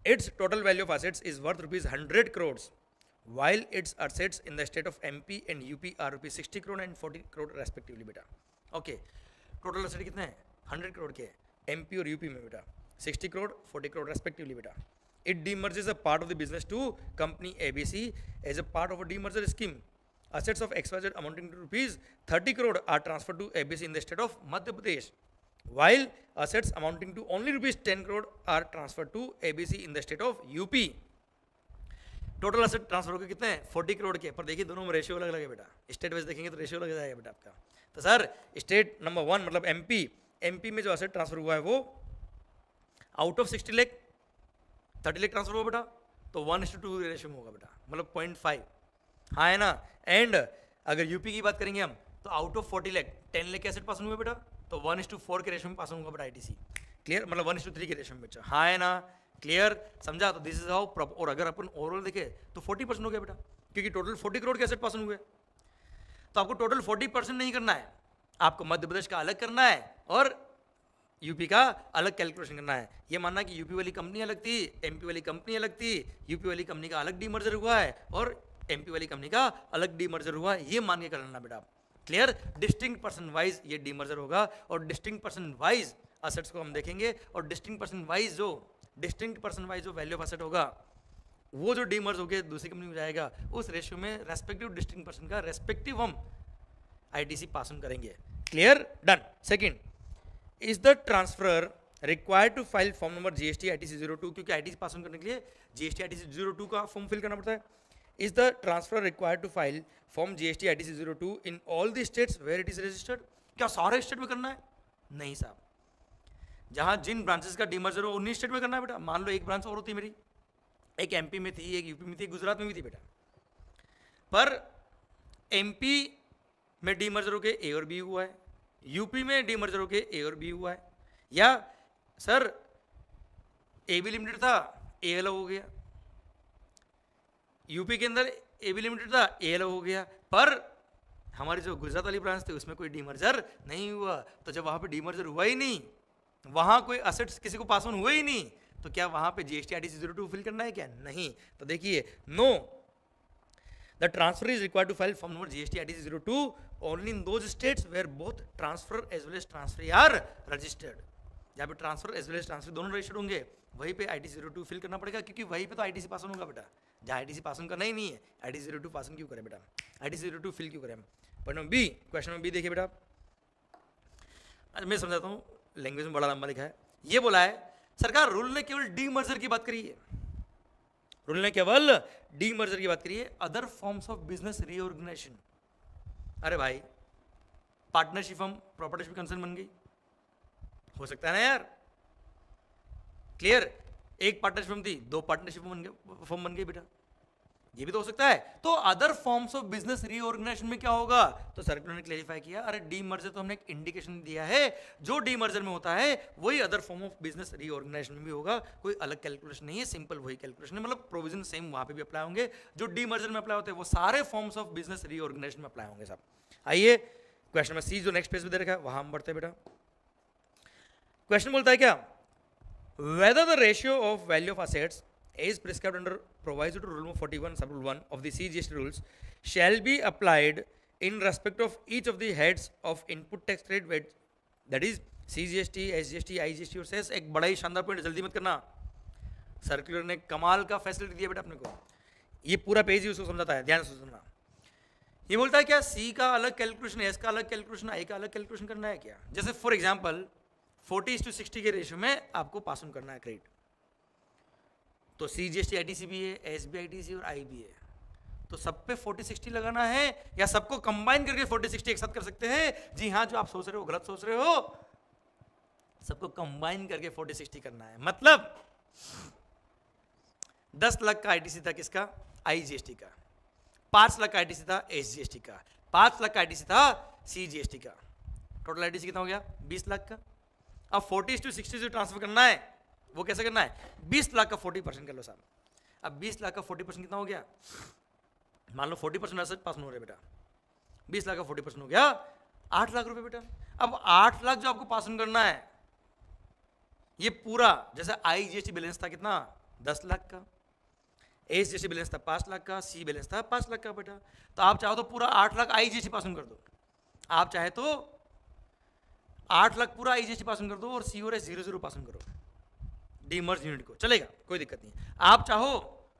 Its total value of assets is worth rupees 100 crores, while its assets in the state of MP and UP are rupees 60 crore and 40 crore respectively बेटा। Okay, total asset कितने हैं? 100 करोड़ के, MP और UP में बेटा 60 crore 40 crore respectively बेटा। It demerges a part of the business to company ABC as a part of a demerger scheme. Assets of XYZ amounting to rupees 30 crore are transferred to ABC in the state of Madhya Pradesh, while assets amounting to only rupees 10 crore are transferred to ABC in the state of UP. Total asset transfer हो गए कितने? 40 करोड़ के। पर देखिए दोनों में ratio अलग अलग है बेटा, स्टेट वाइज देखेंगे तो रेशियो लग जाएगा बेटा आपका। तो सर स्टेट नंबर 1 मतलब MP में जो असेट ट्रांसफर हुआ है वो out of 60 lakh 30 lakh transfer हुआ बेटा, तो 1:2 रेशियो में होगा बेटा, मतलब 0.5। हाँ है ना? एंड अगर यूपी की बात करेंगे हम तो आउट ऑफ 40 लाख 10 लाख के एसेट पास हुए बेटा, तो 1:4 के रेशियो में पास होगा बेटा आईटीसी। क्लियर? मतलब 1:3 के रेशियो में बेटा। हाँ है ना? क्लियर? समझा? तो दिस इज हाउ। और अगर अपन ओवरऑल देखे तो 40% हो गया बेटा, क्योंकि टोटल 40 करोड़ के एसेट पास हुए। तो आपको टोटल 40% नहीं करना है, आपको मध्य प्रदेश का अलग करना है और यूपी का अलग कैलकुलेशन करना है। ये मानना कि यूपी वाली कंपनी अलग थी, एमपी वाली कंपनी अलग थी, यूपी वाली कंपनी का अलग डीमर्जर हुआ है और एमपी वाली कंपनी का अलग डीमर्जर हुआ है, ये मान के कर लेना बेटा। क्लियर? डिस्टिंक्ट पर्सन वाइज ये डीमर्जर होगा और डिस्टिंक्ट पर्सन वाइज असेट्स को हम देखेंगे, और डिस्टिंक्ट पर्सन वाइज जो वैल्यू ऑफ असेट होगा वो जो डीमर्ज होकर दूसरी कंपनी में जाएगा, उस रेशियो में रेस्पेक्टिव डिस्टिंक्ट पर्सन का रेस्पेक्टिव हम आईटीसी पास ऑन करेंगे। Clear? Done. Second, is the transfer required to file form number GST ITC 02, क्योंकि आईटीसी पास ऑन करने के लिए जीएसटी आईटीसी 02 का फॉर्म फिल करना पड़ता है. Is the transfer required to file form GST ITC 02 in all the states where it is registered? क्या सारे स्टेट में करना है? नहीं साहब, जहां जिन ब्रांचेस का डीमर्जर हो उन्हीं स्टेट में करना है बेटा. मान लो एक ब्रांच और होती मेरी, एक एमपी में थी, एक यूपी में थी, एक गुजरात में भी थी बेटा, पर एमपी में डीमर्जर होके ए और बी हुआ है, यूपी में डीमर्जर होके ए और बी हुआ है, या सर ए बी लिमिटेड था, ए अलग हो गया, यूपी के अंदर ए बी लिमिटेड था, ए अलग हो गया, पर हमारी जो गुजरात वाली ब्रांच थी उसमें कोई डीमर्जर नहीं हुआ. तो जब वहां पे डीमर्जर हुआ ही नहीं, वहां कोई असेट्स किसी को पास ऑन हुए ही नहीं, तो क्या वहां पे जीएसटी आईटीसी 02 फिल करना है क्या? नहीं. तो देखिए, no, the transfer is required to file form number GST ITC 02 only in those states where both transfer as well as transfer are registered. जहाँ पे transfer as well as transfer दोनों registered होंगे वहीं पे आईटीसी 02 फिल करना पड़ेगा, क्योंकि वहीं पे तो आईटीसी पास ऑन होगा बेटा. जहाँ आईटीसी पास ऑन करना ही नहीं है, आईटीसी 02 पास ऑन क्यों करें बेटा? आईटीसी 02 फिल क्यों करें? Point number B, question number B देखिए बेटा. आज मैं समझाता हूँ, लैंग्वेज में बड़ा लंबा लिखा है. ये बोला है सरकार रूल ने केवल डीमर्जर की बात करी है, रूल ने केवल डीमर्जर की बात करी है, other forms of business reorganisation. अरे भाई, पार्टनरशिप फॉर्म प्रॉपर्टी कंसर्न बन गई, हो सकता है ना यार? क्लियर? एक पार्टनरशिप फॉर्म थी, दो पार्टनरशिप फॉर्म बन गई बेटा, ये भी तो हो सकता है. तो other forms of business reorganisation में क्या होगा? तो सर्कुलर ने क्लेरिफाई किया, अरे डीमर्जर तो हमने एक इंडिकेशन दिया है, जो डीमर्जर में होता है वही other form of business reorganisation में भी होगा, कोई अलग कैलकुलेशन नहीं है, सिंपल वही कैलकुलेशन है. मतलब प्रोविजन सेम वहां पे भी अप्लाई होंगे, जो डीमर्जर में अप्लाई होते हैं वो सारे फॉर्म्स ऑफ बिजनेस रीऑर्गेनाइजेशन में अप्लाई होंगे साहब. आइए क्वेश्चन नंबर सी, जो नेक्स्ट पेज पे दे रखा है वहां हम बढ़ते हैं बेटा. क्वेश्चन बोलता है क्या? Whether the ratio of value of assets is prescribed under proviso to rule number 41 sub rule 1 of the CGST rules shall be applied in respect of each of the heads of input tax rate weight, that is CGST, SGST, IGST और cess. एक बड़ा ही शानदार point, जल्दी मत करना, circular ने कमाल का फैसिलिटी दिया बेटा अपने को, ये पूरा पेज ही उसको समझाता है, ध्यान से सुनना. ये बोलता है क्या सी का अलग कैलकुलेशन, एस का अलग कैलकुलेशन, आई का अलग कैलकुलेशन करना है क्या? जैसे फॉर एग्जाम्पल 40:60 के रेशियो में आपको पास ऑन करना है क्रेडिट, तो सीजीएसटी आईटीसी भी है, एसबी आईटीसी और आई भी है, तो सब पे 40-60 लगाना है या सबको कंबाइन करके 40-60 एक साथ कर सकते हैं? जी हाँ, जो आप सोच रहे हो गलत सोच रहे हो, सबको कंबाइन करके 40-60 करना है. मतलब 10 लाख का आईटीसी था किसका? आईजीएसटी का. 5 लाख का आईटीसी था एसजीएसटी का. 5 लाख का आईटीसी था सीजीएसटी का. टोटल आईटीसी कितना हो गया? 20 लाख का. अब 40:60 जो ट्रांसफर करना है वो कैसे करना है? 20 लाख का 40% कर लो साहब. अब 20 लाख का 40% कितना हो गया? मान लो 40% एसेट पास हो रहे बेटा, 20 लाख का 40% हो गया 8 लाख रुपए बेटा. अब 8 लाख जो आपको पास ऑन करना है, ये पूरा, जैसे आईजीएसटी बैलेंस था कितना? 10 लाख का, एसजीएसटी बैलेंस था 5 लाख का, सी बैलेंस था 5 लाख का बेटा. तो आप चाहो तो पूरा 8 लाख आईजीएसटी पास ऑन कर दो, आप चाहे तो 8 लाख पूरा आईजीएसटी पास ऑन कर दो और सी और एस 0-0 पास ऑन करो डीमर्ज यूनिट को, चलेगा, कोई दिक्कत नहीं. आप चाहो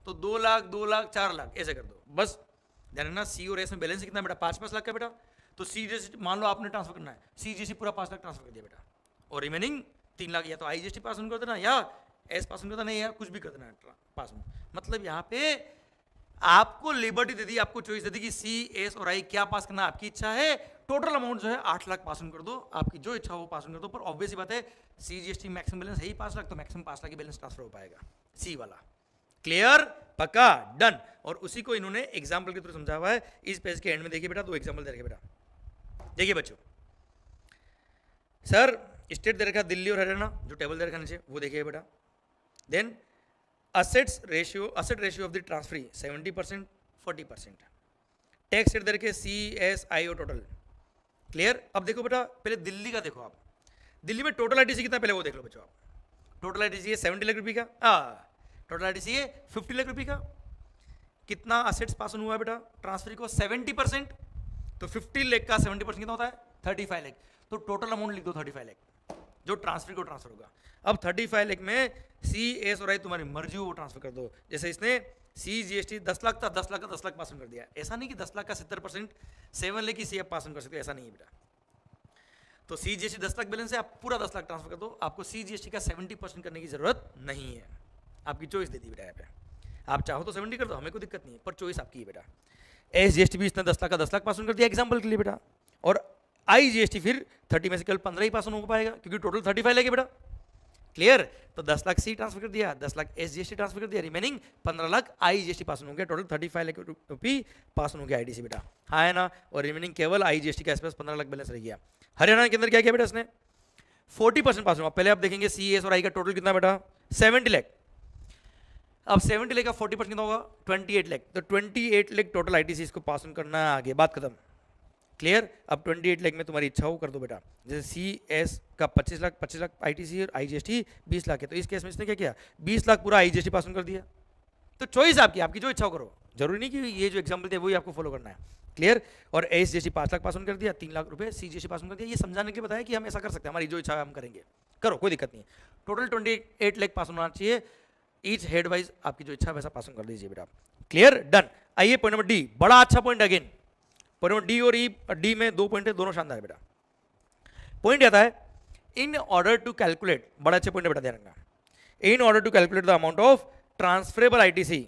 तो 2 लाख 2 लाख 4 लाख ऐसे कर दो. बस ध्यान रखना, सी और एस में बैलेंस कितना बेटा? 5-5 लाख का बेटा. तो सीजीएसटी मान लो आपने ट्रांसफर करना है, सीजीएसटी पूरा 5 लाख ट्रांसफर कर दिया बेटा, और रिमेनिंग 3 लाख या तो आईजीएसटी पास ऑन कर देना या एस पास ऑन कर देना या कुछ भी कर देना पास ऑन. मतलब यहाँ पे आपको लिबर्टी दे दी, आपको चॉइस दे दी कि सी, एस और आई क्या पास करना आपकी इच्छा है. टोटल अमाउंट जो है 8 लाख पास ऑन कर दो, आपकी जो इच्छा हो वो पास ऑन कर दो. पर ऑब्वियस बात है सीजीएसटी मैक्सिमम बैलेंस है ही 5 लाख, तो मैक्सिमम 5 लाख की बैलेंस ट्रांसफर हो पाएगा सी वाला. क्लियर? पक्का? डन. और उसी को इन्होंने एग्जाम्पल के थ्रू समझा हुआ है. इस पेज के एंड में देखिए बेटा, 2 एग्जाम्पल दे रखे बेटा. देखिए बच्चों, सर स्टेट दे रखा दिल्ली और हरियाणा, जो टेबल दे रखा नीचे वो देखिए बेटा. Then asset ratio of the transferee 70%, 40%. Tax rate दे रखे सी, एस, आई और टोटल. क्लियर? अब देखो बेटा, पहले दिल्ली का देखो आप. दिल्ली में टोटल आईटीसी कितना पहले वो देख लो बच्चों आप. टोटल आईटीसी है 70 लाख रुपये का, टोटल आईटीसी है 50 लाख रुपये का. कितना असेट्स पास ऑन हुआ है बेटा ट्रांसफर को? 70%. तो 50 लाख का 70% कितना होता है? 35 लाख. तो टोटल अमाउंट लिख दो 35 लाख, जो ट्रांसफर को ट्रांसफर होगा. अब 35 लाख में सी, एस और आई तुम्हारी मर्जी हो वो ट्रांसफर कर दो. जैसे इसने सी जीएसटी 10 लाख था, 10 लाख का 10 लाख पास ऑन कर दिया. ऐसा नहीं कि 10 लाख का 70% 7 लाख की सी आप पास ऑन कर सकते, ऐसा नहीं है बेटा. तो CGST 10 लाख बैलेंस है, आप पूरा 10 लाख ट्रांसफर कर दो, आपको CGST का 70% करने की जरूरत नहीं है। आपकी चॉइस दे दी बेटा यहाँ पे, आप चाहो तो 70 कर दो, हमें कोई दिक्कत नहीं है, पर चॉइस आपकी है बेटा। SGST भी इसने 10 लाख का 10 लाख पास ऑन कर दिया एग्जाम्पल के लिए बेटा, और IGST फिर 30 में से केवल 15 ही पास ऑन हो पाएगा क्योंकि टोटल 35 लगे बेटा। क्लियर? तो 10 लाख C ट्रांसफर कर दिया, 10 लाख SGST ट्रांसफर कर दिया, remaining 15 lakh IGST pass on हो गया, टोटल 35 लाख रुपये पास ऑन हो गया ITC बेटा। हाँ है ना? और रिमेनिंग केवल IGST के आसपास 15 लाख बैलेंस रह गया। हरियाणा के अंदर क्या किया बेटा इसने? 40% पास हुआ। पहले आप देखेंगे CS और I का टोटल कितना बेटा? 70 लाख। अब 70 लाख का 40% कितना होगा? 28 लाख। तो 28 लाख टोटल ITC इसको पास ऑन करना है, आगे बात खत्म। क्लियर? अब 28 लाख में तुम्हारी इच्छा हो कर दो बेटा। जैसे CS का 25 लाख ITC और IGST 20 लाख है, तो इस केस में इसने क्या किया? 20 लाख पूरा IGST पास ऑन कर दिया। तो चॉइस आपकी, आपकी जो इच्छा हो करो, जरूरी नहीं कि ये जो एग्जाम्पल थे वही आपको फॉलो करना है। क्लियर? और SGST 5 लाख पास ऑन कर दिया, 3 लाख रुपए CGST पास ऑन कर दिया। ये समझाने के लिए बताया कि हम ऐसा कर सकते हैं, हमारी जो इच्छा है हम करेंगे, करो कोई दिक्कत नहीं है। टोटल 28 लाख पास ऑन होना चाहिए, ईच हेड वाइज आपकी जो इच्छा है वैसा पास ऑन कर दीजिए बेटा। क्लियर? डन। आइए पॉइंट नंबर D, बड़ा अच्छा point again. Point number D और D में 2 पॉइंट है, दोनों शानदार है बेटा। पॉइंट आता है इन ऑर्डर टू कैलकुलेट, बड़ा अच्छे पॉइंट बेटा ध्यान रखना। In order to calculate the amount of transferable ITC,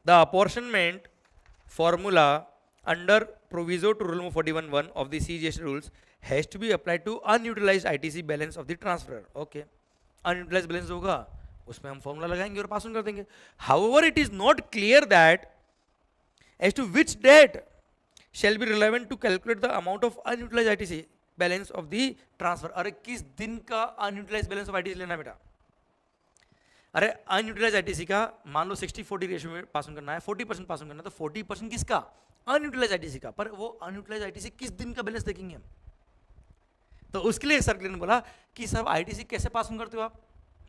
the apportionment formula under proviso to rule 41(1) of the CGST rules has to be applied to unutilized ITC balance of the transferor. Okay, unutilized balance होगा उसमें हम formula लगाएंगे और pass on कर देंगे। However, it is not clear that as to which date shall be relevant to calculate the amount of unutilized ITC balance of the transfer. अरे किस दिन का unutilized balance of ITC लेना बेटा? अरे unutilized ITC का मान लो 60-40 रेशियो में पास ऑन करना है, 40% पास ऑन करना है, तो 40% किसका? unutilized ITC का। पर वो unutilized ITC किस दिन का बैलेंस देखेंगे हम? तो उसके लिए सर्कुलर ने बोला कि सर ITC कैसे पास ऑन करते हो आप?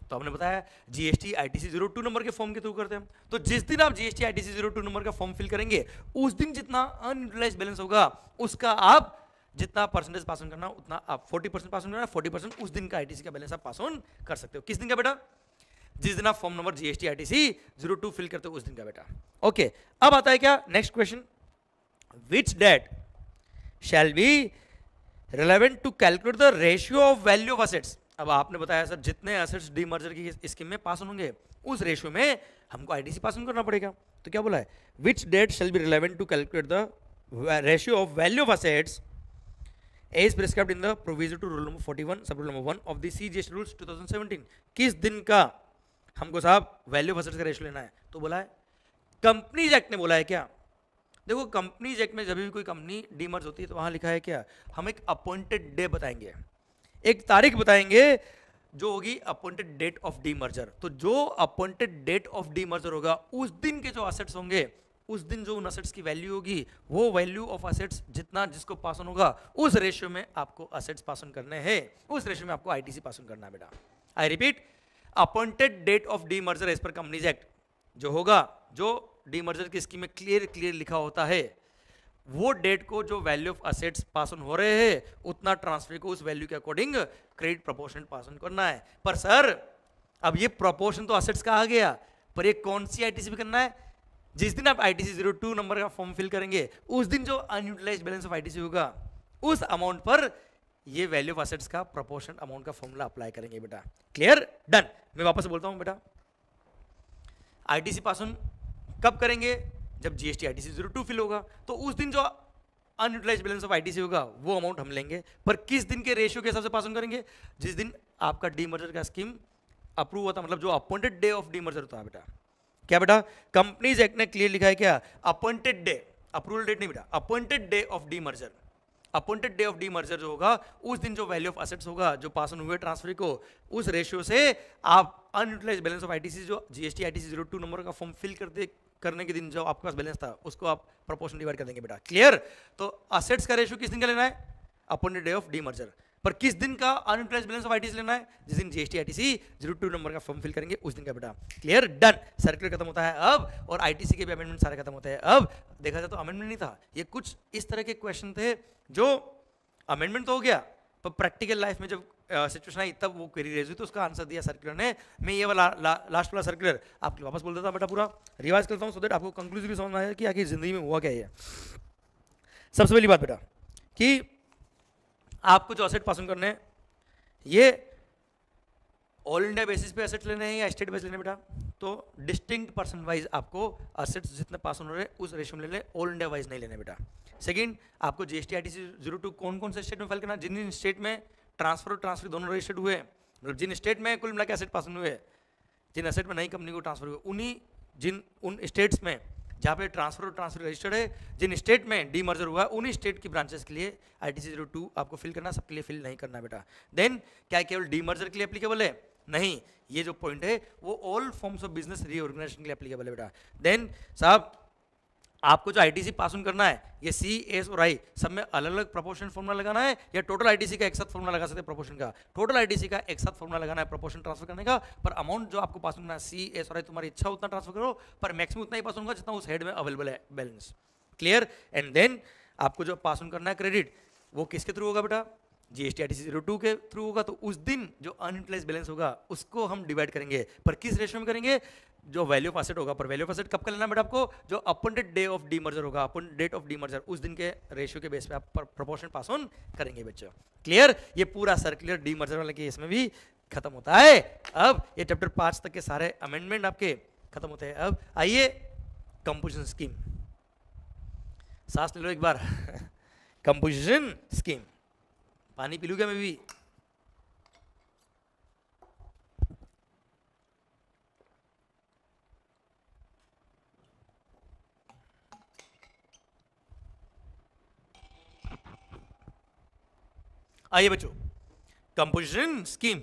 तो हमने बताया GST ITC 02 नंबर के फॉर्म के थ्रू करते हैं हम। तो जिस दिन आप GST ITC 02 नंबर का फॉर्म फिल करेंगे उस दिन जितना अनयूटिलाइज्ड बैलेंस होगा उसका आप जितना परसेंटेज पास ऑन करना उतना आप 40% पास ऑन करना, 40% उस दिन का ITC का बैलेंस आप पास ऑन कर सकते हो। किस दिन का बेटा? जिस दिन आप form number GST ITC 02 fill करते हो उस दिन का बेटा। ओके, अब आता है क्या next question, which date shall be relevant to calculate the ratio of value of assets. अब आपने बताया सर जितने असेट्स डीमर्जर की स्कीम में पास ऑन होंगे उस रेशियो में हमको ITC पास ऑन करना पड़ेगा। तो क्या बोला है? Which date shall be relevant to calculate the ratio of value of assets as prescribed in the proviso to rule number 41 sub rule number 1 of the CGST rules 2017। किस दिन का हमको साहब वैल्यू ऑफ असेट्स का ratio लेना है? तो बोला है कंपनीज एक्ट ने बोला है क्या? देखो कंपनीज एक्ट में जब भी कोई कंपनी डीमर्ज होती है तो वहां लिखा है क्या? हम एक अपॉइंटेड डे बताएंगे, एक तारीख बताएंगे जो होगी अपॉइंटेड डेट ऑफ डीमर्जर। तो जो अपॉइंटेड डेट ऑफ डीमर्जर होगा उस दिन के जो असेट्स होंगे उस दिन जो उन असेट्स की वैल्यू होगी वो वैल्यू ऑफ असेट्स जितना जिसको पास ऑन होगा उस रेशियो में आपको असेट्स पास ऑन करने हैं, उस रेशियो में आपको ITC पास ऑन करना है बेटा। I repeat, appointed date of demerger as per companies act जो होगा, जो डीमर्जर की स्कीम में क्लियर लिखा होता है, वो डेट को जो value of assets pass on हो रहे हैं उतना ट्रांसफर को उस वैल्यू के according credit proportion pass on करना है। पर सर अब ये प्रोपोर्शन तो असेट्स का आ गया, पर ये कौन सी ITC भी करना है? जिस दिन आप ITC 02 नंबर का फॉर्म फिल करेंगे उस दिन जो अनयूटिलाइज्ड बैलेंस ऑफ ITC होगा उस अमाउंट पर ये वैल्यू ऑफ असेट्स का प्रोपोर्शन अमाउंट का फॉर्मूला अप्लाई करेंगे बेटा। क्लियर? डन। मैं वापस से बोलता हूं बेटा, ITC पास ऑन कब करेंगे? जब GST ITC 02 फिल होगा तो उस दिन जो अनयूटिलाइज्ड बैलेंस ऑफ ITC होगा वो अमाउंट हम लेंगे। पर किस दिन के रेशियो के हिसाब से पास ऑन करेंगे? जिस दिन आपका डीमर्जर का स्कीम अप्रूव होता, मतलब जो अपॉइंटेड डे ऑफ डीमर्जर होता है बेटा। क्या बेटा? कंपनीज एक्ट ने क्लियर लिखा है क्या? अपॉइंटेड डे, अप्रूवल डेट नहीं बेटा, appointed day of demerger. Appointed day of demerger जो होगा उस दिन जो वैल्यू ऑफ असेट्स होगा जो पास ऑन हुए ट्रांसफर को, उस रेशियो से आप अनयूटिलाइज्ड बैलेंस ऑफ ITC जो GST ITC 02 नंबर का फॉर्म फिल करने के दिन जो आपके पास बैलेंस था उसको आप प्रोपोर्शन डिवाइड कर देंगे बेटा। क्लियर? तो असेट्स का रेशियो किस दिन का लेना है? Appointed day of demerger. पर किस दिन का अनयूटिलाइज्ड बैलेंस ऑफ ITC लेना है? जिस दिन GST ITC 02 नंबर का फॉर्म फिल करेंगे उस दिन का बेटा। क्लियर? डन। सर्कुलर खत्म होता है अब और ITC के भी अमेंडमेंट सारे खत्म होते हैं। अब देखा जाए तो अमेंडमेंट नहीं था, ये कुछ इस तरह के क्वेश्चन थे जो अमेंडमेंट तो हो गया पर प्रैक्टिकल लाइफ में जब सिचुएशन आई तब वो क्वेरी रेज हुई तो उसका आंसर दिया सर्कुलर ने। मैं ये वाला लास्ट वाला सर्कुलर आपके वापस बोल देता बेटा, पूरा रिवाइज करता हूँ सो दैट आपको कंक्लूसिव समझ में आए कि आखिर जिंदगी में हुआ क्या है। सबसे पहली बात बेटा कि आपको जो असेट पास ऑन करने हैं ये ऑल इंडिया बेसिस पे एसेट लेने हैं या स्टेट बेस लेने बेटा, तो डिस्टिंक्ट पर्सन वाइज आपको असेट्स जितने पास ऑन हो रहे हैं उस रेशियो में लेने, ऑल इंडिया वाइज नहीं लेने बेटा। सेकंड, आपको जीएसटी आईटीसी 02 कौन कौन से स्टेट में फाइल करना, जिन स्टेट में ट्रांसफर और ट्रांसफर दोनों रजिस्टर्ड हुए, मतलब जिन स्टेट में कुल मिला के एसेट पास ऑन हुए, जिन एसेट में नई कंपनी को ट्रांसफर हुए, उन स्टेट्स में जहाँ पे ट्रांसफर और ट्रांसफर रजिस्टर्ड है, जिन स्टेट में डीमर्जर हुआ उन्हीं स्टेट की ब्रांचेस के लिए आईटीसी 02 आपको फिल करना, सबके लिए फिल नहीं करना बेटा। देन क्या केवल डीमर्जर के लिए एप्लीकेबल है? नहीं, ये जो पॉइंट है वो all forms of business reorganisation के लिए एप्लीकेबल है बेटा। देन साहब आपको जो आईटीसी पास ऑन करना है ये सी, एस और आई सब में अलग अलग प्रोपोर्शन फॉर्मूला लगाना है या टोटल आईटीसी का एक साथ फॉर्मूला लगा सकते हैं प्रोपोर्शन का? टोटल आईटीसी का एक साथ फॉर्मूला लगाना है प्रोपोर्शन ट्रांसफर करने का, पर अमाउंट जो आपको पास ऑन करना है सी, एस और आई तुम्हारी इच्छा उतना ट्रांसफर करो, पर मैक्सिमम उतना ही पास ऑन होगा जितना उस हेड में अवेलेबल है बैलेंस। क्लियर? एंड देन आपको जो पास ऑन करना है क्रेडिट वो किसके थ्रू होगा बेटा? जीएसटी आईटीसी 02 के थ्रू होगा। तो उस दिन जो अनयूटिलाइज बैलेंस होगा उसको हम डिवाइड करेंगे, पर किस रेशियो में करेंगे? जो वैल्यू ऑफ एसेट होगा, पर वैल्यू ऑफ एसेट कब का लेना बेटा आपको? जो अपन डे ऑफ डीमर्जर होगा, अपन डेट ऑफ डीमर्जर, उस दिन के रेशियो के बेस पे आप प्रोपोर्शन पास ऑन करेंगे बच्चों। क्लियर? ये पूरा सर्कुलर डीमर्जर वाले केस में भी खत्म होता है। अब ये चैप्टर 5 तक के सारे अमेंडमेंट आपके खत्म होते हैं। अब आइए कंपोजिशन स्कीम, सांस ले लो एक बार। कंपोजिशन स्कीम, पानी पी लूँ क्या मैं भी? आइए बच्चों, composition scheme.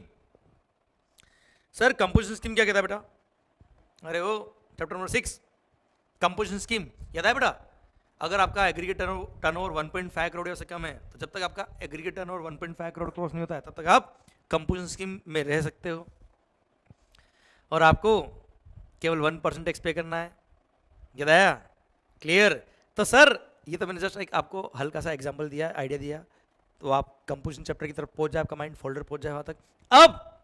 Sir composition scheme क्या कहता है बेटा? अरे वो चैप्टर नंबर 6 कंपोजिशन स्कीम याद है बेटा? अगर आपका एग्रीगेट टर्नओवर 1.5 करोड़ या से कम है तो जब तक आपका एग्रीगेट टर्नओवर 1.5 करोड़ क्रॉस नहीं होता है तब तक आप कंपोजिशन स्कीम में रह सकते हो, और आपको केवल 1% टैक्स पे करना है। याद आया? क्लियर? तो सर ये तो मैंने जस्ट एक आपको हल्का सा एग्जांपल दिया, आइडिया दिया, तो आप कंपोजिशन चैप्टर की तरफ पहुंच जाए, आपका माइंड फोल्डर पहुंच जाए वहां तक। अब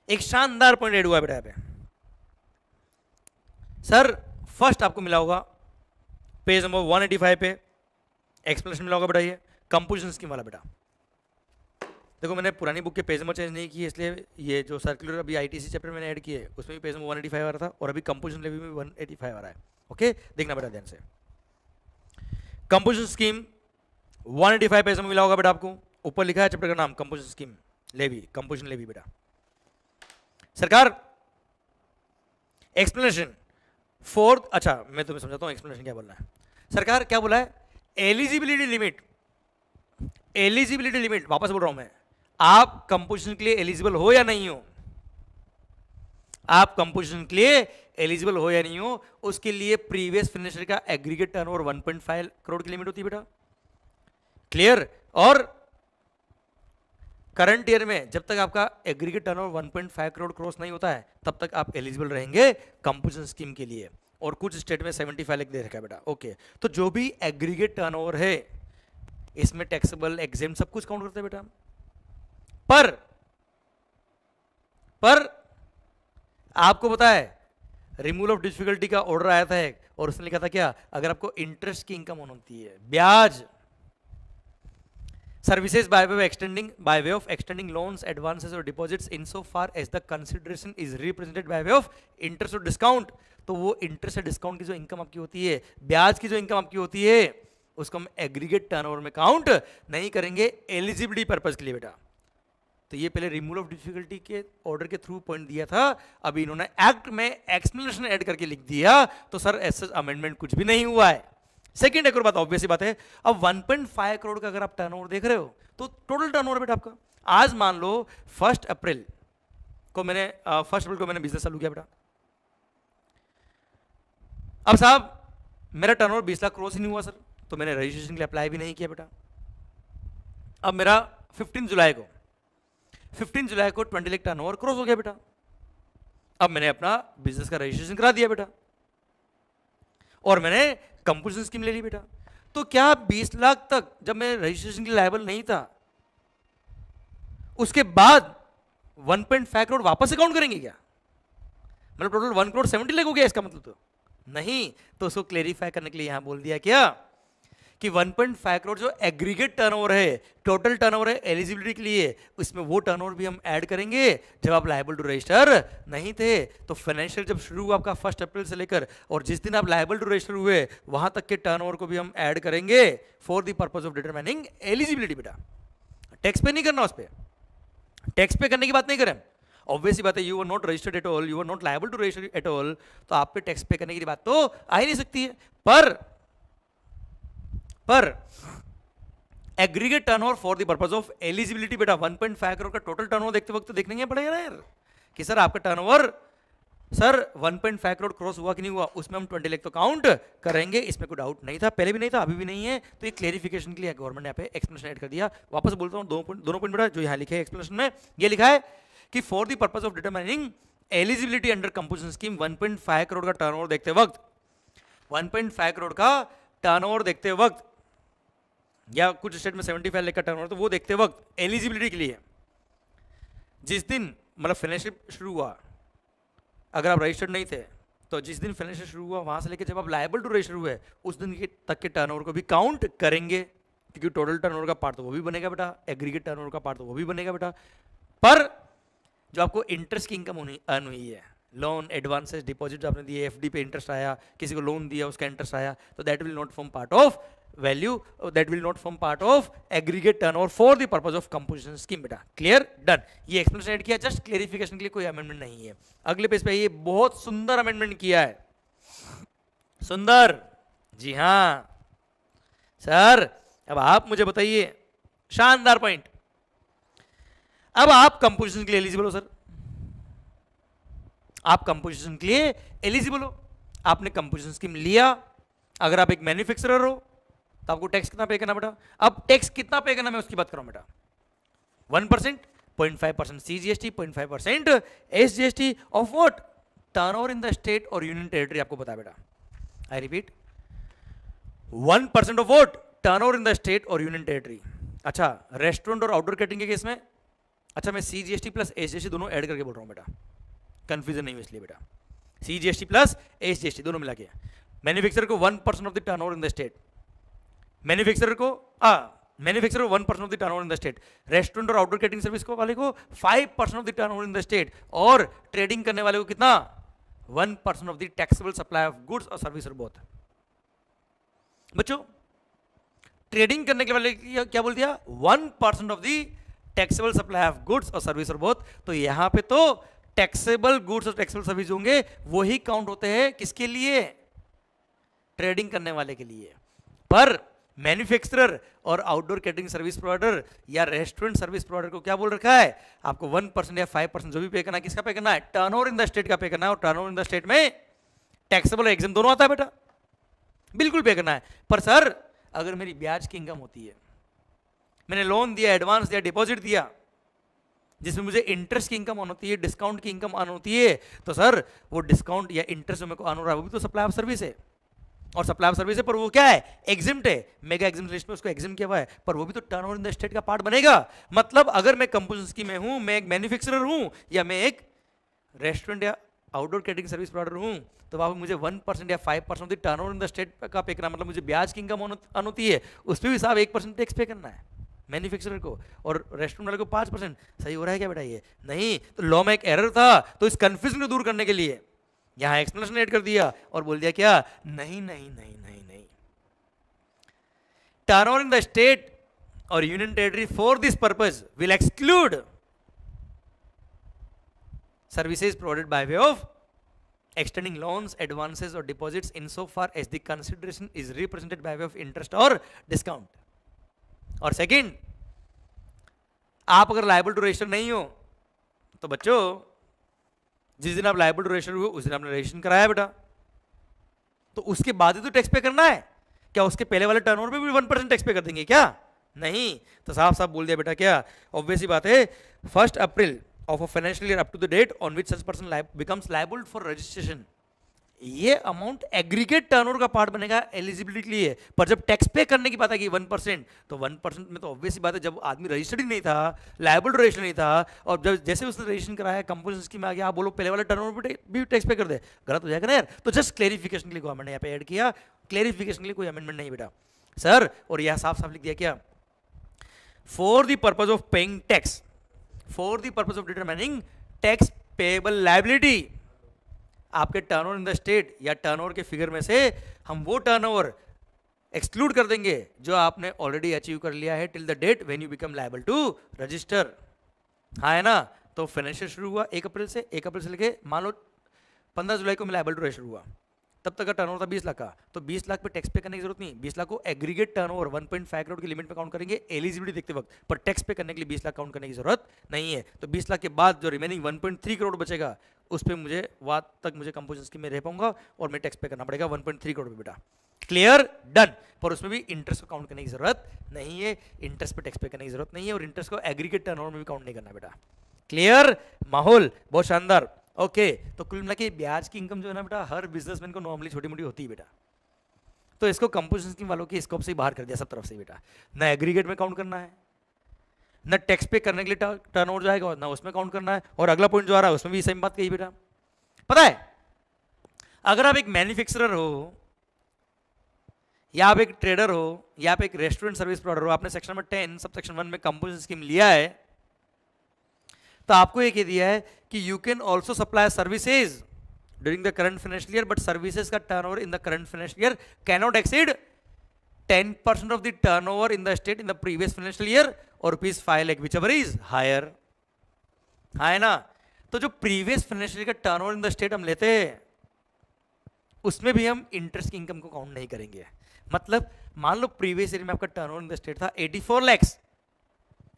एक शानदार पॉइंट ऐड हुआ बेटा यहाँ पे। सर फर्स्ट आपको मिला होगा पेज नंबर 185 पे एक्सप्लेनेशन मिला होगा बेटा, ये कंपोजिशन स्कीम वाला बेटा। देखो मैंने पुरानी बुक के पेज नंबर चेंज नहीं किए, इसलिए ये जो सर्कुलर अभी आईटीसी चैप्टर मैंने ऐड किए उसमें भी पेज नंबर 185 आ रहा था, और अभी कंपोजिशन लेवल में 185 आ रहा है। ओके, देखना बेटा ध्यान से। कंपोजिशन स्कीम 185 पेज में मिला होगा बेटा आपको, ऊपर लिखा है चैप्टर का नाम composition scheme levy, composition levy बेटा। सरकार एक्सप्लेनेशन फोर्थ, अच्छा मैं तुम्हें समझाता हूं एक्सप्लेनेशन क्या बोलना है। सरकार क्या बोला है? एलिजिबिलिटी लिमिट, एलिजिबिलिटी लिमिट, वापस बोल रहा हूं मैं, आप कंपोजिशन के लिए एलिजिबल हो या नहीं हो? आप कंपोजिशन के लिए एलिजिबल हो या नहीं हो, उसके लिए प्रीवियस फाइनेंशियल का एग्रीगेट टर्नओवर 1.5 करोड़ की लिमिट होती है बेटा। क्लियर? और करंट ईयर में जब तक आपका एग्रीगेट टर्नओवर 1.5 करोड़ क्रॉस नहीं होता है तब तक आप एलिजिबल रहेंगे कंपोजिशन स्कीम के लिए, और कुछ स्टेट में 75 लाख दे रखा है बेटा। ओके, तो जो भी एग्रीगेट टर्नओवर है इसमें टैक्सेबल एग्जेम्प्ट सब कुछ काउंट करते हैं बेटा। पर आपको पता है रिमूवल ऑफ डिफिकल्टी का ऑर्डर आया था एक, और उसने लिखा था क्या? अगर आपको इंटरेस्ट की इनकम होती है, ब्याज, services by way of extending loans, advances or deposits insofar as the consideration is represented by way of interest or discount, तो वो इंटरेस्ट और डिस्काउंट की जो इनकम आपकी होती है, ब्याज की जो इनकम आपकी होती है, उसको हम एग्रीगेट टर्नओवर में काउंट नहीं करेंगे एलिजिबिलिटी पर्पज के लिए बेटा। तो ये पहले रिमूवल ऑफ डिफिकल्टी के ऑर्डर के थ्रू पॉइंट दिया था, अभी इन्होंने एक्ट में एक्सप्लेनेशन ऐड करके लिख दिया, तो सर ऐसा अमेंडमेंट कुछ भी नहीं हुआ है। सेकंड एक और बात ऑब्वियस बात है, अब 1.5 करोड़ का अगर आप टर्नओवर देख रहे हो तो टोटल टर्नओवर बेटा आपका, आज मान लो 1 अप्रैल को मैंने बिजनेस चालू किया बेटा। अब साहब मेरा टर्नओवर 20 लाख क्रॉस ही नहीं हुआ सर, तो मैंने रजिस्ट्रेशन के लिए अप्लाई भी नहीं किया बेटा। अब मेरा 15 जुलाई को 20 लाख टर्नओवर क्रॉस हो गया बेटा। अब मैंने अपना बिजनेस का रजिस्ट्रेशन करा दिया बेटा, और मैंने कंपोजिशन स्कीम ले ली बेटा। तो क्या 20 लाख तक जब मैं रजिस्ट्रेशन के लायबल नहीं था, उसके बाद 1.5 करोड़ वापस अकाउंट करेंगे क्या? मतलब टोटल 1 करोड़ 70 लाख हो गया इसका मतलब? तो नहीं, तो उसको क्लेरिफाई करने के लिए यहां बोल दिया क्या कि 1.5 करोड़ जो एग्रीगेट टर्नओवर है, टोटल टर्नओवर है एलिजिबिलिटी के लिए, उसमें वो टर्नओवर भी हम ऐड करेंगे जब आप लायबल टू रजिस्टर नहीं थे। तो फाइनेंशियल जब शुरू हुआ आपका 1 अप्रैल से लेकर और जिस दिन आप लायबल टू रजिस्टर हुए वहां तक के टर्नओवर को भी हम ऐड करेंगे for the purpose of determining eligibility. बेटा टैक्स पे नहीं करना, उस पर टैक्स पे करने की बात नहीं करें। ऑब्वियसली बात है, you are not registered at all, you are not liable to register at all, तो आप पे टैक्स पे करने की बात तो आ ही नहीं सकती है। पर aggregate turnover for the purpose of eligibility, बेटा 1.5 करोड़ का टोटल टर्नओवर देखते वक्त देखने के पड़ेगा ना यार कि सर आपका टर्नओवर सर 1.5 करोड़ क्रॉस हुआ कि नहीं हुआ, उसमें हम 20 लाख तो काउंट करेंगे। इसमें कोई डाउट नहीं था, पहले भी नहीं था, अभी भी नहीं है। तो ये क्लेरिफिकेशन के लिए गवर्नमेंट ने यहाँ पे एक्सप्लेनेशन ऐड कर दिया। वापस बोलता हूँ, दोनों पॉइंट बेटा जो यहाँ लिखे हैं एक्सप्लेनेशन में, ये लिखा है कि for the purpose of determining eligibility under composition scheme 1.5 crore का टर्नओवर देखते वक्त, 1.5 करोड़ का टर्नओवर देखते वक्त या कुछ स्टेट में 75 लाख का टर्नओवर, तो वो देखते वक्त एलिजिबिलिटी के लिए जिस दिन मतलब फाइनेंशियल शुरू हुआ, अगर आप रजिस्टर्ड नहीं थे तो जिस दिन फाइनेंशियल शुरू हुआ वहां से लेकर जब आप लायबल टू रजिस्टर हुए उस दिन तक के टर्नओवर को भी काउंट करेंगे, क्योंकि टोटल टर्नओवर का पार्ट तो वो भी बनेगा बेटा, एग्रीगेट टर्नओवर का पार्ट तो वो भी बनेगा बेटा। पर जो आपको इंटरेस्ट की इनकम अर्न हुई है, लोन एडवांसेस डिपॉजिट आपने दिए, एफडी पे इंटरेस्ट आया, किसी को लोन दिया उसका इंटरेस्ट आया, तो that will not form part of value, that will not form part of aggregate turnover for the purpose of composition scheme. बेटा क्लियर, डन। ये एक्सप्लेनेशन ऐड किया जस्ट क्लेरिफिकेशन के लिए, कोई अमेंडमेंट नहीं है। अगले पेज पे ये बहुत सुंदर अमेंडमेंट किया है, सुंदर, जी हाँ सर। अब आप मुझे बताइए, शानदार पॉइंट, अब आप कंपोजिशन के लिए एलिजिबल हो सर, आप कंपोजिशन के लिए एलिजिबल हो, आपने कंपोजिशन स्कीम लिया। अगर आप एक मैन्युफैक्चरर हो तो आपको टैक्स कितना पे करना बेटा, अब टैक्स कितना पे करना मैं उसकी बात कर रहा हूं बेटा, 1%, 0.5% CGST, 0.5% SGST of what, turnover in the state और यूनियन टेरिटरी। आपको पता है बेटा, I repeat, 1% of what, turnover in the state और यूनियन टेरिटरी। अच्छा रेस्टोरेंट और आउटडोर कैटरिंग के केस में, अच्छा मैं CGST प्लस SGST दोनों ऐड करके बोल रहा हूं बेटा, कंफ्यूजन नहीं हो इसलिए बेटा, CGST प्लस SGST दोनों मिला के। मैन्युफैक्चरर को 1% of the turnover in the state, manufacturer को 1% of the turnover in the state, restaurant और आउटडोर कैटरिंग सर्विस को वाले को 5% of the turnover in the state, और ट्रेडिंग करने वाले को कितना, 1% of the taxable supply of goods और सर्विस और बोथ। बच्चों ट्रेडिंग करने के वाले क्या बोल दिया, 1% of the taxable supply of goods और सर्विस और बोथ। तो यहां पे तो टैक्सेबल गुड्स और टैक्सेबल सर्विस होंगे, वही काउंट होते हैं किसके लिए, ट्रेडिंग करने वाले के लिए। पर मैन्युफैक्चरर और आउटडोर कैटरिंग सर्विस प्रोवाइडर या रेस्टोरेंट सर्विस प्रोवाइडर को क्या बोल रखा है, आपको 1% या 5% जो भी पे करना है, किसका पे करना है, टर्नओवर इन द स्टेट का पे करना है। और टर्नओवर इन द स्टेट में टैक्सेबल और एग्जाम दोनों आता है बेटा, बिल्कुल पे करना है। पर सर अगर मेरी ब्याज की इनकम होती है, मैंने लोन दिया, एडवांस दिया, डिपॉजिट दिया, जिसमें मुझे इंटरेस्ट की इनकम ऑन होती है, डिस्काउंट की इनकम ऑन होती है, तो सर वो डिस्काउंट या इंटरेस्ट मेरे को ऑन हो रहा है, वो भी तो सप्लाई ऑफ सर्विस है। और सप्लाई ऑफ सर्विस है, पर वो क्या है, एग्जिम्ट है, मेगा एग्जिम्ट लिस्ट में उसको एग्जिम किया हुआ है, पर वो भी तो टर्नओवर इन द स्टेट का पार्ट बनेगा। मतलब अगर मैं कंपोजिशन स्कीम में हूं, मैं एक मैन्युफैक्चरर हूं या मैं एक रेस्टोरेंट या आउटडोर कैटरिंग सर्विस प्रोवाइडर हूं, तो वहां मुझे 1% या 5% of the turnover in the state का पे करना, मतलब मुझे ब्याज की इनकम ऑन होती है, उस पर भी साहब 1% टैक्स पे करना है मैन्युफैक्चरर को, और रेस्टोरेंट वाले को 5%। सही हो रहा है क्या बेटा, ये नहीं तो लॉ में एक एरर था, तो इस कंफ्यूजन को दूर करने के लिए यहां एक्सप्लेनेशन ऐड कर दिया और बोल दिया क्या, नहीं नहीं नहीं नहीं नहीं, टर्नओवर इन द स्टेट और union territory for this purpose will exclude services provided by way of extending loans, advances or deposits insofar as the consideration is represented by way of interest or discount. और second, आप अगर liable to register नहीं हो तो बच्चों जिस दिन आप लायबल टू रजिस्टर हुए उस दिन आपने रजिस्ट्रेशन कराया बेटा, तो उसके बाद ही तो टैक्स पे करना है। क्या उसके पहले वाले टर्नओवर पे भी 1% टैक्स पे कर देंगे क्या, नहीं। तो साफ साफ बोल दिया बेटा, क्या ऑब्वियस ही बात है, 1 अप्रैल of a financial year up to the date on which such person becomes liable for registration, ये अमाउंट एग्रीगेट टर्नओवर का पार्ट बनेगा एलिजिबिलिटी के लिए। पर जब टैक्स पे करने की बात आएगी 1%, तो 1% में तो ऑब्वियस बात है, जब आदमी रजिस्टर्ड ही नहीं था, लायबल टू रजिस्टर नहीं था, और जब जैसे उसने रजिस्ट्रेशन कराया कंपोजिशन स्कीम में आ गया, आप बोलो पहले वाले टर्नओवर पे भी टैक्स पे कर दे, गलत हो जाएगा ना यार। तो जस्ट क्लेरिफिकेशन के लिए गवर्नमेंट ने यहाँ पे ऐड किया, क्लेरिफिकेशन के लिए कोई अमेंडमेंट नहीं बेटा। सर और यह साफ साफ लिख दिया क्या, for the purpose of paying tax, for the purpose of determining tax payable liability, आपके टर्नओवर इन द स्टेट या टर्नओवर के फिगर में से हम वो टर्नओवर एक्सक्लूड कर देंगे जो आपने ऑलरेडी अचीव कर लिया है till the date when you become liable to register. हाँ है ना, तो फाइनेंशियल शुरू हुआ 1 अप्रैल से, 1 अप्रैल से लेके मान लो 15 जुलाई को मैं लायबल टू रजिस्टर हुआ, तब तक का टर्नओवर था 20 लाख का, तो 20 लाख पे टैक्स पे करने की जरूरत नहीं, 20 लाख को एग्रीगेट टर्नओवर 1.5 करोड़ की लिमिट पे काउंट करेंगे एलिजिबिलिटी देखते वक्त, पर टैक्स पे करने के लिए 20 लाख काउंट करने की जरूरत नहीं है। तो 20 लाख के बाद जो रिमेनिंग 1.3 करोड़ बचेगा उस पर मुझे वहां तक मुझे कंपोजिशन स्कीम में रह पाऊंगा और मैं टैक्स पे करना पड़ेगा 1.3 करोड़ बेटा। Clear, done. पर उसमें भी इंटरेस्ट को काउंट करने की जरूरत नहीं है, इंटरेस्ट पे टैक्स पे करने की जरूरत नहीं है, और इंटरेस्ट को एग्रीगेट टर्नओवर में भी काउंट नहीं करना बेटा। क्लियर, माहौल बहुत शानदार। ओके, तो कुल मिला के ब्याज की इनकम जो है ना बेटा हर बिजनेसमैन को नॉर्मली छोटी मोटी होती है बेटा, तो इसको कंपोजिशन स्कीम वालों के स्कोप से बाहर कर दिया सब तरफ से बेटा, ना एग्रीगेट में काउंट करना है, ना टैक्स पे करने के लिए टर्नओवर जाएगा, ना उसमें काउंट करना है, और अगला पॉइंट जो आ रहा है उसमें भी सेम बात कही बेटा। पता है अगर आप एक मैन्युफैक्चरर हो या आप एक ट्रेडर हो या आप एक रेस्टोरेंट सर्विस प्रोवाइडर हो, आपने सेक्शन नंबर 10 सब सेक्शन 1 में कंपोजिशन स्कीम लिया है, तो आपको ये कह दिया है कि you can also supply services during the current financial year, but services का turnover in the current financial year cannot exceed 10% of the turnover in the state in the previous financial year और ₹5 lakh whichever is higher. हाँ है ना, तो जो previous financial year का turnover in the state हम लेते हैं उसमें भी हम इंटरेस्ट की इनकम को काउंट नहीं करेंगे। मतलब मान लो प्रीवियस ईयर में आपका टर्नओवर इन द स्टेट था 84 लाख,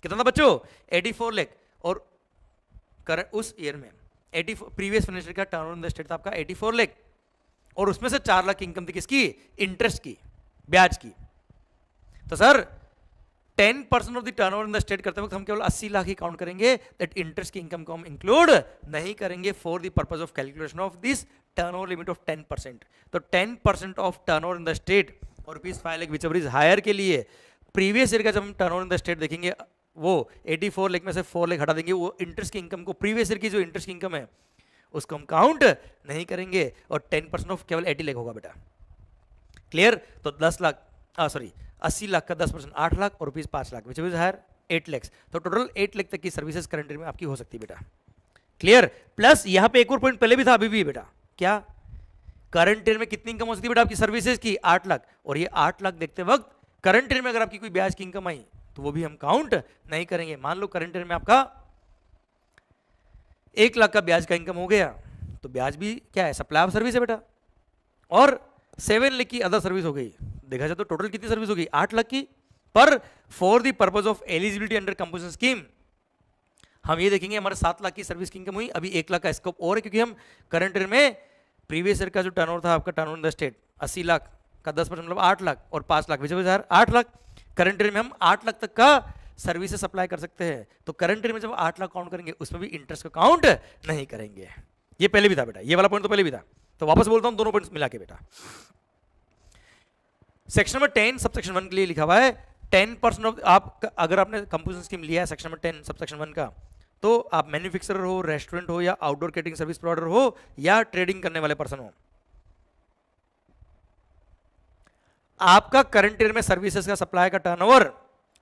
कितना था बच्चों 84 लाख, और उस ईयर में 84 प्रीवियस फाइनेंशियल का टर्नओवर इन द स्टेट था आपका 84 लाख, और उसमें से 4 लाख की इनकम थी किसकी, इंटरेस्ट की, ब्याज की। तो sir 10% of the turnover in the state करते वक्त हम केवल 80 लाख ही काउंट करेंगे, दैट इंटरेस्ट की इनकम को हम इंक्लूड नहीं करेंगे for the purpose of calculation of this turnover limit of 10%। तो 10% of turnover in the state और ₹5 लाख व्हिचएवर इज हायर के लिए प्रीवियस ईयर का जब हम टर्नओवर इन द स्टेट देखेंगे वो 84 लाख में से 4 लाख हटा देंगे, वो इंटरेस्ट की इनकम को, प्रीवियस ईयर की जो इंटरेस्ट की इनकम है उसको हम काउंट नहीं करेंगे, और 10% ऑफ केवल 80 लाख होगा बेटा। क्लियर, तो 10 लाख 80 लाख का 10% 8 लाख और ₹5 lakh which is higher 8 lakh, तो टोटल 8 लाख तक की सर्विसेज करंट ईयर में आपकी हो सकती है बेटा। क्लियर, प्लस यहां पे एक और पॉइंट पहले भी था अभी भी बेटा, क्या करंट ईयर में कितनी इनकम हो सकती है बेटा आपकी सर्विसेज की 8 लाख, और ये 8 लाख देखते वक्त करंट ईयर में अगर आपकी कोई ब्याज की इनकम आई तो वो भी हम काउंट नहीं करेंगे। मान लो करंट ईयर में आपका 1 लाख का ब्याज का इनकम हो गया, तो ब्याज भी क्या है, सप्लाई ऑफ सर्विस है बेटा, और 7 लाख की अदर सर्विस हो गई, देखा जाए तो टोटल कितनी सर्विस हो गई 8 लाख की। पर for the purpose of eligibility under composition scheme हम ये देखेंगे हमारे 7 लाख की सर्विस की इनकम हुई, अभी 1 लाख का स्कोप और है, क्योंकि हम करंट ईयर में प्रीवियस ईयर का जो टर्नओवर था आपका turnover in the state 80 lakh का 10% मतलब 8 लाख और 5 lakh which is 8 lakh, current year में हम 8 लाख तक का सर्विसेज सप्लाई कर सकते हैं, तो करंट ईयर में जब 8 लाख काउंट करेंगे उसमें भी इंटरेस्ट को काउंट नहीं करेंगे। ये पहले भी था बेटा, ये वाला पॉइंट तो पहले भी था, तो वापस बोलता हूं दोनों पॉइंट्स मिला के बेटा। सेक्शन नंबर 10 सब सेक्शन 1 के लिए लिखा हुआ है 10% ऑफ, आप अगर आपने कंपोजिशन स्कीम लिया है सेक्शन नंबर 10 सब सेक्शन 1 का, तो आप मैन्युफैक्चरर हो, रेस्टोरेंट हो, या आउटडोर कैटरिंग सर्विस प्रोवाइडर हो, या ट्रेडिंग करने वाले पर्सन हो, आपका करंट ईयर में सर्विसेज का सप्लाई का turnover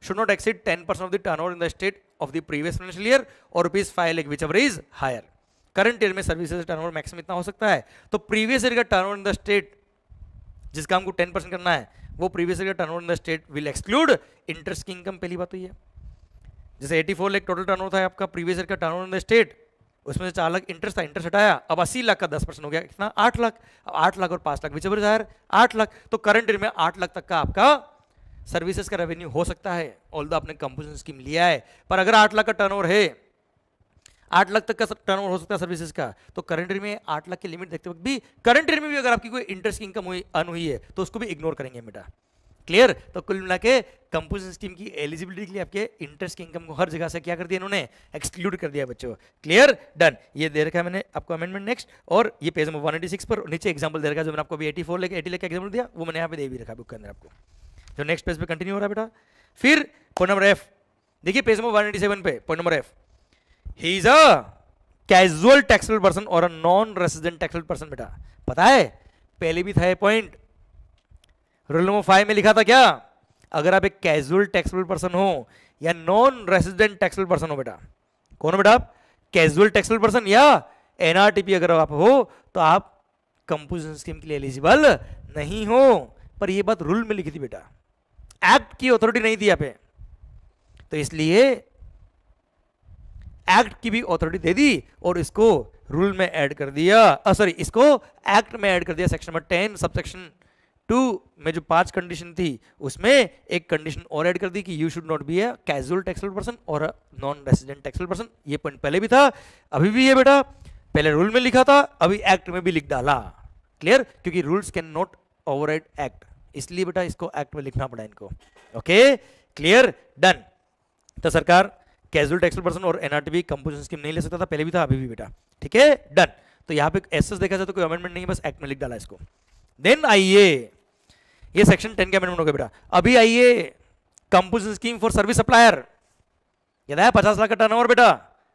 should not exceed 10% of the turnover in the state of the previous financial year or ₹5 lakh whichever is higher। Current year में सर्विसेज टर्नओवर मैक्सिमम इतना हो सकता है, तो प्रीवियस ईयर का टर्नओवर इन द स्टेट जिसका हमको 10% करना है वो प्रीवियस ईयर का turnover in the state will exclude interest की इनकम। पहली बात तो ये, जैसे 84 लाख टोटल टर्नओवर था आपका प्रीवियस ईयर का टर्नओवर इन द स्टेट, उसमें से 4 लाख इंटरेस्ट था, इंटरेस्ट हटाया, अब 80 लाख का 10% हो गया कितना 8 लाख, अब 8 लाख और 5 lakh whichever is higher 8 lakh, तो करंट ईयर में 8 लाख तक का आपका सर्विसेज का रेवेन्यू हो सकता है, ऑल्दो आपने कंपोजिशन स्कीम लिया है। पर अगर 8 लाख का टर्नओवर है, 8 लाख तक का टर्नओवर हो सकता है सर्विसेज का, तो करंट ईयर में 8 लाख की लिमिट देखते वक्त भी, करंट ईयर में भी अगर आपकी कोई इंटरेस्ट की इनकम हुई अर्न हुई है तो उसको भी इग्नोर करेंगे बेटा। क्लियर, तो कुल मिला के कंपोजिशन स्कीम की एलिजिबिलिटी के लिए आपके इंटरेस्ट की इनकम को हर जगह से क्या कर दिया इन्होंने, एक्सक्लूड कर दिया बच्चों। Clear, done. ये दे रखा है मैंने आपको अमेंडमेंट नेक्स्ट, और ये पेज नंबर 186 पर नीचे एग्जांपल दे रखा है जो मैंने आपको अभी 84 लाख 80 लाख का एग्जांपल दिया, वो मैंने यहाँ पे दे भी रखा बुक के अंदर आपको, जो नेक्स्ट पेज पे कंटिन्यू हो रहा है बेटा। फिर पॉइंट नंबर एफ देखिए पेज नंबर 187 पे, point number F, he is a casual taxable person और a non resident taxable person. बेटा पता है पहले भी था ये पॉइंट, रूल नंबर 5 में लिखा था क्या, अगर आप एक कैजुअल टैक्सेबल पर्सन हो या नॉन रेसिडेंट टैक्सेबल पर्सन हो बेटा, कौन हो बेटा आप, कैजुअल टैक्सेबल पर्सन या एनआरटीपी अगर आप हो तो आप कंपोजिशन स्कीम के लिए एलिजिबल नहीं हो। पर ये बात रूल में लिखी थी बेटा, एक्ट की अथॉरिटी नहीं थी यहाँ पे, तो इसलिए एक्ट की भी अथॉरिटी दे दी और इसको रूल में ऐड कर दिया, सॉरी इसको एक्ट में ऐड कर दिया। सेक्शन नंबर 10 सबसेक्शन 2 में जो 5 कंडीशन थी उसमें एक कंडीशन और ऐड कर दी कि you should not be a casual taxable person और a non resident taxable person. ये पॉइंट पहले भी था, अभी भी है बेटा, पहले रूल में लिखा था, अभी एक्ट में भी लिख डाला। क्लियर, क्योंकि rules can not override act, इसलिए बेटा इसको एक्ट में लिखना पड़ा इनको। Okay clear, done. तो सरकार कैजुअल टैक्सेबल पर्सन और एनआरटीपी कंपोजिशन स्कीम नहीं ले सकता था, पहले भी था अभी भी बेटा, ठीक है डन। तो यहाँ पे एसएस देखा जाए तो कोई अमेंडमेंट नहीं है, बस एक्ट में लिख डाला इसको। देन आइए, ये सेक्शन 10 का अमेंडमेंट हो गया बेटा। अभी आइए composition scheme for service supplier, याद है 50 लाख का टर्नओवर बेटा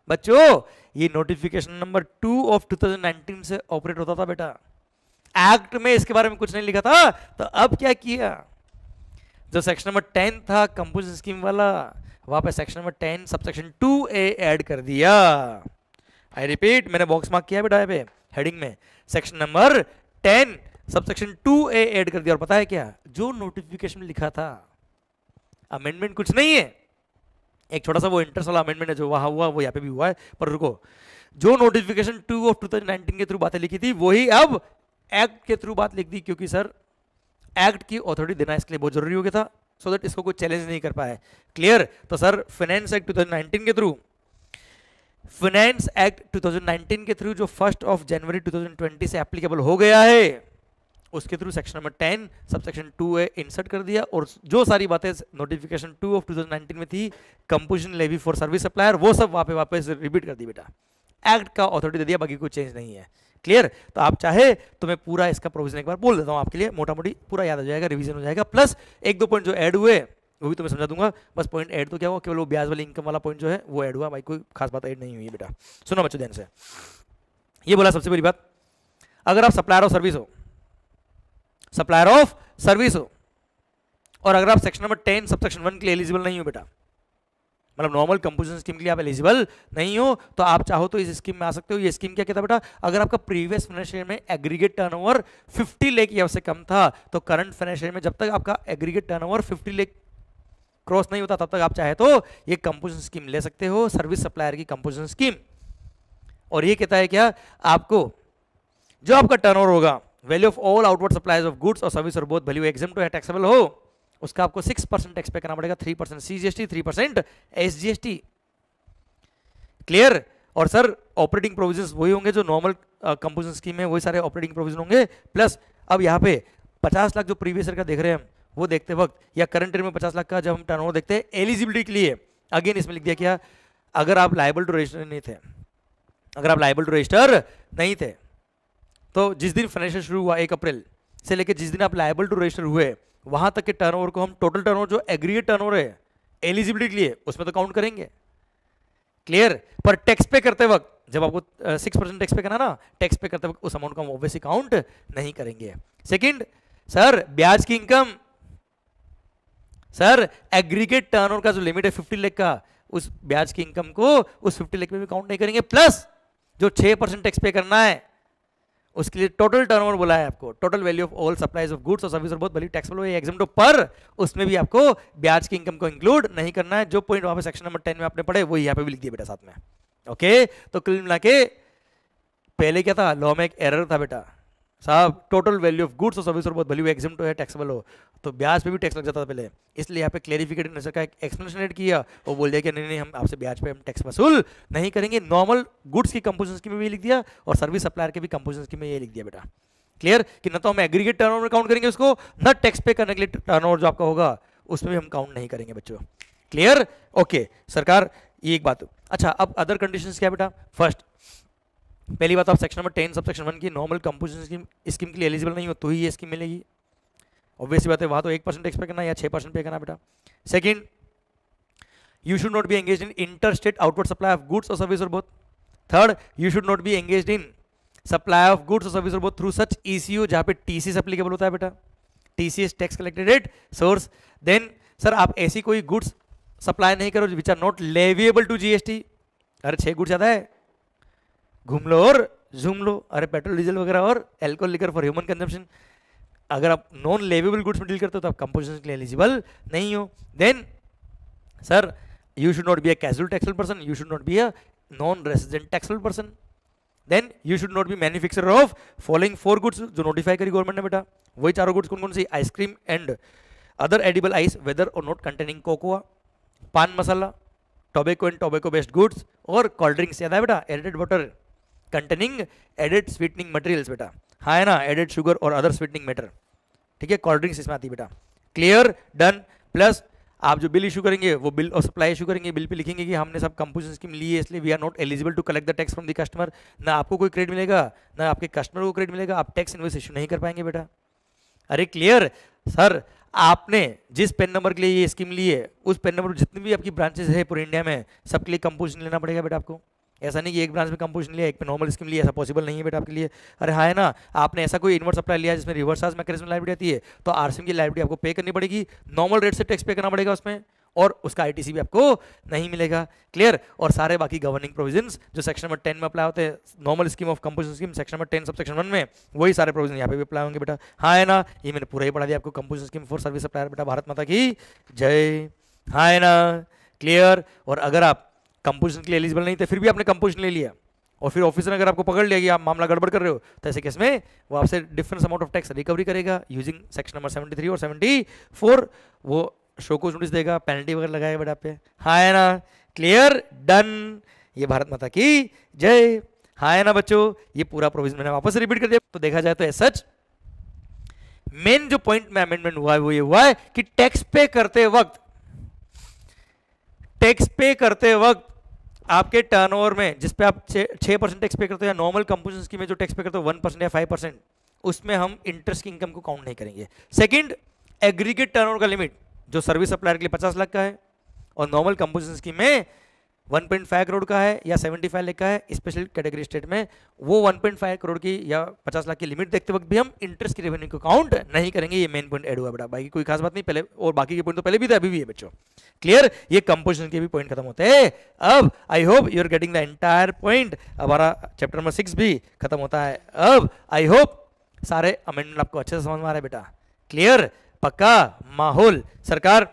बच्चों, ये नोटिफिकेशन नंबर 2 ऑफ 2019 से ऑपरेट होता था बेटा, एक्ट में इसके बारे में कुछ नहीं लिखा था। तो अब क्या किया, जो सेक्शन नंबर 10 था कंपोजिशन स्कीम वाला, वहां पे section number 10 subsection 2A add कर दिया। आई रिपीट, मैंने बॉक्स मार्क किया बेटा यहाँ पे हेडिंग में, section number 10 subsection 2A add कर दिया। और पता है क्या, जो नोटिफिकेशन में लिखा था, अमेंडमेंट कुछ नहीं है, एक छोटा सा वो इंटरेस्ट वाला अमेंडमेंट है जो वहां हुआ वो यहाँ पे भी हुआ है, पर रुको, जो नोटिफिकेशन 2 ऑफ 2019 के थ्रू बातें लिखी थी वही अब एक्ट के थ्रू बात लिख दी, क्योंकि सर एक्ट की अथॉरिटी देना इसके लिए बहुत जरूरी हो गया था, सो दैट इसको कोई चैलेंज नहीं कर पाए। क्लियर, तो सर फाइनेंस एक्ट 2019 के थ्रू, फाइनेंस एक्ट 2019 के थ्रू जो 1 जनवरी 2020 से एप्लीकेबल हो गया है, उसके through section number 10 subsection 2A insert कर दिया, और जो सारी बातें नोटिफिकेशन 2 ऑफ 2019 में थी composition levy for service supplier, वो सब वहां पे वापस रिपीट कर दी बेटा, एक्ट का अथॉरिटी दे दिया, बाकी कोई चेंज नहीं है। क्लियर, तो आप चाहे तो मैं पूरा इसका प्रोविजन एक बार बोल देता हूं आपके लिए, मोटा मोटी पूरा याद हो जाएगा, रिवीजन हो जाएगा, प्लस एक दो पॉइंट जो ऐड हुए वो भी तुम्हें समझा दूंगा। बस पॉइंट ऐड तो क्या हुआ, केवल वो ब्याज वाली इनकम वाला पॉइंट जो है वो ऐड हुआ, भाई कोई खास बात ऐड नहीं हुई बेटा। सुनो बच्चों ध्यान से, ये बोला सबसे बड़ी बात, अगर आप सप्लायर ऑफ सर्विस हो, सप्लायर ऑफ सर्विस हो, और अगर आप सेक्शन नंबर 10 सबसेक्शन 1 के लिए एलिजिबल नहीं हो बेटा, मतलब नॉर्मल कंपोजिशन स्कीम के लिए आप एलिजिबल नहीं हो, तो आप चाहो तो इस स्कीम में आ सकते हो। ये स्कीम क्या कहता है बेटा, अगर आपका प्रीवियस फाइनेंशियल ईयर में एग्रीगेट टर्नओवर 50 लाख या उससे कम था, तो करंट फाइनेंशियल ईयर में जब तक आपका एग्रीगेट टर्नओवर 50 लाख क्रॉस नहीं होता, तब तक आप चाहे तो ये कंपोजिशन स्कीम ले सकते हो, सर्विस सप्लायर की कंपोजिशन स्कीम। और ये कहता है क्या, आपको जो आपका टर्नओवर होगा, value of all outward supplies of goods और सर्विस और बोथ वैल्यू एग्जम्प्ट या टैक्सेबल हो, उसका आपको 6% टैक्स पे करना पड़ेगा, 3% CGST, 3% SGST। क्लियर, और सर ऑपरेटिंग प्रोविजंस वही होंगे जो नॉर्मल कंपोजिशन स्कीम में, वही सारे ऑपरेटिंग प्रोविजन होंगे। प्लस अब यहाँ पे 50 लाख जो प्रीवियस ईयर का देख रहे हैं हम, वो देखते वक्त, या करंट ईयर में 50 लाख का जब हम टर्नओवर देखते हैं एलिजिबिलिटी के लिए, अगेन इसमें लिख दिया क्या, अगर आप लायबल टू रजिस्टर नहीं थे, अगर आप लायबल टू रजिस्टर नहीं थे, तो जिस दिन फाइनेंशियल शुरू हुआ 1 अप्रैल से लेकर जिस दिन आप लायबल टू रजिस्टर हुए, वहां तक के टर्नओवर को हम टोटल टर्नओवर जो एग्रीगेट टर्नओवर है एलिजिबिलिटी के लिए, उसमें तो काउंट करेंगे। क्लियर, पर टैक्स पे करते वक्त, जब आपको 6% टैक्स पे करना ना, टैक्स पे करते वक्त उस अमाउंट को हम ऑब्वियसली काउंट नहीं करेंगे। सेकंड, सर ब्याज की इनकम, सर एग्रीगेट टर्नओवर का जो लिमिट है 50 लाख का, उस ब्याज की इनकम को उस 50 लाख में भी काउंट नहीं करेंगे। प्लस जो 6% टैक्स पे करना है, उसके लिए टोटल टर्नओवर बोला है आपको, total value of all supplies of goods और सर्विस और बहुत वैल्यू टैक्सेबल हो या एग्जम्प्ट हो, पर उसमें भी आपको ब्याज की इनकम को इंक्लूड नहीं करना है। जो पॉइंट वहां पे सेक्शन नंबर 10 में आपने पढ़े वो यहाँ पे भी लिख दिया बेटा साथ में। ओके, तो कुल मिला के पहले क्या था, लॉ में एक एरर था बेटा साहब, टोटल वैल्यू ऑफ गुड्स और सर्विस और बहुत वैल्यू एग्जम्प्ट हो या टैक्सेबल हो, तो ब्याज पे भी टैक्स लग जाता था पहले, इसलिए यहाँ पे क्लेरिफिकेशन नजर का एक एक्सप्लेनेशन ऐड किया, वो बोल दिया कि नहीं नहीं हम आपसे ब्याज पे हम टैक्स वसूल नहीं करेंगे। नॉर्मल गुड्स की कंपोजिशन स्कीम में भी लिख दिया और सर्विस सप्लायर के भी कंपोजिशन स्कीम में ये लिख दिया बेटा। क्लियर, कि ना तो हम एग्रीगेट टर्नओवर काउंट करेंगे उसको, ना टैक्स पे करने के लिए टर्नओवर जो आपका होगा उसमें भी हम काउंट नहीं करेंगे बच्चों। क्लियर, ओके सरकार, ये एक बात। अच्छा, अब अदर कंडीशंस क्या बेटा, फर्स्ट पहली बात, आप सेक्शन नंबर 10 सबसेक्शन 1 की नॉर्मल कंपोजिशन स्कीम के लिए एलिजिबल नहीं हो तो ही ये स्कीम मिलेगी, ऑब्वियसली बात है, वहां तो 1% टैक्स पे करना या 6% पे करना बेटा। Second, you should not be engaged in inter state outward supply of goods और सर्विस और both. Third, you should not be engaged in supply of goods और सर्विस और बोथ थ्रू सच ECU जहां पे TCS एप्लीकेबल होता है बेटा। TCS tax collected at source. Then sir आप ऐसी कोई गुड्स सप्लाई नहीं करो which are not leviable to GST। अरे 6 गुड्स ज्यादा है, घूम लो और झूम लो। अरे पेट्रोल डीजल वगैरह और alcohol liquor for human consumption, अगर आप नॉन लेवेबल गुड्स में डील करते हो तो आप कंपोजिशन के लिए एलिजिबल नहीं हो। Then sir you should not be a casual taxable person, you should not be a non resident taxable person. Then you should not be manufacturer of following 4 goods जो notify करी government ने बेटा। वही चारों goods कौन कौन सी? Ice cream and other edible ice whether or not containing cocoa, pan masala, tobacco and tobacco based goods और कोल्ड ड्रिंक्स। याद है बेटा? Added water containing added sweetening materials बेटा, हाँ है ना, एडेड शुगर और अदर स्वीटनिंग मैटर। ठीक है, कोल्ड ड्रिंक्स इसमें आती है बेटा। Clear, done. प्लस आप जो बिल इशू करेंगे वो बिल और सप्लाई इशू करेंगे, बिल पे लिखेंगे कि हमने सब कंपोजिशन स्कीम ली है इसलिए we are not eligible to collect the tax from the customer. ना आपको कोई क्रेडिट मिलेगा ना आपके कस्टमर को क्रेडिट मिलेगा, आप टैक्स इनवॉइस इशू नहीं कर पाएंगे बेटा। अरे क्लियर सर, आपने जिस पेन नंबर के लिए ये स्कीम ली है उस पेन नंबर जितनी भी आपकी ब्रांचेस है पूरे इंडिया में सबके लिए कंपोजिशन लेना पड़ेगा बेटा आपको। ऐसा नहीं कि एक ब्रांच में कंपोजिशन लिया एक पे नॉर्मल स्कीम लिया, ऐसा पॉसिबल नहीं है बेटा आपके लिए। अरे हाँ है ना, आपने ऐसा कोई इनवर्स सप्लाई लिया जिसमें रिवर्स चार्ज मैकेनिज्म लाइबिलिटी आती है तो आरसीएम की लाइबिलिटी आपको पे करनी पड़ेगी, नॉर्मल रेट से टैक्स पे करना पड़ेगा उसमें, और उसका आईटीसी भी आपको नहीं मिलेगा। क्लियर। और सारे बाकी गवर्निंग प्रोविजंस जो सेक्शन नंबर 10 में अप्लाई होते हैं, normal scheme of composition scheme section number 10 sub section 1 में, वही सारे प्रोविजन यहाँ पे भी अप्लाई होंगे बेटा। हाँ है ना, ये मैंने पूरा ही पढ़ा दिया आपको composition scheme for service supplier बेटा। भारत माता की जय। हाँ है ना, क्लियर। और अगर आप कंपोजिशन के लिए एलिजिबल नहीं थे फिर भी आपने कंपोजिशन ले लिया और फिर ऑफिसर ने अगर आपको पकड़ लिया कि आप मामला गड़बड़ कर रहे हो तो ऐसे केस में वो आपसे difference amount of tax recovery करेगा यूजिंग सेक्शन नंबर 73 और 74। वो शो को नोटिस देगा, पेनल्टी वगैरह लगाएगा बेटा पे। हाँ है ना, क्लियर, डन। ये भारत माता की जय। हाँ है ना बच्चों, ये पूरा प्रोविजन मैंने वापस रिपीट कर दिया। तो देखा जाए तो सच मेन जो पॉइंट में अमेंडमेंट हुआ है वो ये हुआ है कि टैक्स पे करते वक्त आपके टर्नओवर में जिस पे आप 6% टैक्स पे करते हो या नॉर्मल कंपोजिशन स्कीम में जो टैक्स पे करते हो 1% या 5%, उसमें हम इंटरेस्ट की इनकम को काउंट नहीं करेंगे। सेकंड, एग्रीगेट टर्नओवर का लिमिट जो सर्विस सप्लायर के लिए 50 लाख का है और नॉर्मल कंपोजिशन स्कीम में 1.5 करोड़ का है या 75 लाख का है, स्पेशल कैटेगरी स्टेट में वो 1.5 करोड़ की या 50 लाख की लिमिट देखते वक्त भी हम इंटरेस्ट की रेवेन्यू को काउंट नहीं करेंगे। ये मेन पॉइंट ऐड हुआ बेटा, बाकी कोई खास बात नहीं पहले, और बाकी के पॉइंट तो पहले भी थे अभी भी है बच्चों। क्लियर, ये कंपोजिशन के भी पॉइंट खत्म होते हैं। अब I hope you are getting the entire point. हमारा चैप्टर नंबर 6 भी खत्म होता है। अब आई होप सारे अमेंडमेंट आपको अच्छे से समझ में आ रहा है बेटा। क्लियर, पक्का माहौल सरकार।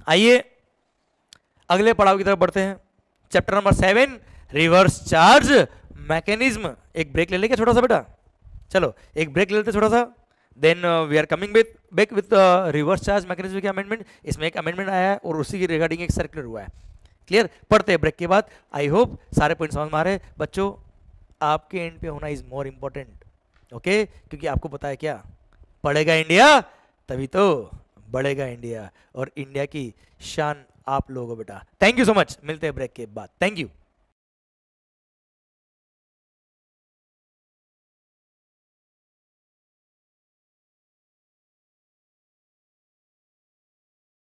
आइए अगले पड़ाव की तरफ बढ़ते हैं। Chapter number 7 reverse charge mechanism. एक ब्रेक ले लेंगे छोटा सा बेटा, चलो एक ब्रेक ले लेते छोटा सा। Then we are coming back with reverse charge mechanism के अमेंडमेंट। इसमें एक अमेंडमेंट आया है और उसी की रिगार्डिंग एक सर्कुलर हुआ है। क्लियर, पढ़ते हैं ब्रेक के बाद। आई होप सारे पॉइंट समझ में आ रहे हैं बच्चों। आपके एंड पे होना इज मोर इंपॉर्टेंट, ओके, क्योंकि आपको पता है क्या, पढ़ेगा इंडिया तभी तो बढ़ेगा इंडिया, और इंडिया की शान आप लोगों बेटा। थैंक यू सो मच, मिलते हैं ब्रेक के बाद। Thank you.